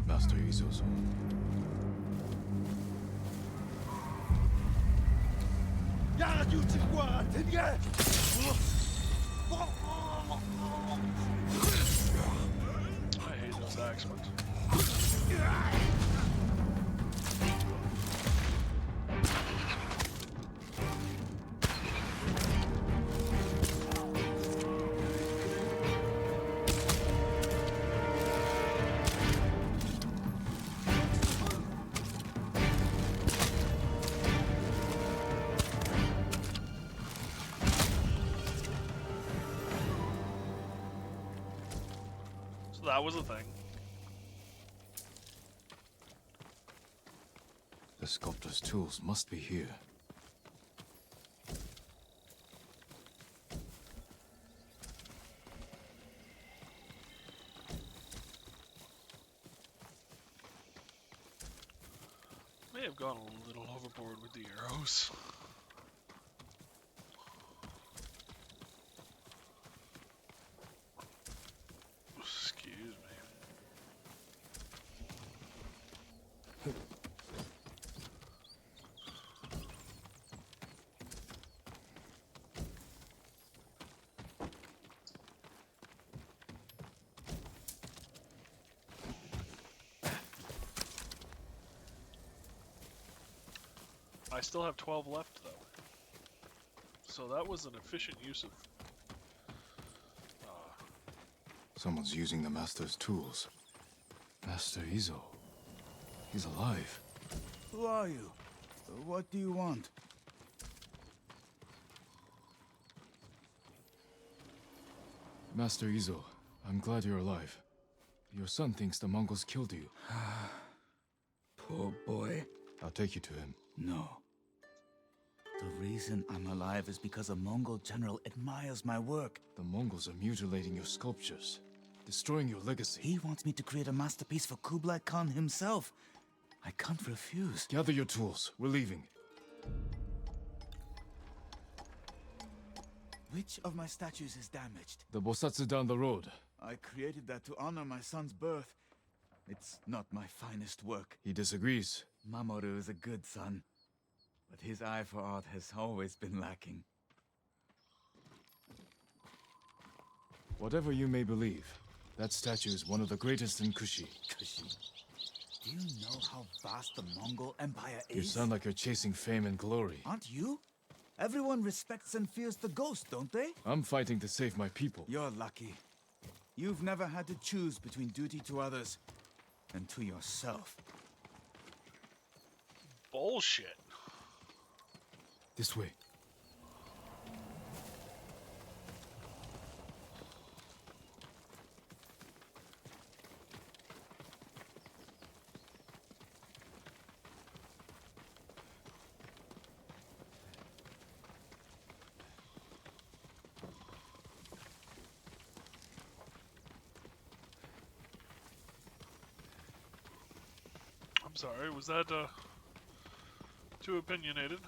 Master Izo's. I hate those axemen. So that was a thing. The sculptor's tools must be here. May have gone a little overboard with the arrows. Excuse me. I still have 12 left, though. So that was an efficient use of... Someone's using the Master's tools. Master Izo. He's alive. Who are you? What do you want? Master Izo, I'm glad you're alive. Your son thinks the Mongols killed you. Poor boy. I'll take you to him. No. The reason I'm alive is because a Mongol general admires my work. The Mongols are mutilating your sculptures, destroying your legacy. He wants me to create a masterpiece for Kublai Khan himself. I can't refuse. Gather your tools. We're leaving. Which of my statues is damaged? The Bosatsu down the road. I created that to honor my son's birth. It's not my finest work. He disagrees. Mamoru is a good son, but his eye for art has always been lacking. Whatever you may believe, that statue is one of the greatest in Kushi. Kushi? Do you know how vast the Mongol Empire is? You sound like you're chasing fame and glory. Aren't you? Everyone respects and fears the ghost, don't they? I'm fighting to save my people. You're lucky. You've never had to choose between duty to others and to yourself. Bullshit. This way. I'm sorry, was that Too opinionated.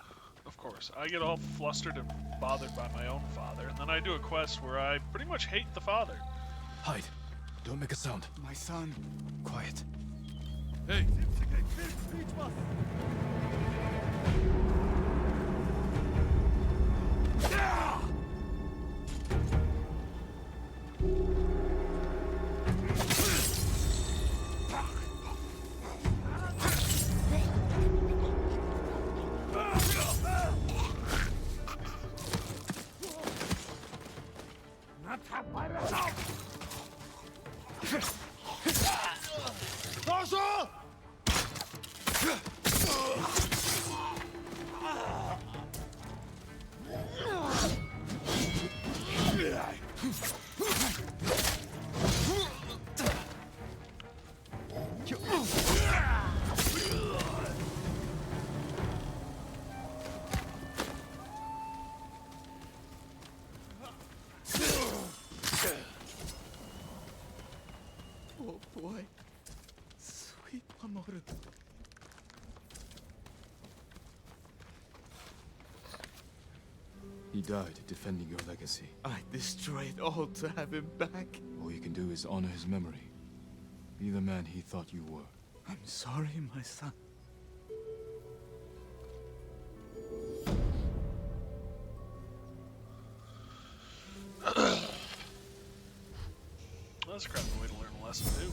Of course. I get all flustered and bothered by my own father, and then I do a quest where I pretty much hate the father. Hide. Don't make a sound. My son. Quiet. Hey! Oh boy. Sweet Mamoru. He died defending your legacy. I destroy it all to have him back. All you can do is honor his memory. Be the man he thought you were. I'm sorry, my son. That's a crappy way to learn a lesson, too.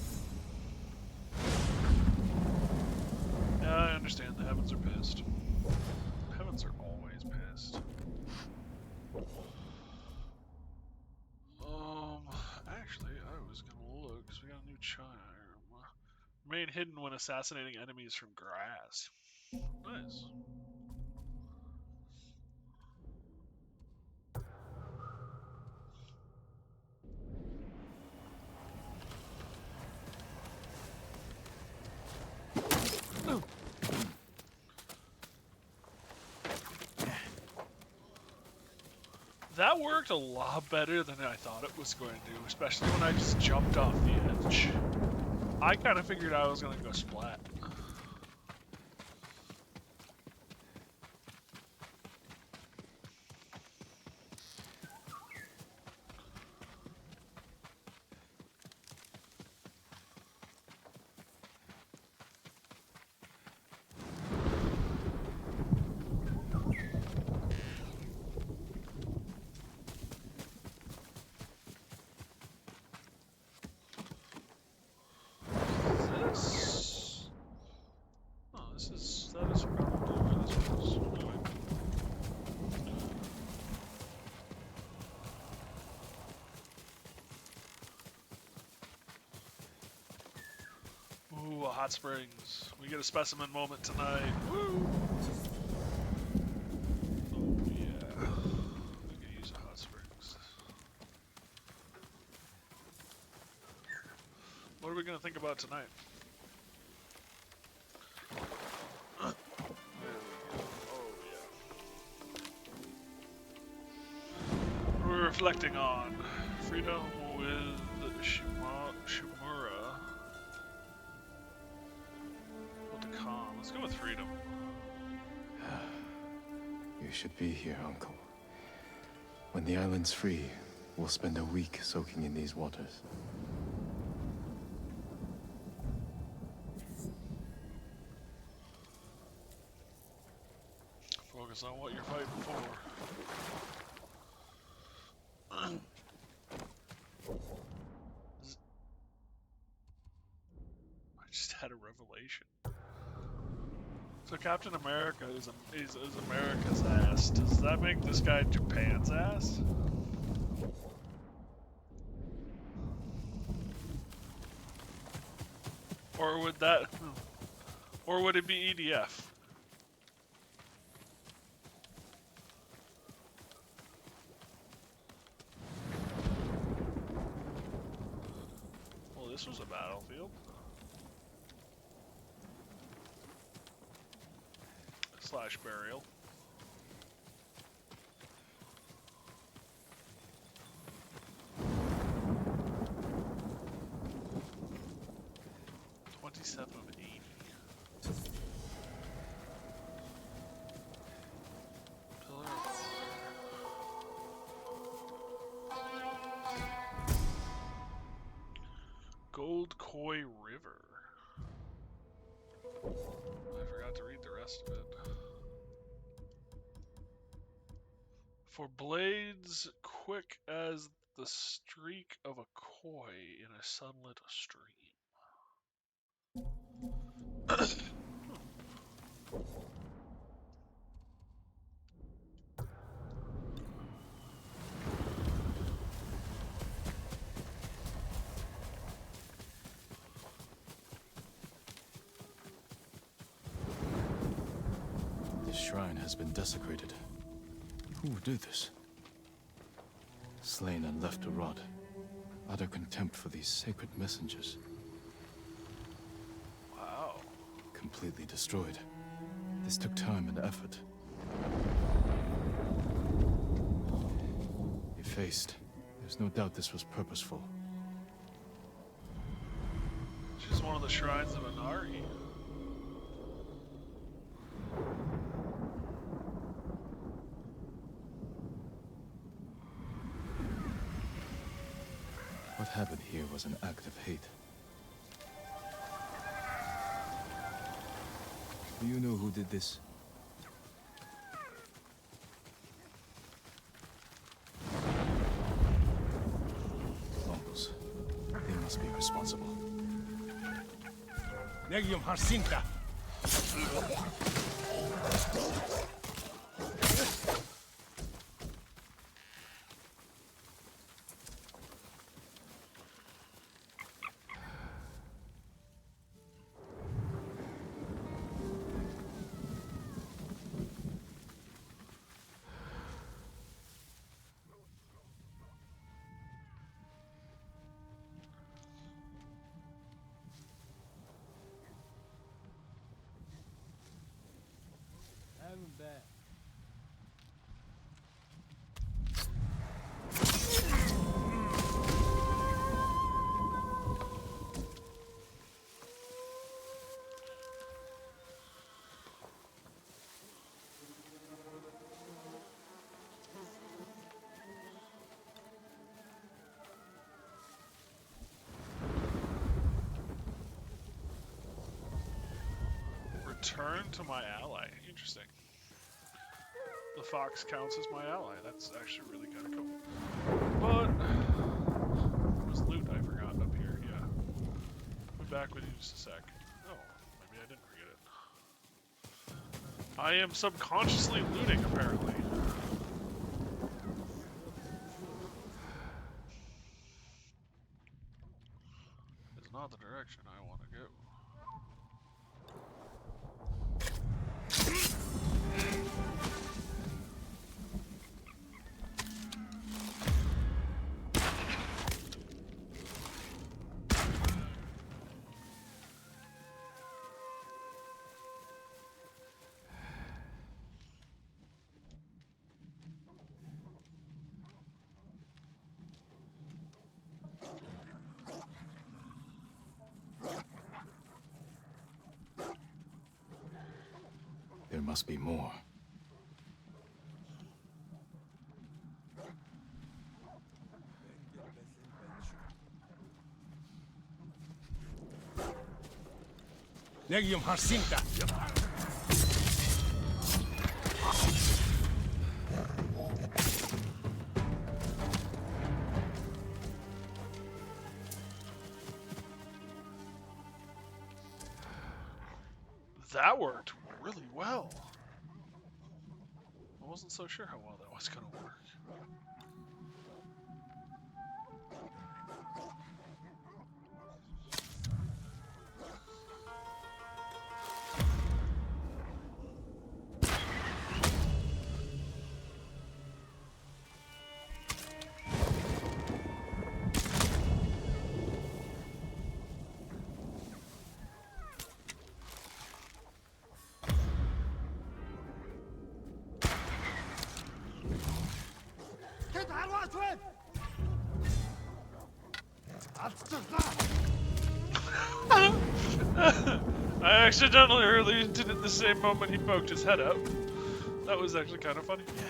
Yeah, I understand. The heavens are pissed. The heavens are always pissed. Actually, I was gonna look, because we got a new charm. Remain hidden when assassinating enemies from grass. Nice. That worked a lot better than I thought it was going to do, especially when I just jumped off the edge. I kind of figured I was going to go splat. That is probably where this was. Ooh, a hot springs. We get a specimen moment tonight. Woo! Oh yeah. We could use a hot springs. What are we gonna think about tonight? Reflecting on freedom with Shimura. What to calm? Let's go with freedom. You should be here, Uncle. When the island's free, we'll spend a week soaking in these waters. Focus on what you're fighting for. I just had a revelation. So Captain America is America's ass. Does that make this guy Japan's ass? Or would that... Or would it be EDF? Well, this was a battlefield. Slash burial. .27 of 80. rest of it. For blades quick as the streak of a koi in a sunlit stream. This shrine has been desecrated. Who would do this? Slain and left to rot. Utter contempt for these sacred messengers. Wow. Completely destroyed. This took time and effort. Effaced. There's no doubt this was purposeful. She's one of the shrines of Inari. What happened here was an act of hate. Do you know who did this? Mongols. They must be responsible. Negium Harsinta! I'm back. Return to my ally. Interesting. The fox counts as my ally. That's actually really kind of cool. But there was loot I forgot up here. Yeah. I'll be back with you in just a sec. Oh, maybe I didn't forget it. I am subconsciously looting, apparently. It's not the direction I want to go. There must be more. Negium Harsinta! That worked really well. I wasn't so sure how well that was going to work. I accidentally released it at the same moment he poked his head out. That was actually kind of funny. Yeah.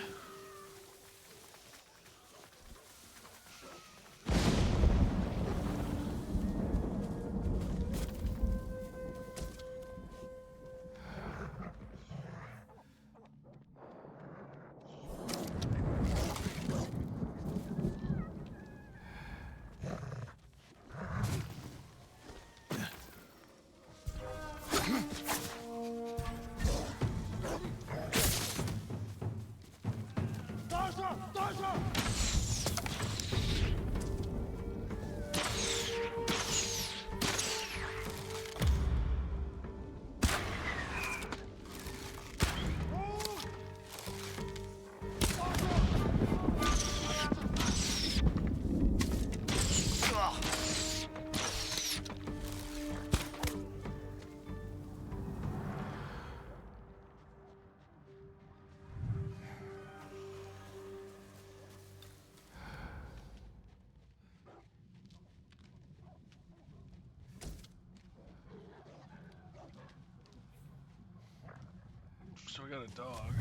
So we got a dog.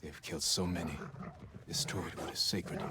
They've killed so many, destroyed what is sacred.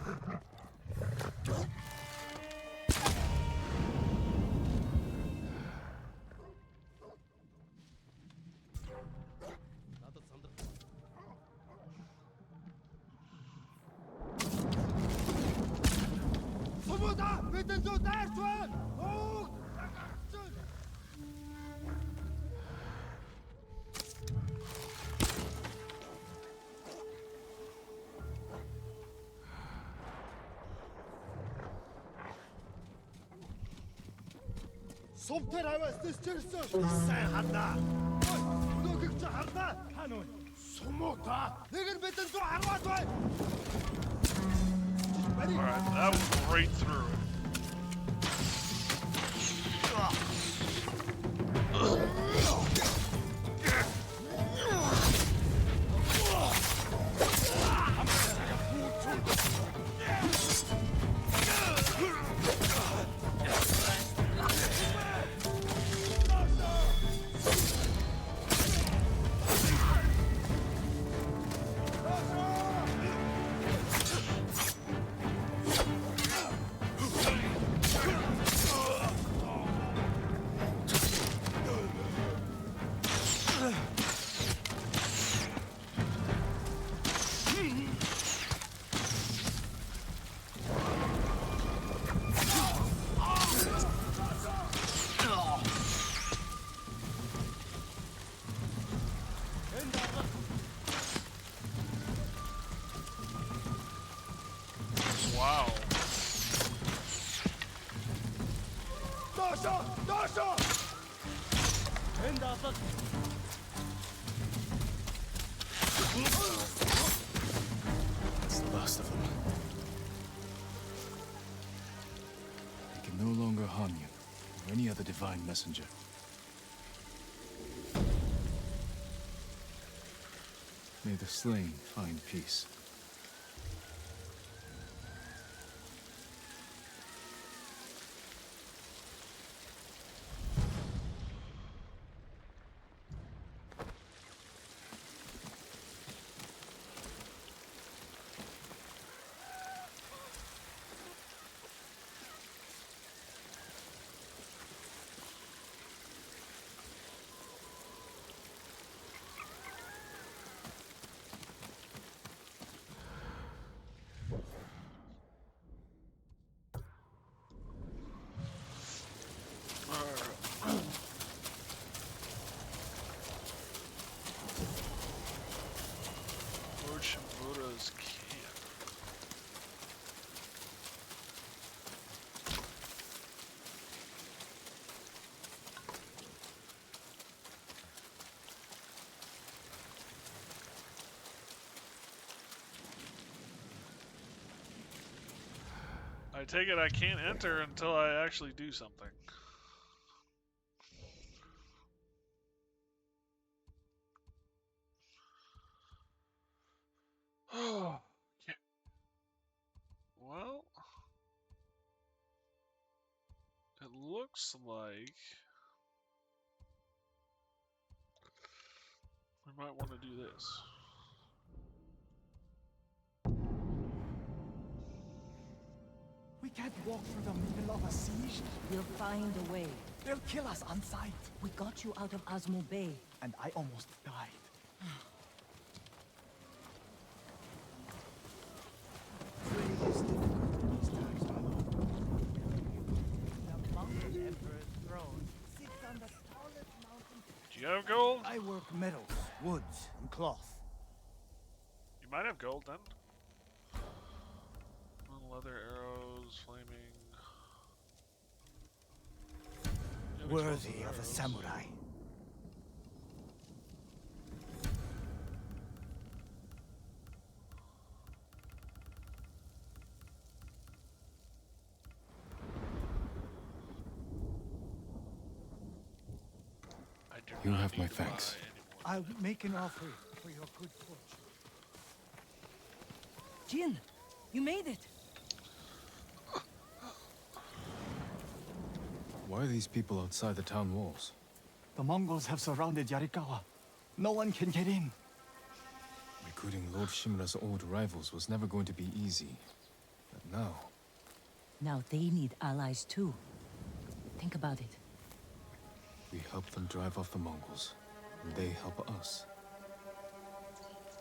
Сумтар аваас дэсчэрсэн. Сайн хардаа. Нөгөөг чи хардаа. Хан уу? Сумуута. Нэг нь бидэн 110-аад бай. Alright, that was right through it. Wow. That's the last of them. They can no longer harm you, or any other divine messenger. May the slain find peace. Lord Shimoda's camp. I take it I can't enter until I actually do something. Oh, yeah. Well, it looks like we might want to do this. We can't walk through the middle of a siege. We'll find a way. They'll kill us on sight. We got you out of Asmo Bay. And I almost died. You have gold? I work metals, woods, and cloth. You might have gold then. Leather, arrows, flaming. Worthy of a samurai. You have my thanks. I'll make an offering for your good fortune. Jin, you made it. Why are these people outside the town walls? The Mongols have surrounded Yarikawa. No one can get in. Recruiting Lord Shimura's old rivals was never going to be easy. But now... Now they need allies too. Think about it. we help them drive off the Mongols, and they help us.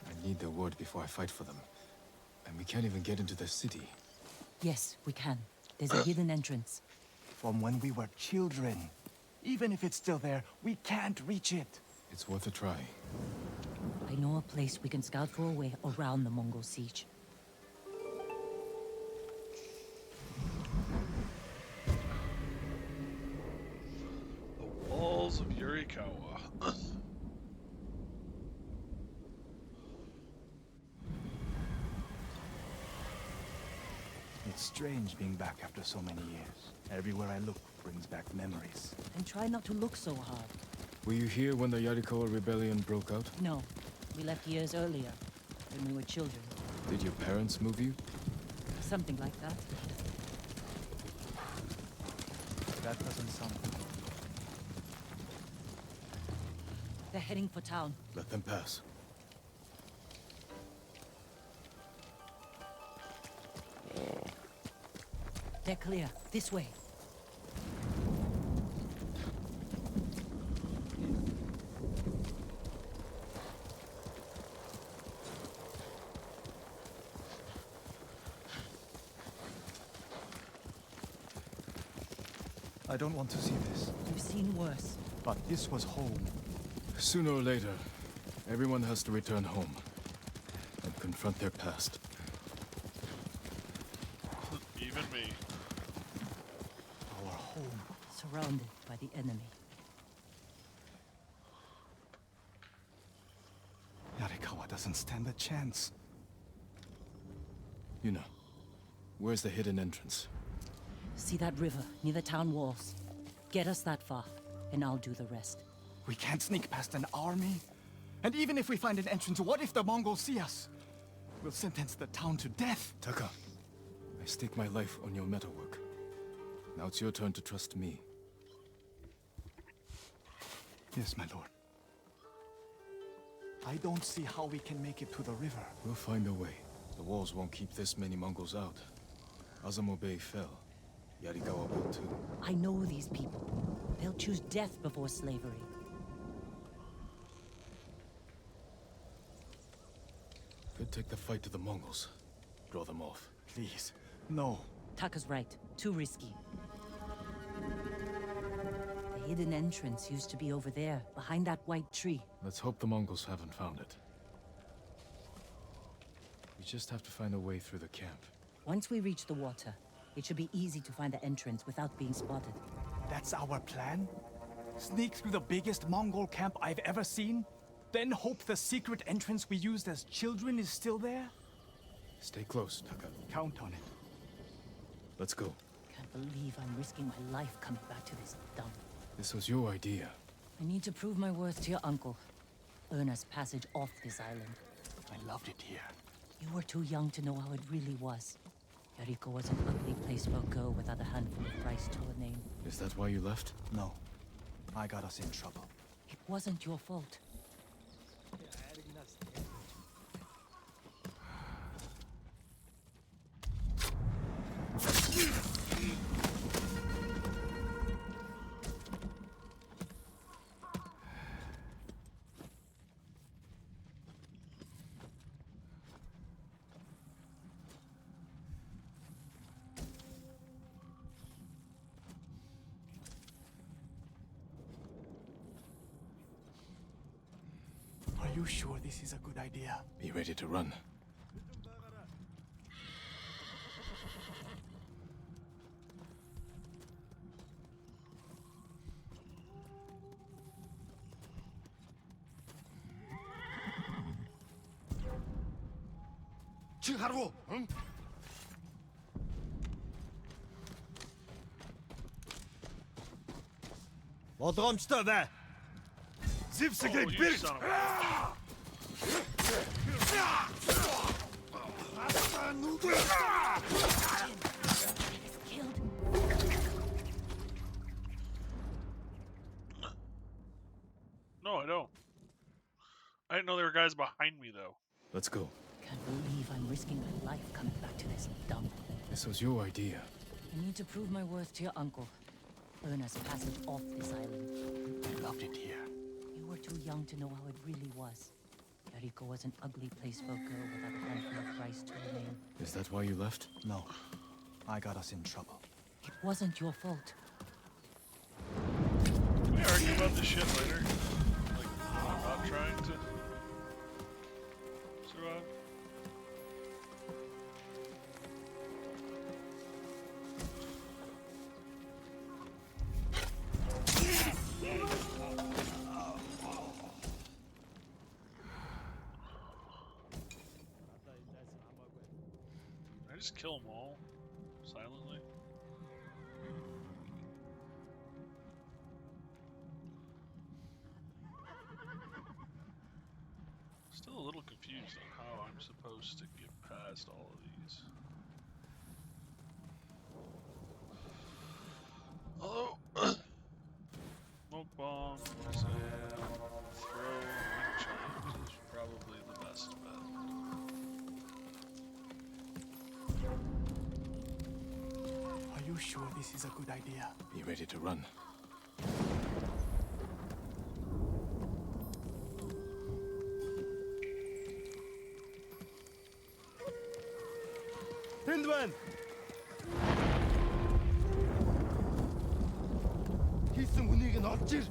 I need their word before I fight for them. And we can't even get into the city. Yes, we can. There's a hidden entrance. From when we were children. Even if it's still there, we can't reach it. It's worth a try. I know a place we can scout for a way around the Mongol siege. The walls of Yarikawa. It's strange being back after so many years. Everywhere I look brings back memories. And try not to look so hard. Were you here when the Yarikawa rebellion broke out? No, we left years earlier, when we were children. Did your parents move you? Something like that. That doesn't sound good. They're heading for town. Let them pass. They're clear. This way. I don't want to see this. You've seen worse. But this was home. Sooner or later, everyone has to return home and confront their past. Even me. Our home. Surrounded by the enemy. Yarikawa doesn't stand a chance. Yuna, where's the hidden entrance? See that river near the town walls? Get us that far, and I'll do the rest. We can't sneak past an army. And even if we find an entrance, what if the Mongols see us? We'll sentence the town to death. Taka, I stake my life on your metalwork. Now it's your turn to trust me. Yes, my lord. I don't see how we can make it to the river. We'll find a way. The walls won't keep this many Mongols out. Azamo Bay fell. Yarikawa will too. I know these people. They'll choose death before slavery. Could take the fight to the Mongols. Draw them off. Please, no. Taka's right. Too risky. The hidden entrance used to be over there, behind that white tree. Let's hope the Mongols haven't found it. We just have to find a way through the camp. Once we reach the water, it should be easy to find the entrance without being spotted. That's our plan? Sneak through the biggest Mongol camp I've ever seen? Then hope the secret entrance we used as children is still there? Stay close, Taka. Count on it. Let's go. Can't believe I'm risking my life coming back to this dump. This was your idea. I need to prove my worth to your uncle. Earn us passage off this island. I loved it here. You were too young to know how it really was. Yariko was an ugly place for a girl without a handful of rice to her name. Is that why you left? No. I got us in trouble. It wasn't your fault. Are you sure this is a good idea? Be ready to run. Чи харгу? Болгоомжтой бай. Зевсгийг бэрх. No, I don't. I didn't know there were guys behind me, though. Let's go. Can't believe I'm risking my life coming back to this dump. This was your idea. I need to prove my worth to your uncle. Earn us passage off this island. I loved it here. You were too young to know how it really was. Jericho was an ugly place for a girl without a handful of rice to her name. Is that why you left? No. I got us in trouble. It wasn't your fault. Can we argue about this shit later? Like, about trying to survive? Did I just kill them all silently? Still a little confused on how I'm supposed to get past all of these. Although, smoke bomb, and throw wind chimes is probably the best bet. Are you sure this is a good idea? Be ready to run. Тэнд байна. Хийсэн хүнийг нь олж ир.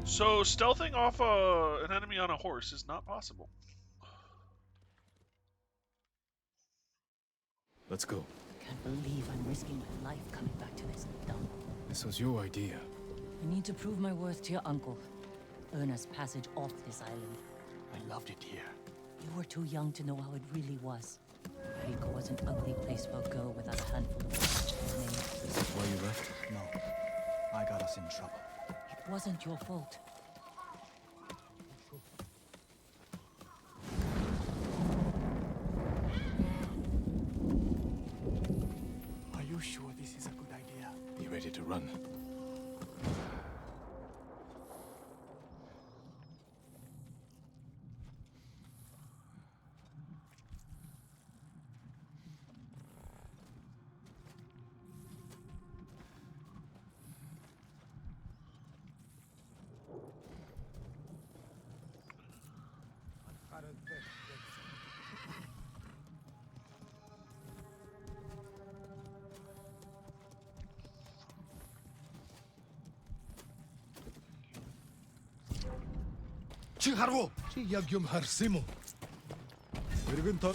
So stealthing off an enemy on a horse is not possible. Let's go. Can't believe I'm risking my life coming back to this dump. This was your idea. I need to prove my worth to your uncle. Earn us passage off this island. I loved it here. You were too young to know how it really was. Jericho was an ugly place for a girl without a handful of rice to her name. Is that why you left? No. I got us in trouble. It wasn't your fault. Are you sure this is a good idea? Be ready to run. Чи харгу? Чи яг юм харсан юм уу? Өргөн тоо.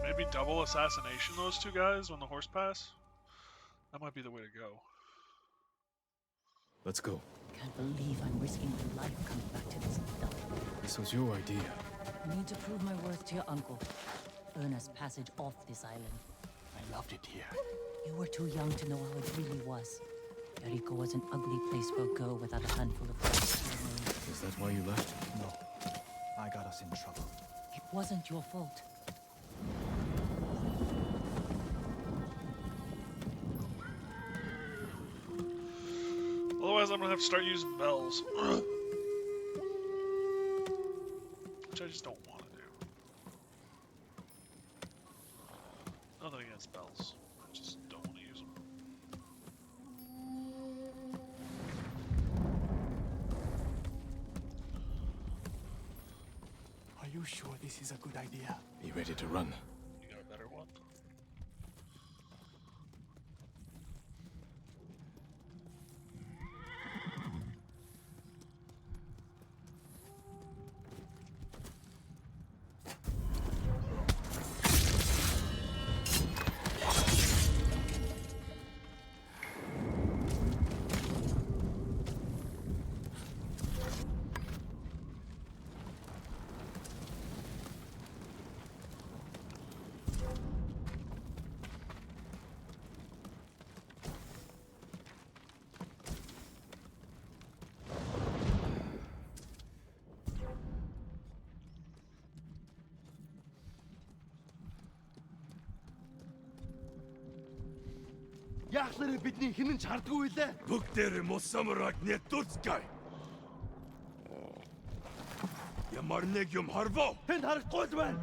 Maybe double assassination those two guys when the horse pass? That might be the way to go. Let's go. Can't believe I'm risking my life coming back to this dump. This was your idea. I need to prove my worth to your uncle. Earn us passage off this island. I loved it here. You were too young to know how it really was. Jericho was an ugly place for a girl without a handful of rice to her name. Is that why you left? No. I got us in trouble. It wasn't your fault. Otherwise, I'm gonna have to start using bells. Which I just don't want to do. Nothing against bells. I just don't want to use them. Are you sure this is a good idea? Be ready to run. You gotta Яахлаараа бидний хинэн ч хардгүй лээ. Бүгдээр мос самурайг не туцкай. Ямар нэг юм харвоо. Тэнд харахгүй л байна.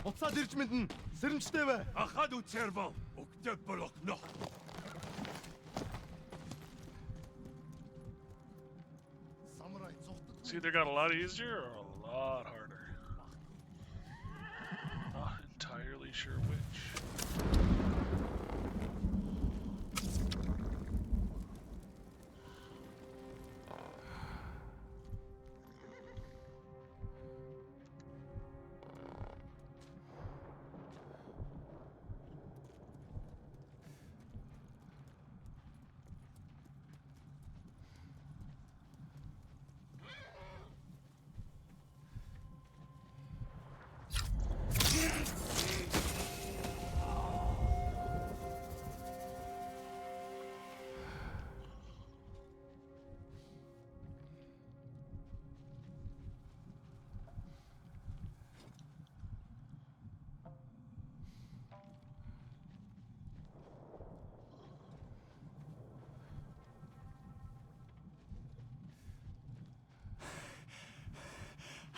Уцаад ирж мэднэ. Сэрэмжтэй бай. Ахад үцэрвал. Өгтөд болохно. It's either got a lot easier or a lot harder. Not entirely sure which.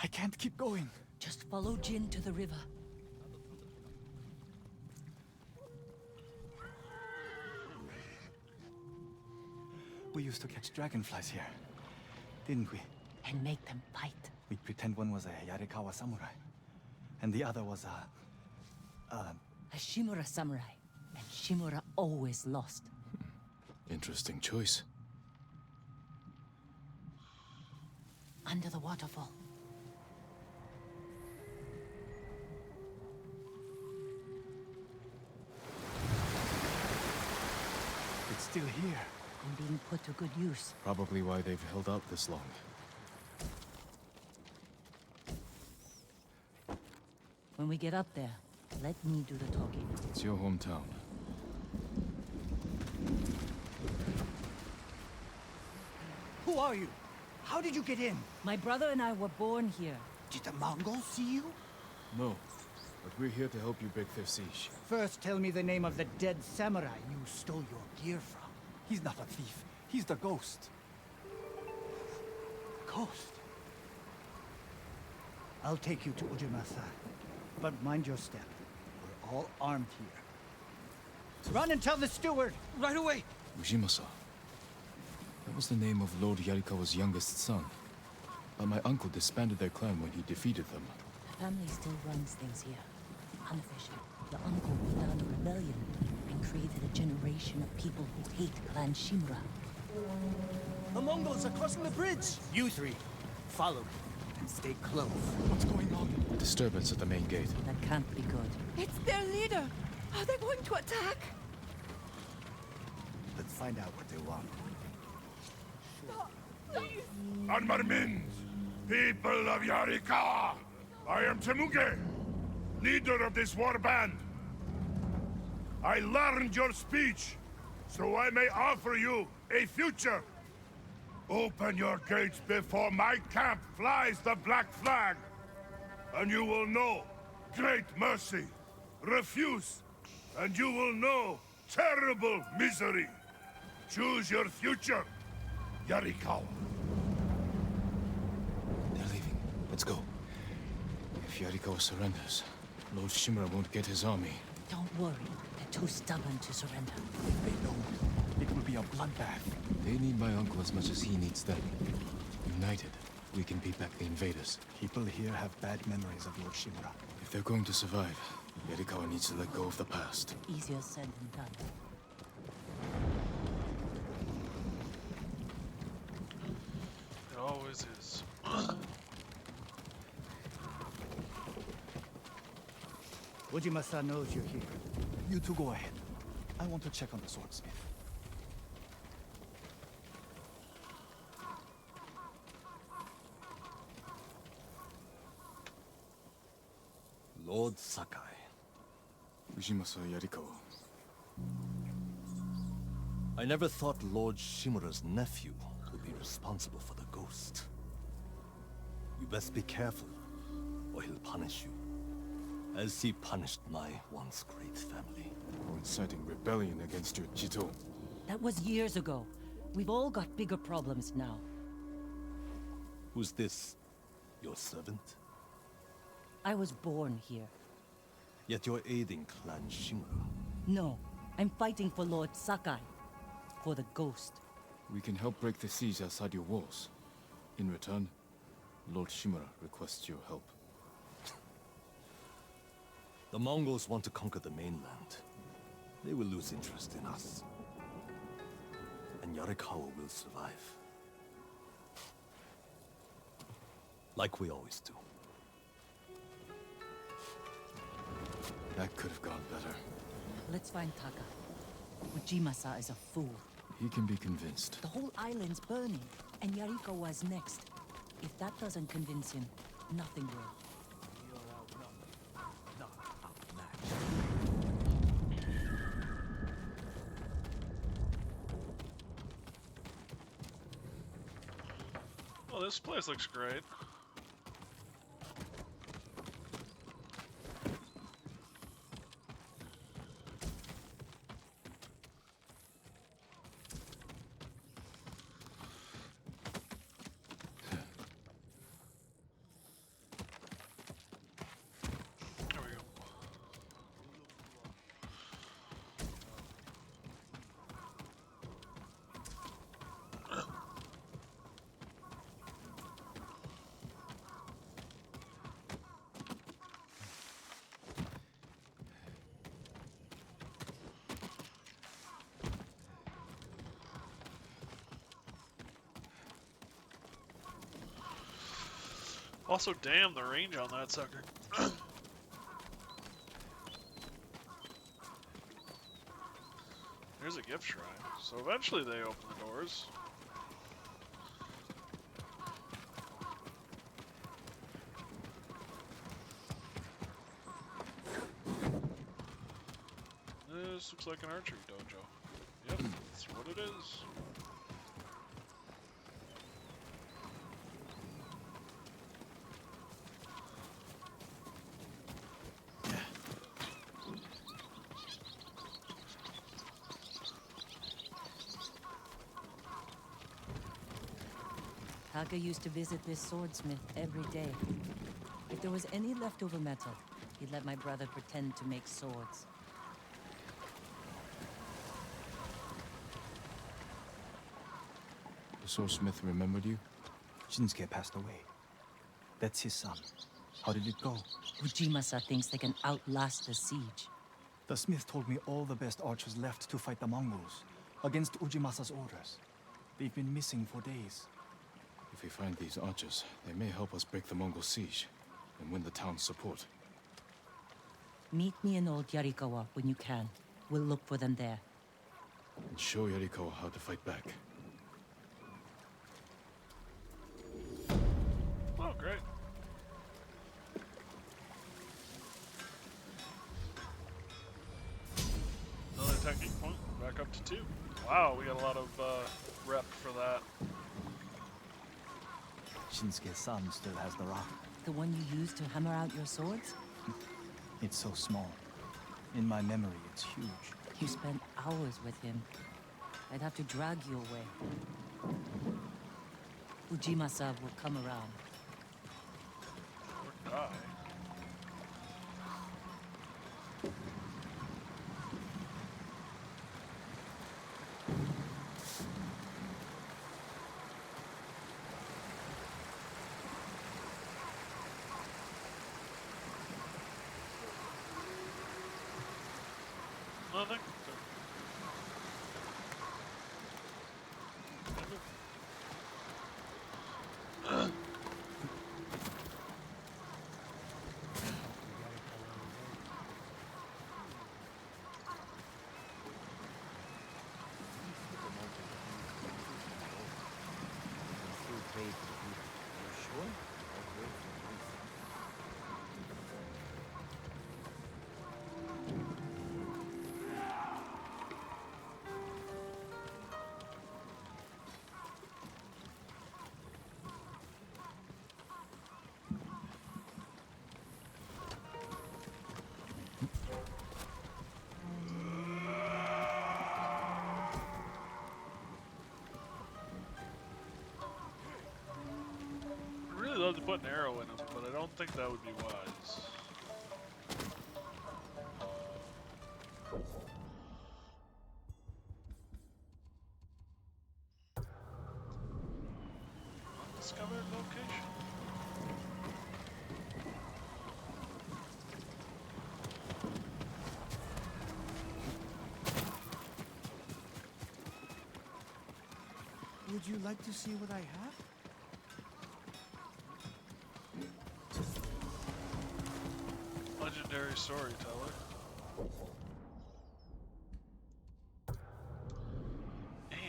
I can't keep going. Just follow Jin to the river. We used to catch dragonflies here, didn't we? And make them fight. We'd pretend one was a Yarikawa samurai, and the other was a Shimura samurai. And Shimura always lost. Interesting choice. Under the waterfall. It's still here. And being put to good use. Probably why they've held out this long. When we get up there, let me do the talking. It's your hometown. Who are you? How did you get in? My brother and I were born here. Did the Mongols see you? No, but we're here to help you break their siege. First, tell me the name of the dead samurai you stole your gear from. He's not a thief. He's the ghost. Ghost? I'll take you to Ujimasa. But mind your step. We're all armed here. Run and tell the steward! Right away! Ujimasa. That was the name of Lord Yarikawa's youngest son. But my uncle disbanded their clan when he defeated them. The family still runs things here. Unofficial. The uncle put down a rebellion and created a generation of people who hate Clan Shimura. The Mongols are crossing the bridge. You three, follow me and stay close. What's going on? A disturbance at the main gate. That can't be good. It's their leader. Are they going to attack? Let's find out what they want. Stop, please. Anmarmins, people of Yarikawa, I am Temuge, leader of this war band. I learned your speech, so I may offer you a future. Open your gates before my camp flies the black flag, and you will know great mercy. Refuse, and you will know terrible misery. Choose your future, Yarikawa. They're leaving. Let's go. If Yarikawa surrenders, Lord Shimura won't get his army. Don't worry. They're too stubborn to surrender. If they don't, it will be a bloodbath. They need my uncle as much as he needs them. United, we can beat back the invaders. People here have bad memories of Lord Shimura. If they're going to survive, Yarikawa needs to let go of the past. Easier said than done. It always is. Ujimasa knows you're here. You two go ahead. I want to check on the swordsmith. Lord Sakai. Ujimasa Yarikawa. I never thought Lord Shimura's nephew would be responsible for the ghost. You best be careful, or he'll punish you. as he punished my once great family. For inciting rebellion against your Jito. That was years ago. We've all got bigger problems now. Who's this? Your servant? I was born here. Yet you're aiding Clan Shimura. No, I'm fighting for Lord Sakai. For the ghost. We can help break the siege outside your walls. In return, Lord Shimura requests your help. The Mongols want to conquer the mainland. They will lose interest in us. And Yarikawa will survive. Like we always do. That could have gone better. Let's find Taka. Ujimasa is a fool. He can be convinced. The whole island's burning, and Yarikawa's next. If that doesn't convince him, nothing will. Well, this place looks great. There we go. Also, damn the range on that sucker. There's a gift shrine. So eventually they open the doors. This looks like an archery dojo. Yep, that's what it is. Taka used to visit this swordsmith every day. If there was any leftover metal, he'd let my brother pretend to make swords. The swordsmith remembered you? Shinsuke passed away. That's his son. How did it go? Ujimasa thinks they can outlast the siege. The smith told me all the best archers left to fight the Mongols, against Ujimasa's orders. They've been missing for days. If we find these archers, they may help us break the Mongol siege and win the town's support. Meet me in Old Yarikawa when you can. We'll look for them there. And show Yarikawa how to fight back. Oh, great. Another technique point, back up to 2. Wow, we got a lot of rep for that. Shinsuke's son still has the rock. The one you used to hammer out your swords? It's so small. In my memory, it's huge. You spent hours with him. I'd have to drag you away. Ujimasa will come around. Or die. Nothing? to put an arrow in him, but I don't think that would be wise. Undiscovered location. Would you like to see what I have? Legendary storyteller. And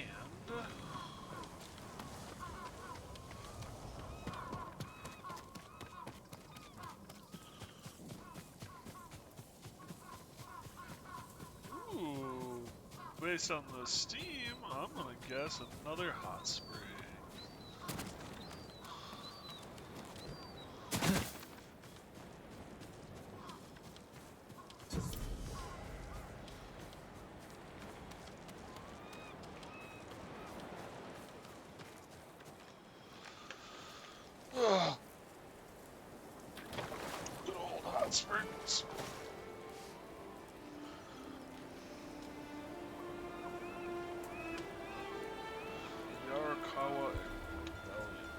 ooh, based on the steam, I'm gonna guess another hot spring. Ugh. Good old hot springs. Yarikawa Rebellion.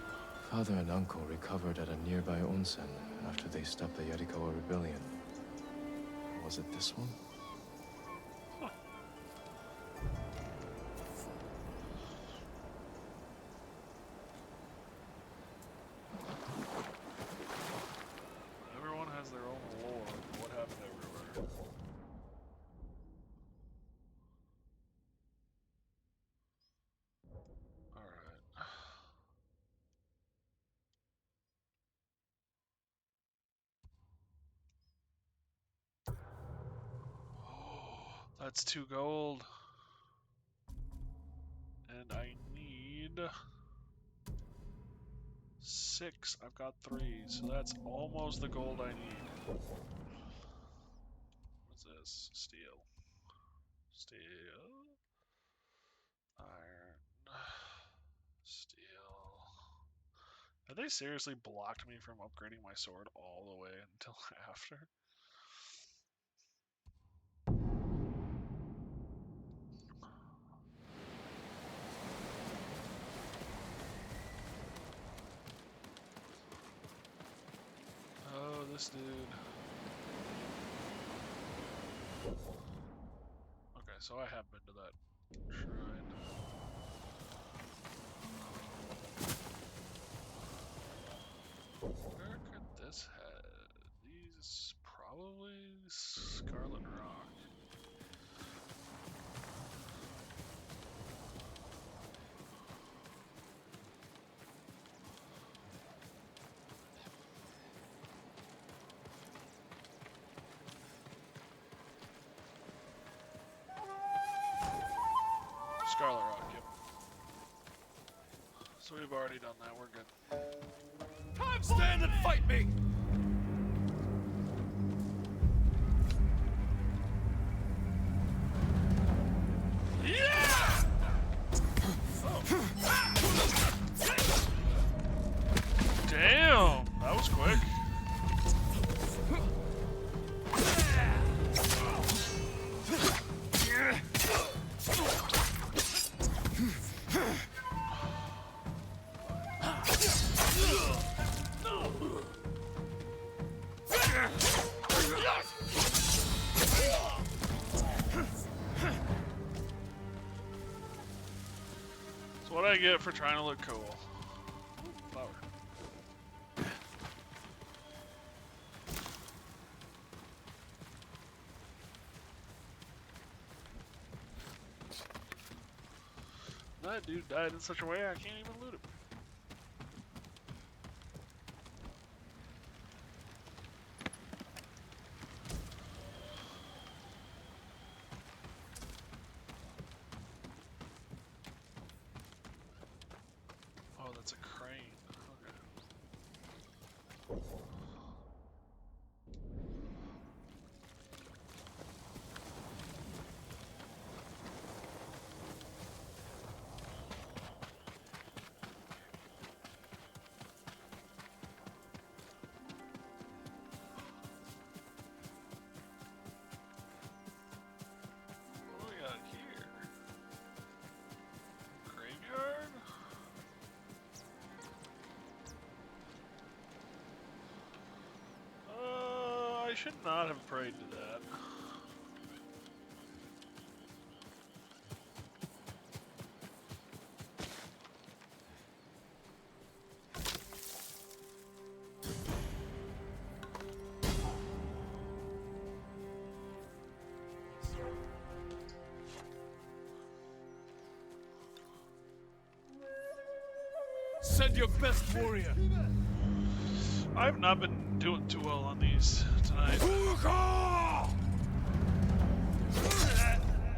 Father and uncle recovered at a nearby onsen after they stopped the Yarikawa Rebellion. Was it this one? Huh. Everyone has their own lore of what happened everywhere. Alright. That's 2 gold. And I need 6. I've got 3, so that's almost the gold I need. What's this? Steel. Steel. Iron. Steel. Have they seriously blocked me from upgrading my sword all the way until after? Oh, this dude. Okay, so I have been to that shrine. Where could this head? These probably Scarlet Rock. Scarlet Rock, yep. So we've already done that, we're good. Stand and fight me! Damn, that was quick. That's what I get for trying to look cool. Flower. That dude died in such a way I can't even loot him. Oh, that's a crane. Okay. should not have prayed to that. Send your best warrior. I've not been doing too well on these tonight.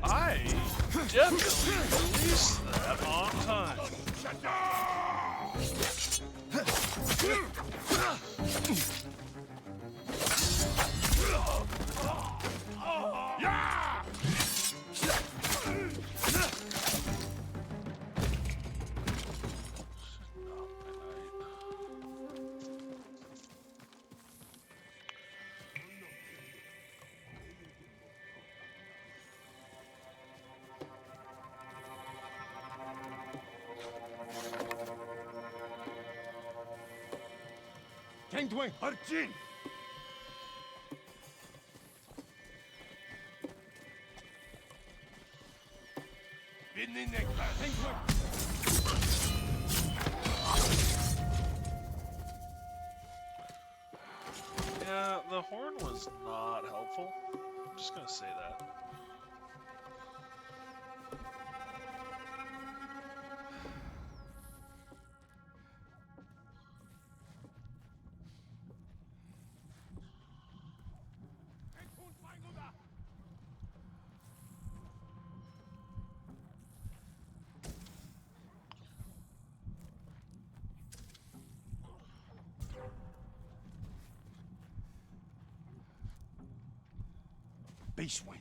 I definitely released that on time. Yeah! Kangdwing, Arjin! Yeah, the horn was not helpful. I'm just gonna say that. Beastwing.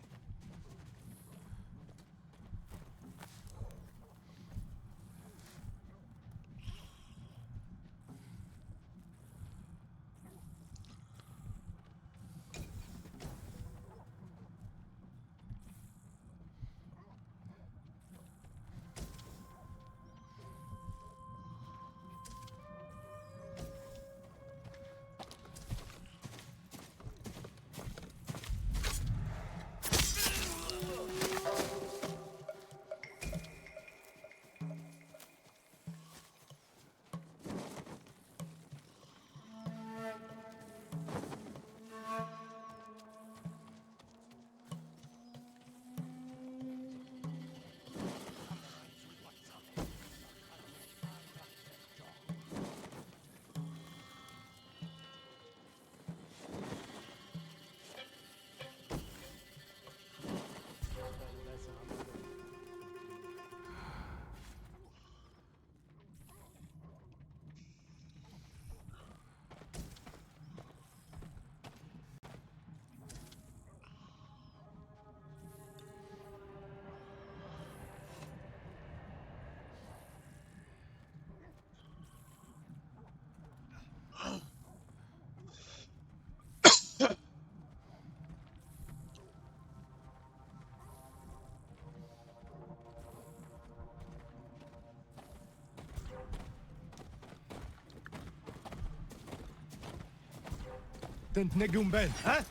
Then Negumben, huh?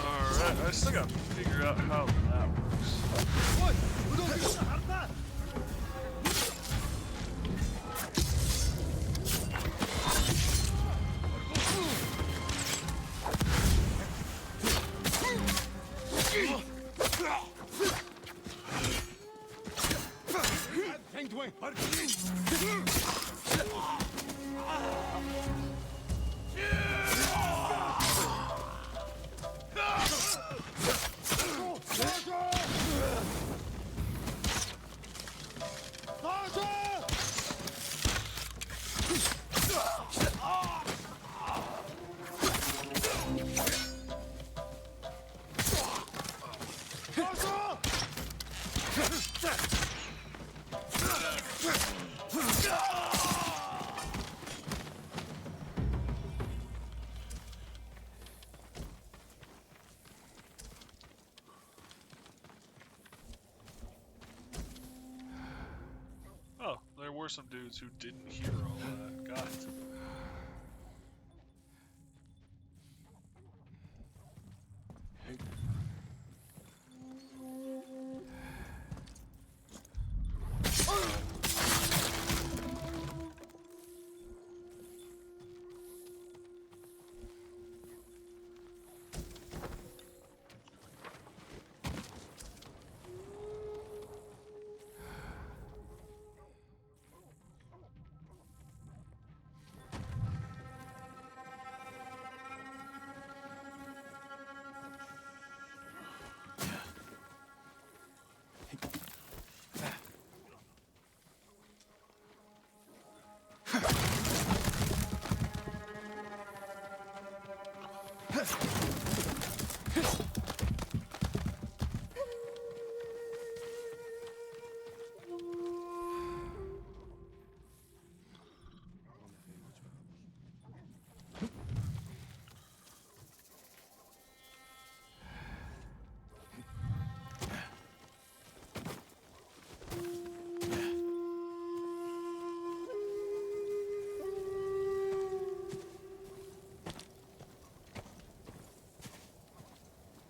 Alright, I still gotta figure out how that works. Kangdwing, Oh, there were some dudes who didn't hear all that. Got it.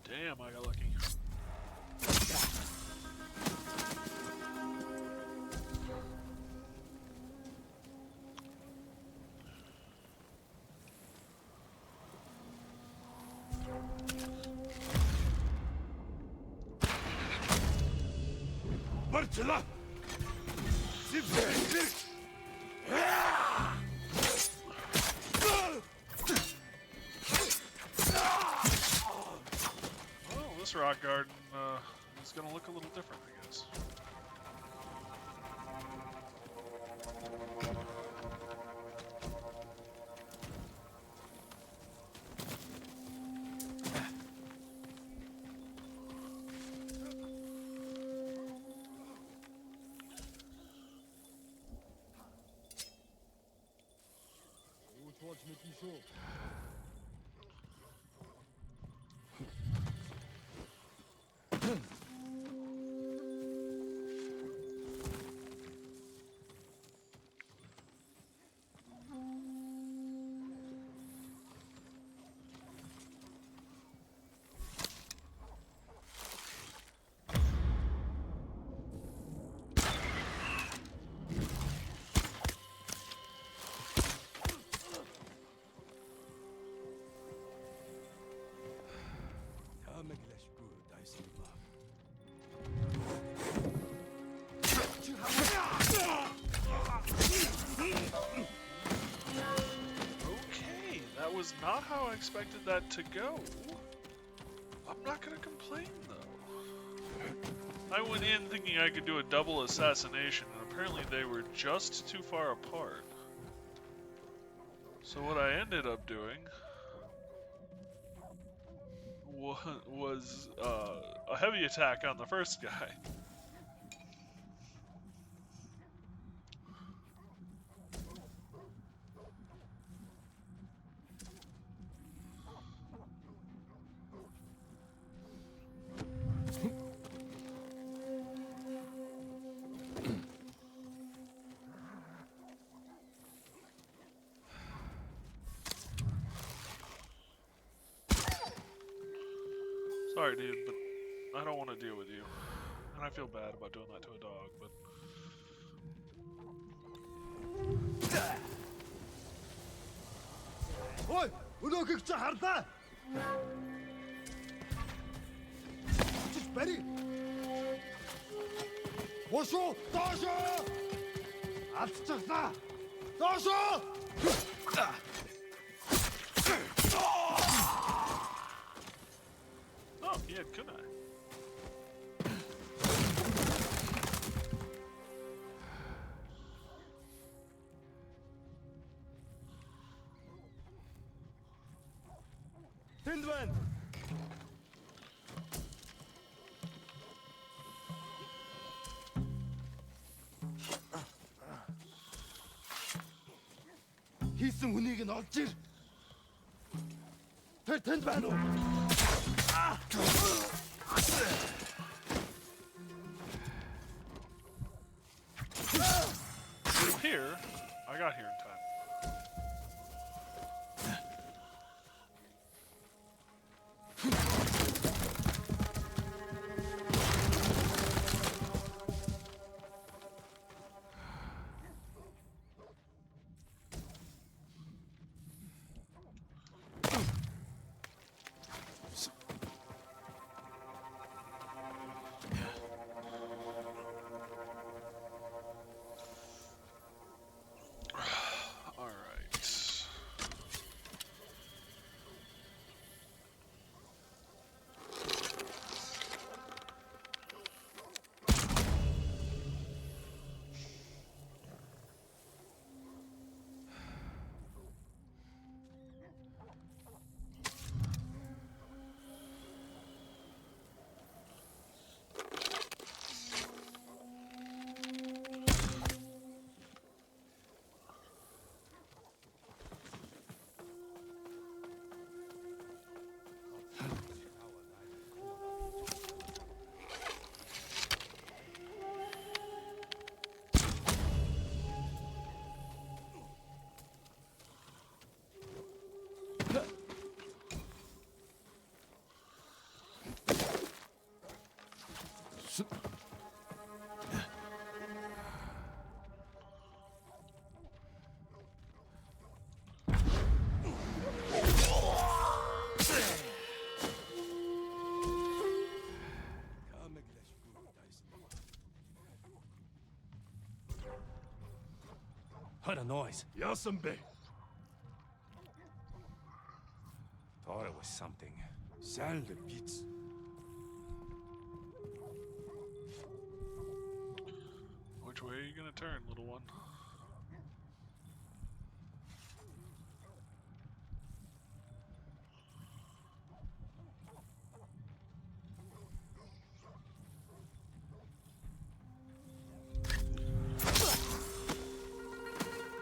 Damn, I got lucky. Bartela! Well, this rock garden is gonna look a little different, I guess. Okay, that was not how I expected that to go. I'm not gonna complain though. I went in thinking I could do a double assassination, and apparently they were just too far apart. So what I ended up doing was a heavy attack on the first guy. Sorry, dude, but I don't want to deal with you. And I feel bad about doing that to a dog, but... Ой, өнөөгч чи харлаа. Чи бари. Бошо, доошо. Алдчихлаа. Доошо. Oh, he had kunai. Тэнд байна. Хийсэн хүнийг нь олж ир. Тэр тэнд байна уу? Here, I got here in time. noise? Yasambe. Thought it was something. Sell the beats. Which way are you gonna turn, little one?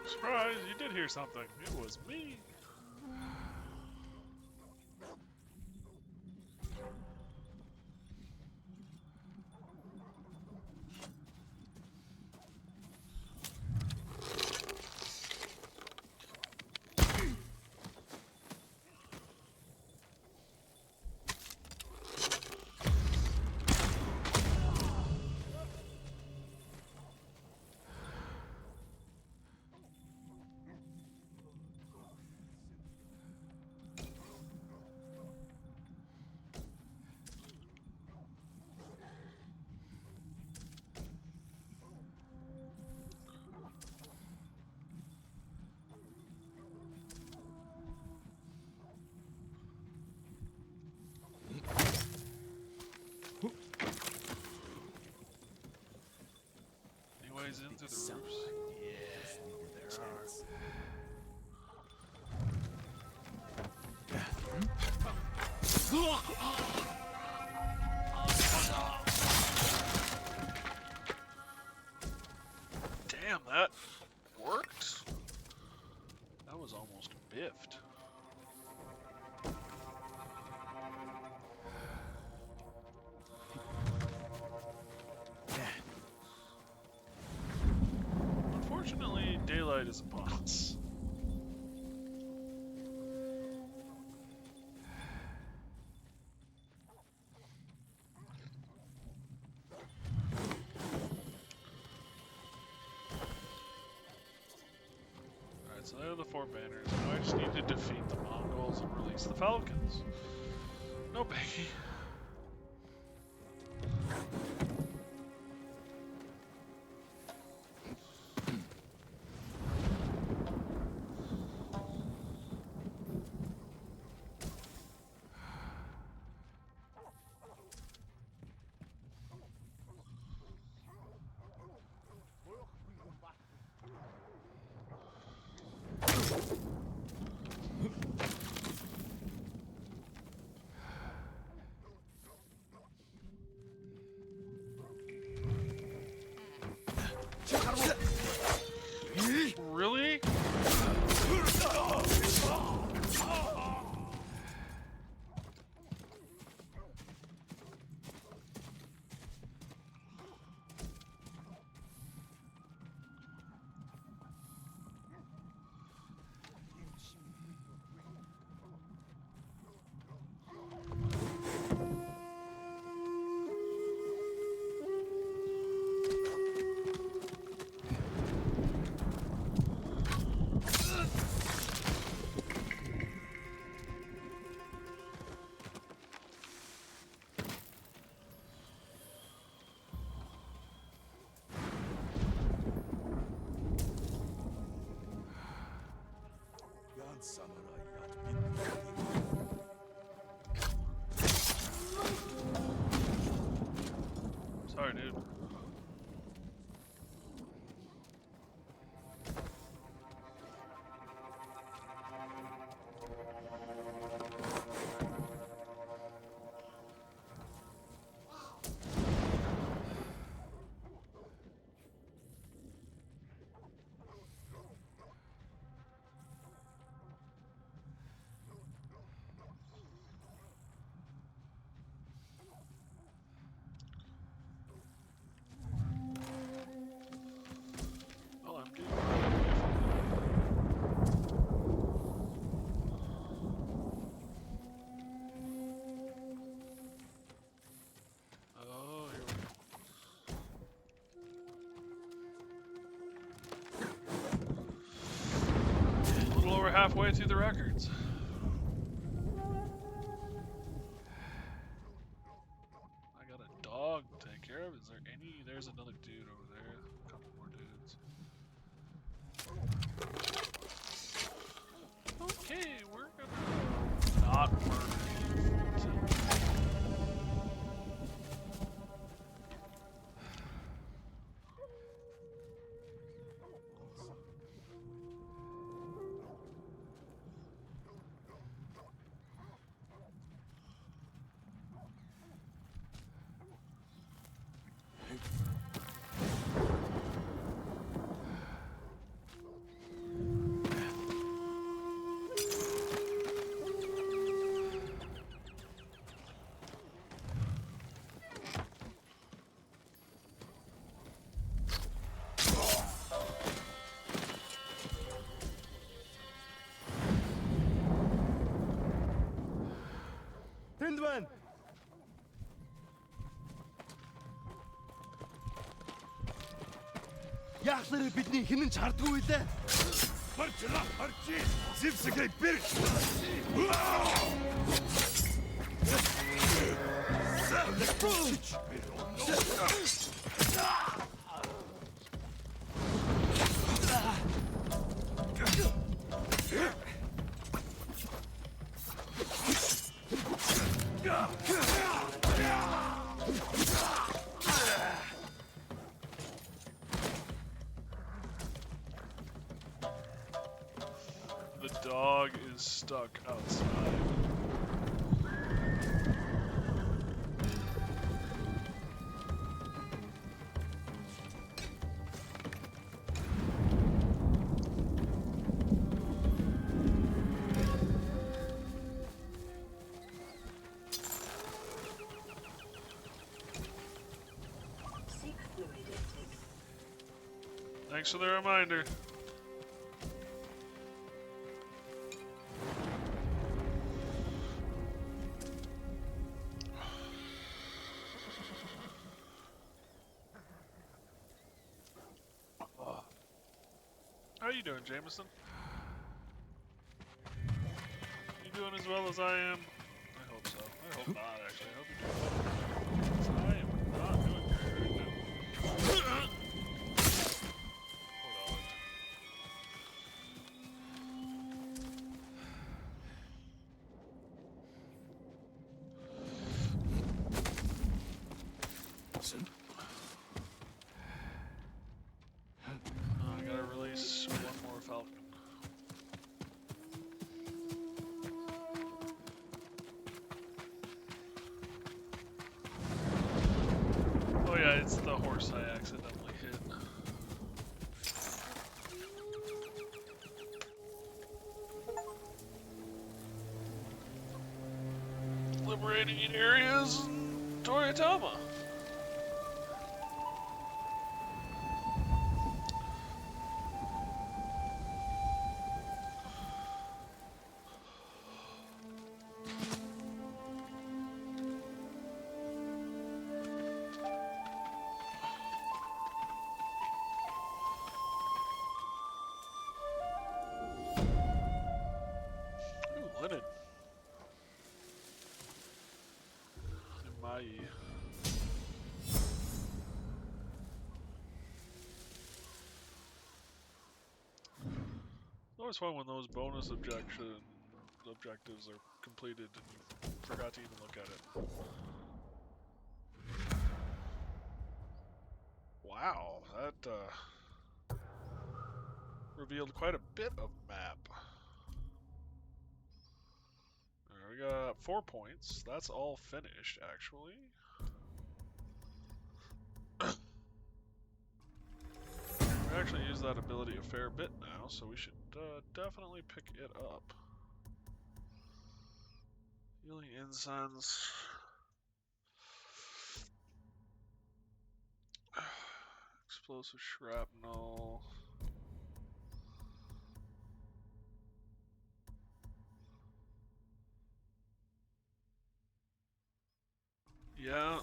Surprise, you did hear something. It was me. Anyways, in through the roofs. Yes, there are. Damn, that worked? That was almost biffed. Unfortunately, daylight is upon us. Alright, so there are the 4 banners. Now I just need to defeat the Mongols and release the Falcons. No biggie. Really? Yan samurai yat Sorry, dude. Well, I'm getting Oh, here we go. A little over halfway through the records. I got a dog to take care of. Is there any? There's another dude over there. A couple more dudes. not murder. Tindwen! Яахлаар бидний хинэн чардгүй лээ. Харчла, харчи! Зевсэгэй бир! The dog is stuck outside. Thanks for the reminder. How you doing, Jameson? You doing as well as I am? I hope so. I hope not, actually. I hope you're doing better. 'Cause I am not doing great right now. Hold on. Listen. I gotta release one more Falcon. Oh yeah, it's the horse I accidentally hit. Liberating areas in Toyotama. Ooh, linen. Mai. It's always fun when those bonus objectives are completed and you forgot to even look at it. Wow, that revealed quite a bit of map. Alright, we got 4 points. That's all finished, actually. We actually use that ability a fair bit now, so we should definitely pick it up. Healing incense. Explosive shrapnel. Yeah,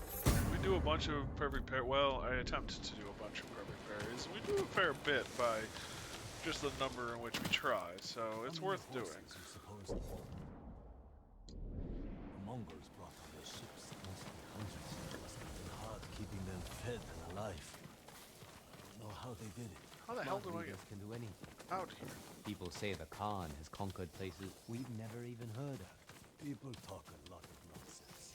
we do a bunch of perfect pair. Well, I attempt to do a bunch of perfect pairs. We do a fair bit by just the number in which we try, so it's worth doing. The Mongols brought on their ships. Must be hundreds. It must have been hard keeping them fed and alive. I don't know how they did it. How the hell do I get can do anything. out here? People say the Khan has conquered places we've never even heard of. people talk a lot of nonsense.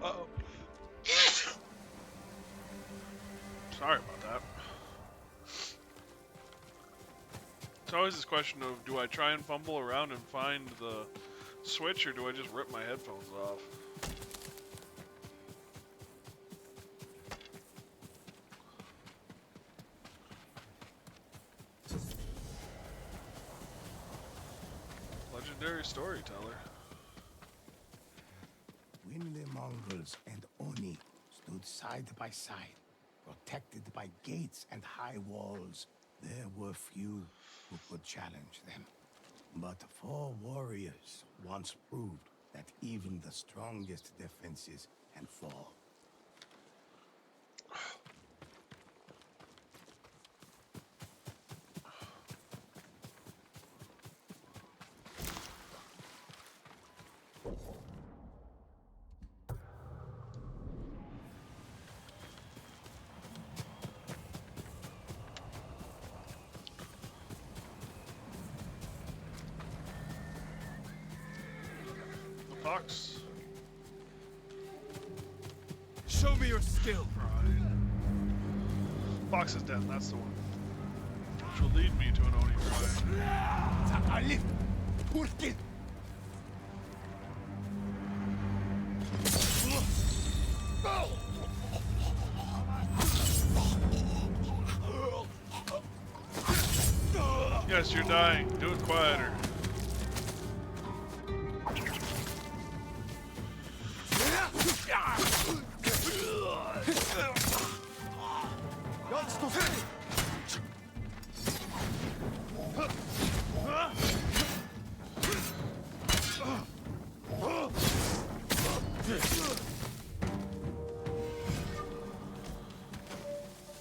Uh-oh. Sorry about that. It's always this question of, do I try and fumble around and find the switch, or do I just rip my headphones off? Legendary storyteller. When the Mongols and Oni stood side by side, protected by gates and high walls, there were few who could challenge them. But 4 warriors once proved that even the strongest defenses can fall. Fox. Show me your skill. Fox is dead, that's the one. Which will lead me to an Oni shrine. Yes, you're dying. Do it quieter.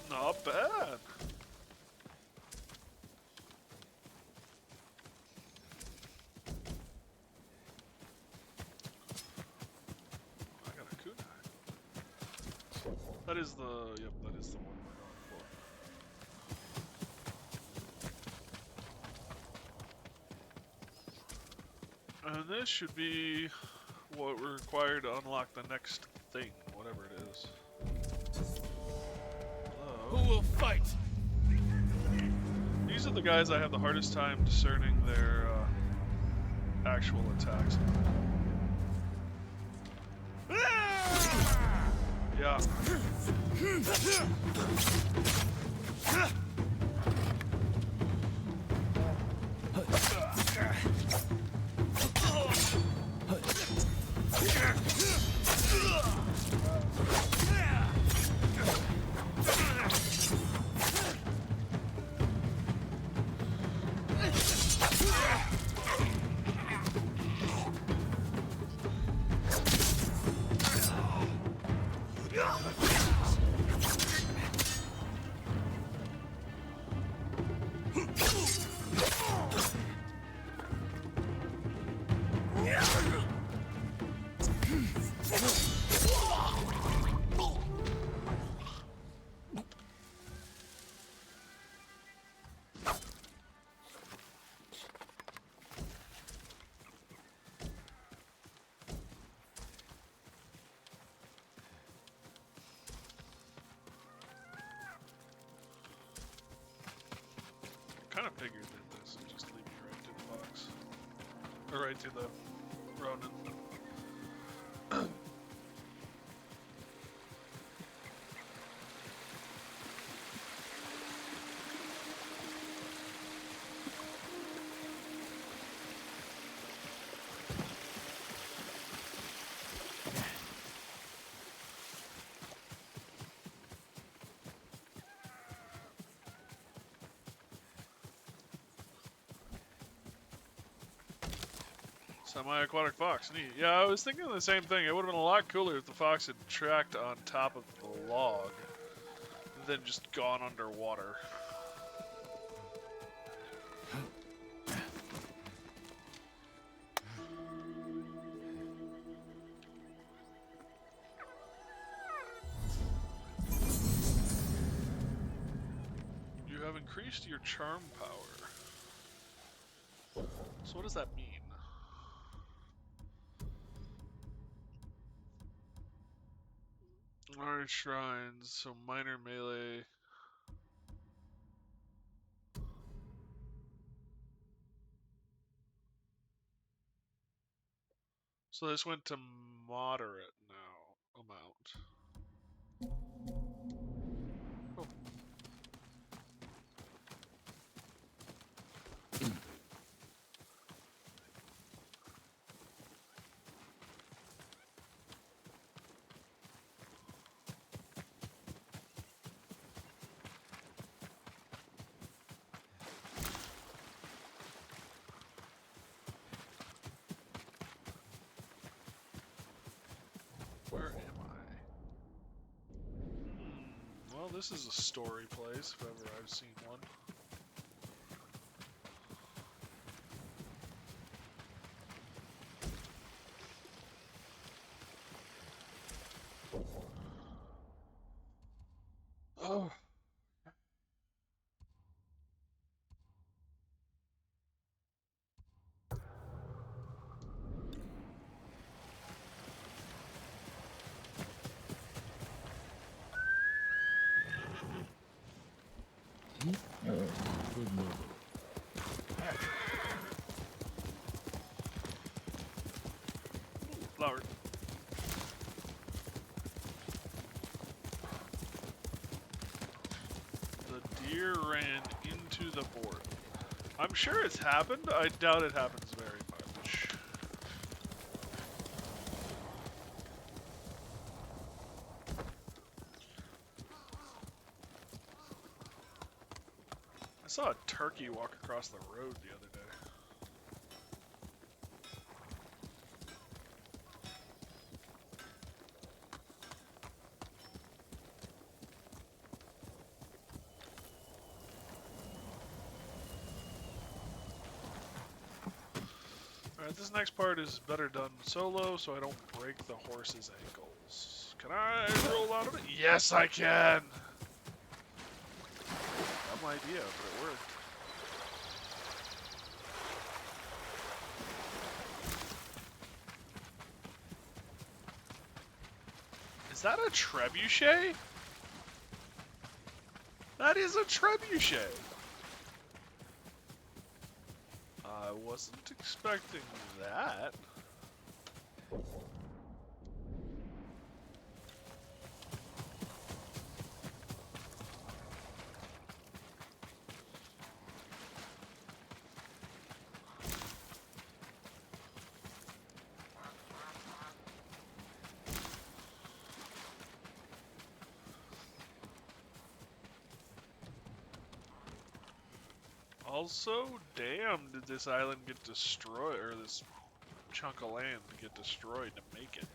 Not bad. I got a kunai. That is the, yep, that is the one we're going for. And this should be what we're required to unlock the next thing, whatever it is. Who will fight? These are the guys I have the hardest time discerning their actual attacks. Yeah. Kind of figured that this would just lead me right to the box. Or right to the Ronin. Semi-aquatic fox, neat. Yeah, I was thinking the same thing. It would have been a lot cooler if the fox had tracked on top of the log, than just gone underwater. Increased your charm power. So what does that mean? Large shrines, so minor melee. So this went to moderate now amount. Cool. Where am I? Well, this is a story place, if ever I've seen one. Oh. Good move. Flower. The deer ran into the board. I'm sure it's happened. I doubt it happens very much. I saw a turkey walk across the road the other day. Alright, this next part is better done solo so I don't break the horse's ankles. Can I roll out of it? Yes, I can! Dumb idea, but it worked. Is that a trebuchet? That is a trebuchet! I wasn't expecting that. Also, damn, did this island get destroyed, or this chunk of land get destroyed to make it.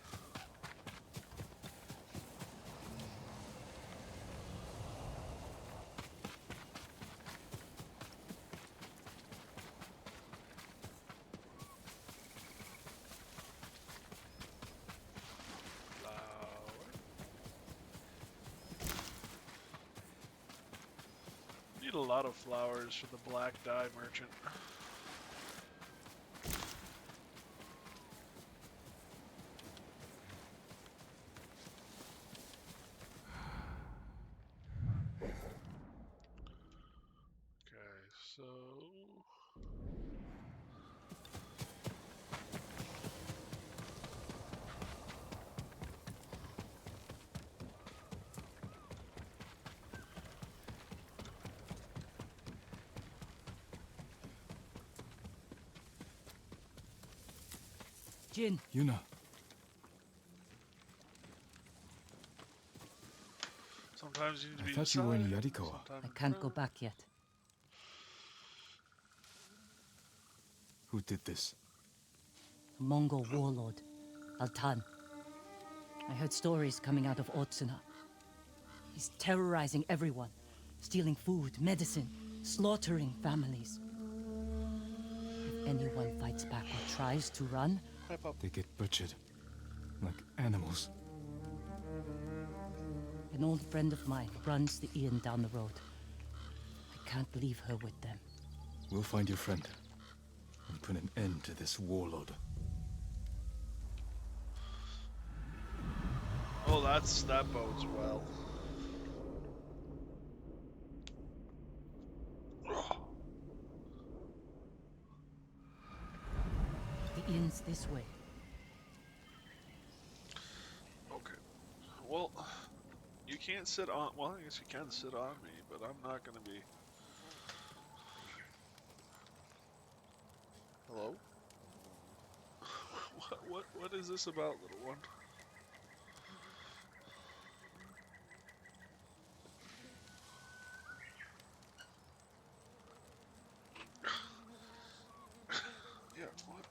Need a lot of flowers for the black dye merchant. Okay, so Jin. Yuna. sometimes you need to be I thought you were in inside, Yarikawa. I can't go back yet. Who did this? A Mongol warlord, Altan. I heard stories coming out of Otsuna. He's terrorizing everyone, stealing food, medicine, slaughtering families. If anyone fights back or tries to run, They get butchered. Like animals. an old friend of mine runs the inn down the road. I can't leave her with them. We'll find your friend and put an end to this warlord. Oh, that bodes well. The inn's this way. Okay. Well, you can't sit on. Well, I guess you can sit on me, but I'm not gonna be. Hello? What is this about, little one? Yeah, what?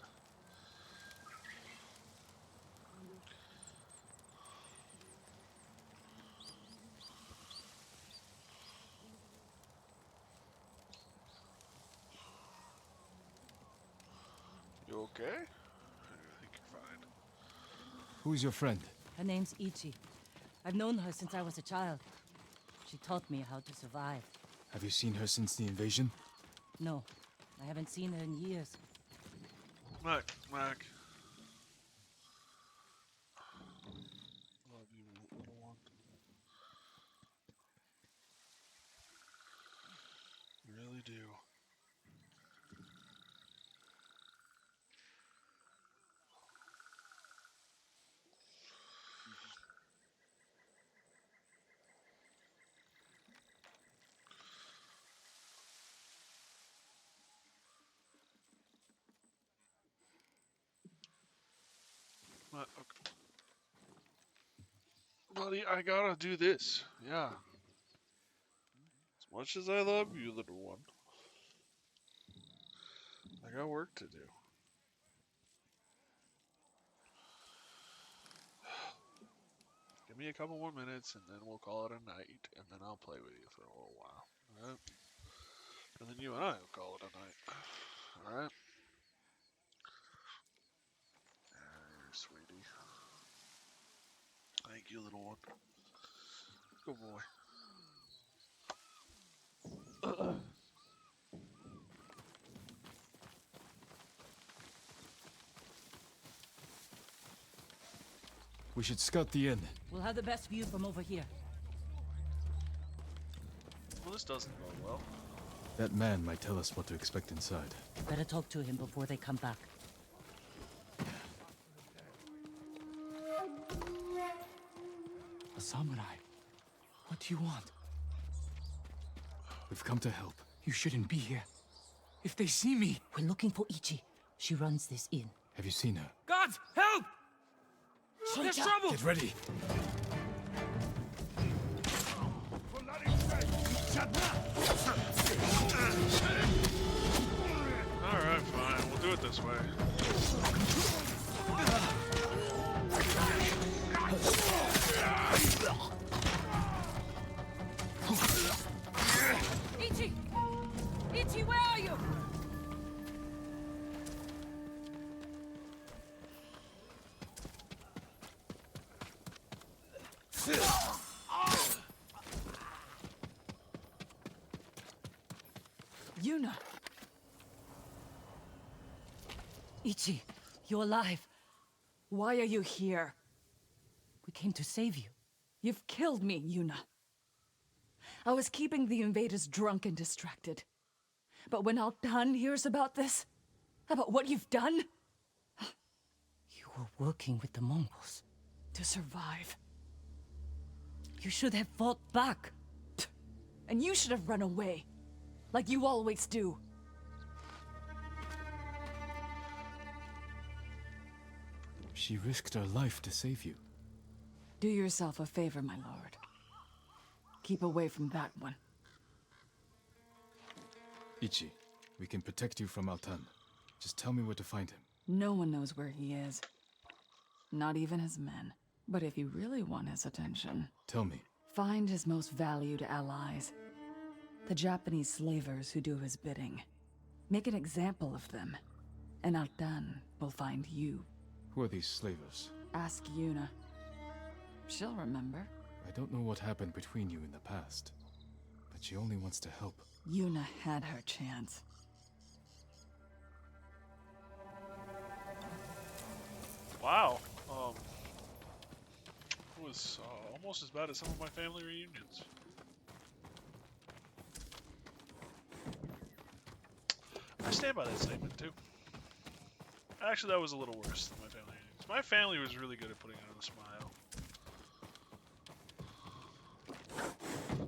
You okay? I think you're fine. Who's your friend? Her name's Ichi. I've known her since I was a child. She taught me how to survive. Have you seen her since the invasion? No, I haven't seen her in years. Mac. Love you, little one. Really do. Okay. Buddy, I gotta do this. Yeah. As much as I love you, little one, I got work to do. Give me a couple more minutes, and then we'll call it a night, and then I'll play with you for a little while. Alright? And then you and I will call it a night. Alright? There, sweetie. Thank you, little one. Good boy. We should scout the inn. We'll have the best view from over here. Well, this doesn't go well. That man might tell us what to expect inside. Better talk to him before they come back. A samurai. What do you want? We've come to help. You shouldn't be here. If they see me... We're looking for Ichi. She runs this inn. Have you seen her? Gods, help! There's trouble! Get ready! Alright, fine. We'll do it this way. Ichi! Ichi, where are you? Yuna! Ichi, you're alive. Why are you here? We came to save you. You've killed me, Yuna. I was keeping the invaders drunk and distracted. But when Altan hears about this, about what you've done... You were working with the Mongols. To survive. You should have fought back. And you should have run away. Like you always do. She risked her life to save you. Do yourself a favor, my lord. Keep away from that one. Ichi, we can protect you from Altan. Just tell me where to find him. No one knows where he is. Not even his men. But if you really want his attention... Tell me. Find his most valued allies. The Japanese slavers who do his bidding. Make an example of them. And Altan will find you. Who are these slavers? Ask Yuna. She'll remember. I don't know what happened between you in the past, but She only wants to help. Yuna had her chance. Wow. It was almost as bad as some of my family reunions. I stand by that statement too. Actually, that was a little worse than my family reunions. My family was really good at putting on a smile.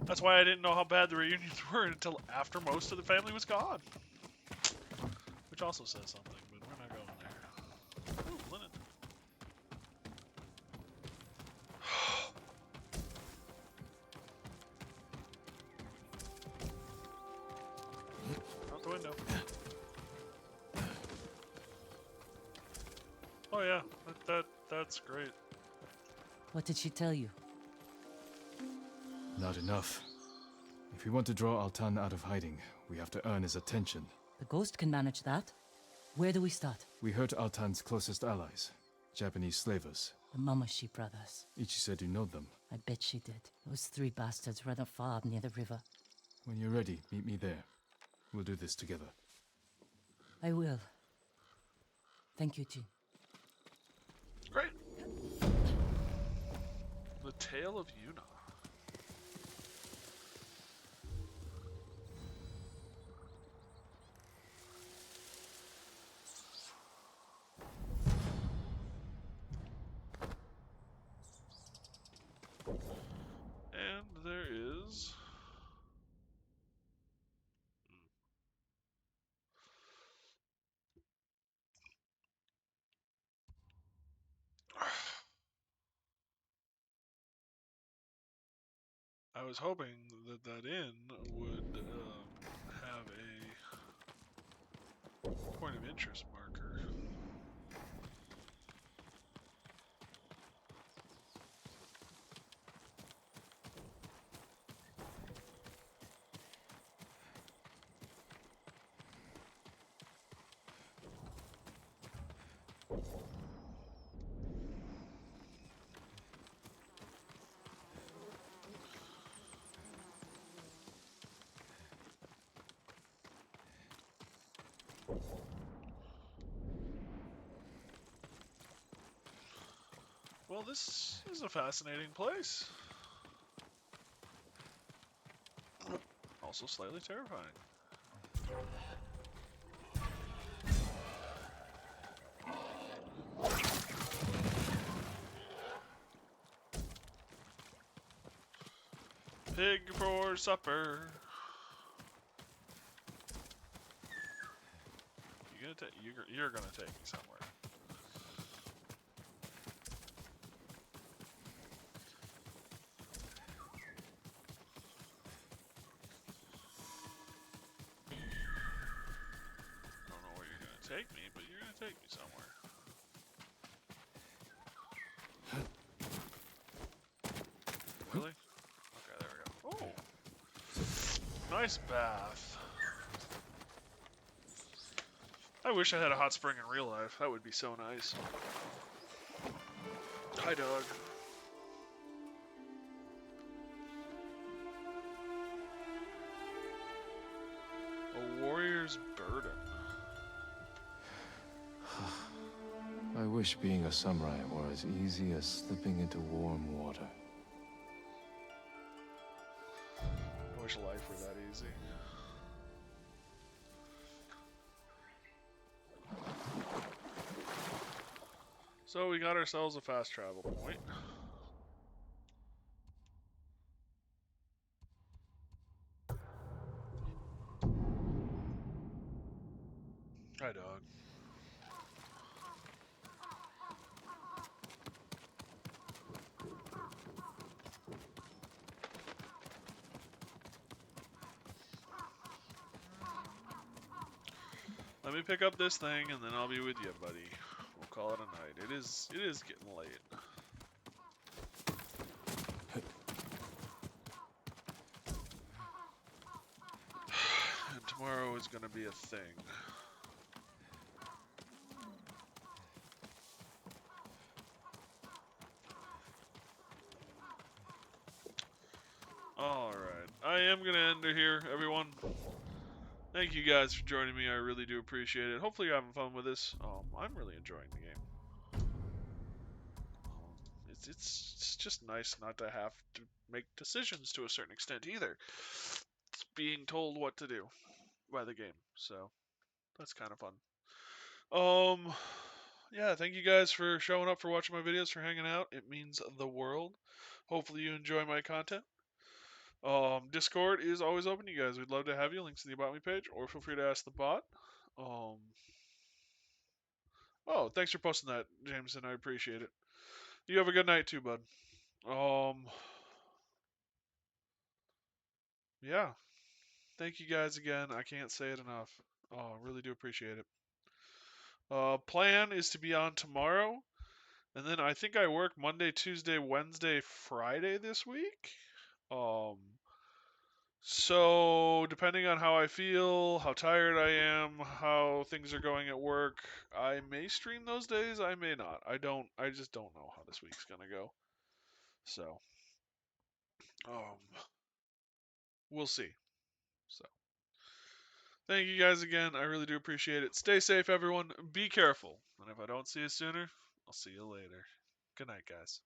That's why I didn't know how bad the reunions were until after most of the family was gone. Which also says something, but we're not going there. Ooh, linen. Out the window. Oh yeah, that's great. What did she tell you? Not enough. If we want to draw Altan out of hiding, we have to earn his attention. The ghost can manage that. Where do we start? We hurt Altan's closest allies, Japanese slavers. The Mamashi brothers. Ichi said you know them. I bet she did. Those three bastards run a farm near the river. When you're ready, meet me there. We'll do this together. I will. Thank you, Jin. Great. The Tale of Yuna. And there is... I was hoping that that inn would have a point of interest marker. Well, this is a fascinating place. Also slightly terrifying. Pig for supper. You're gonna take me somewhere. Don't know where you're gonna take me, but you're gonna take me somewhere. Really? Okay, there we go. Oh! Nice bath. I wish I had a hot spring in real life. That would be so nice. Hi, dog. A warrior's burden. I wish being a samurai were as easy as slipping into warm water. I wish life were that easy. So we got ourselves a fast travel point. Hi, dog. Let me pick up this thing and then I'll be with you, buddy. We'll call it a night. It is getting late. And tomorrow is gonna be a thing. Alright. I am going to end it here, everyone. Thank you guys for joining me. I really do appreciate it. Hopefully you're having fun with this. I'm really enjoying the game. It's just nice not to have to make decisions to a certain extent either. It's being told what to do by the game, so that's kind of fun. Yeah, thank you guys for showing up, for watching my videos, for hanging out. It means the world. Hopefully you enjoy my content. Discord is always open, you guys. We'd love to have you. Links in the About Me page, or feel free to ask the bot. Oh, thanks for posting that, Jameson. I appreciate it. You have a good night too, bud. Yeah. Thank you guys again. I can't say it enough. Oh, really do appreciate it. Plan is to be on tomorrow, and then I think I work Monday, Tuesday, Wednesday, Friday this week. So depending on how I feel, how tired I am, how things are going at work, I may stream those days, I may not. I just don't know how this week's gonna go. So, we'll see. So, thank you guys again. I really do appreciate it. Stay safe, everyone. Be careful. And if I don't see you sooner, I'll see you later. Good night, guys.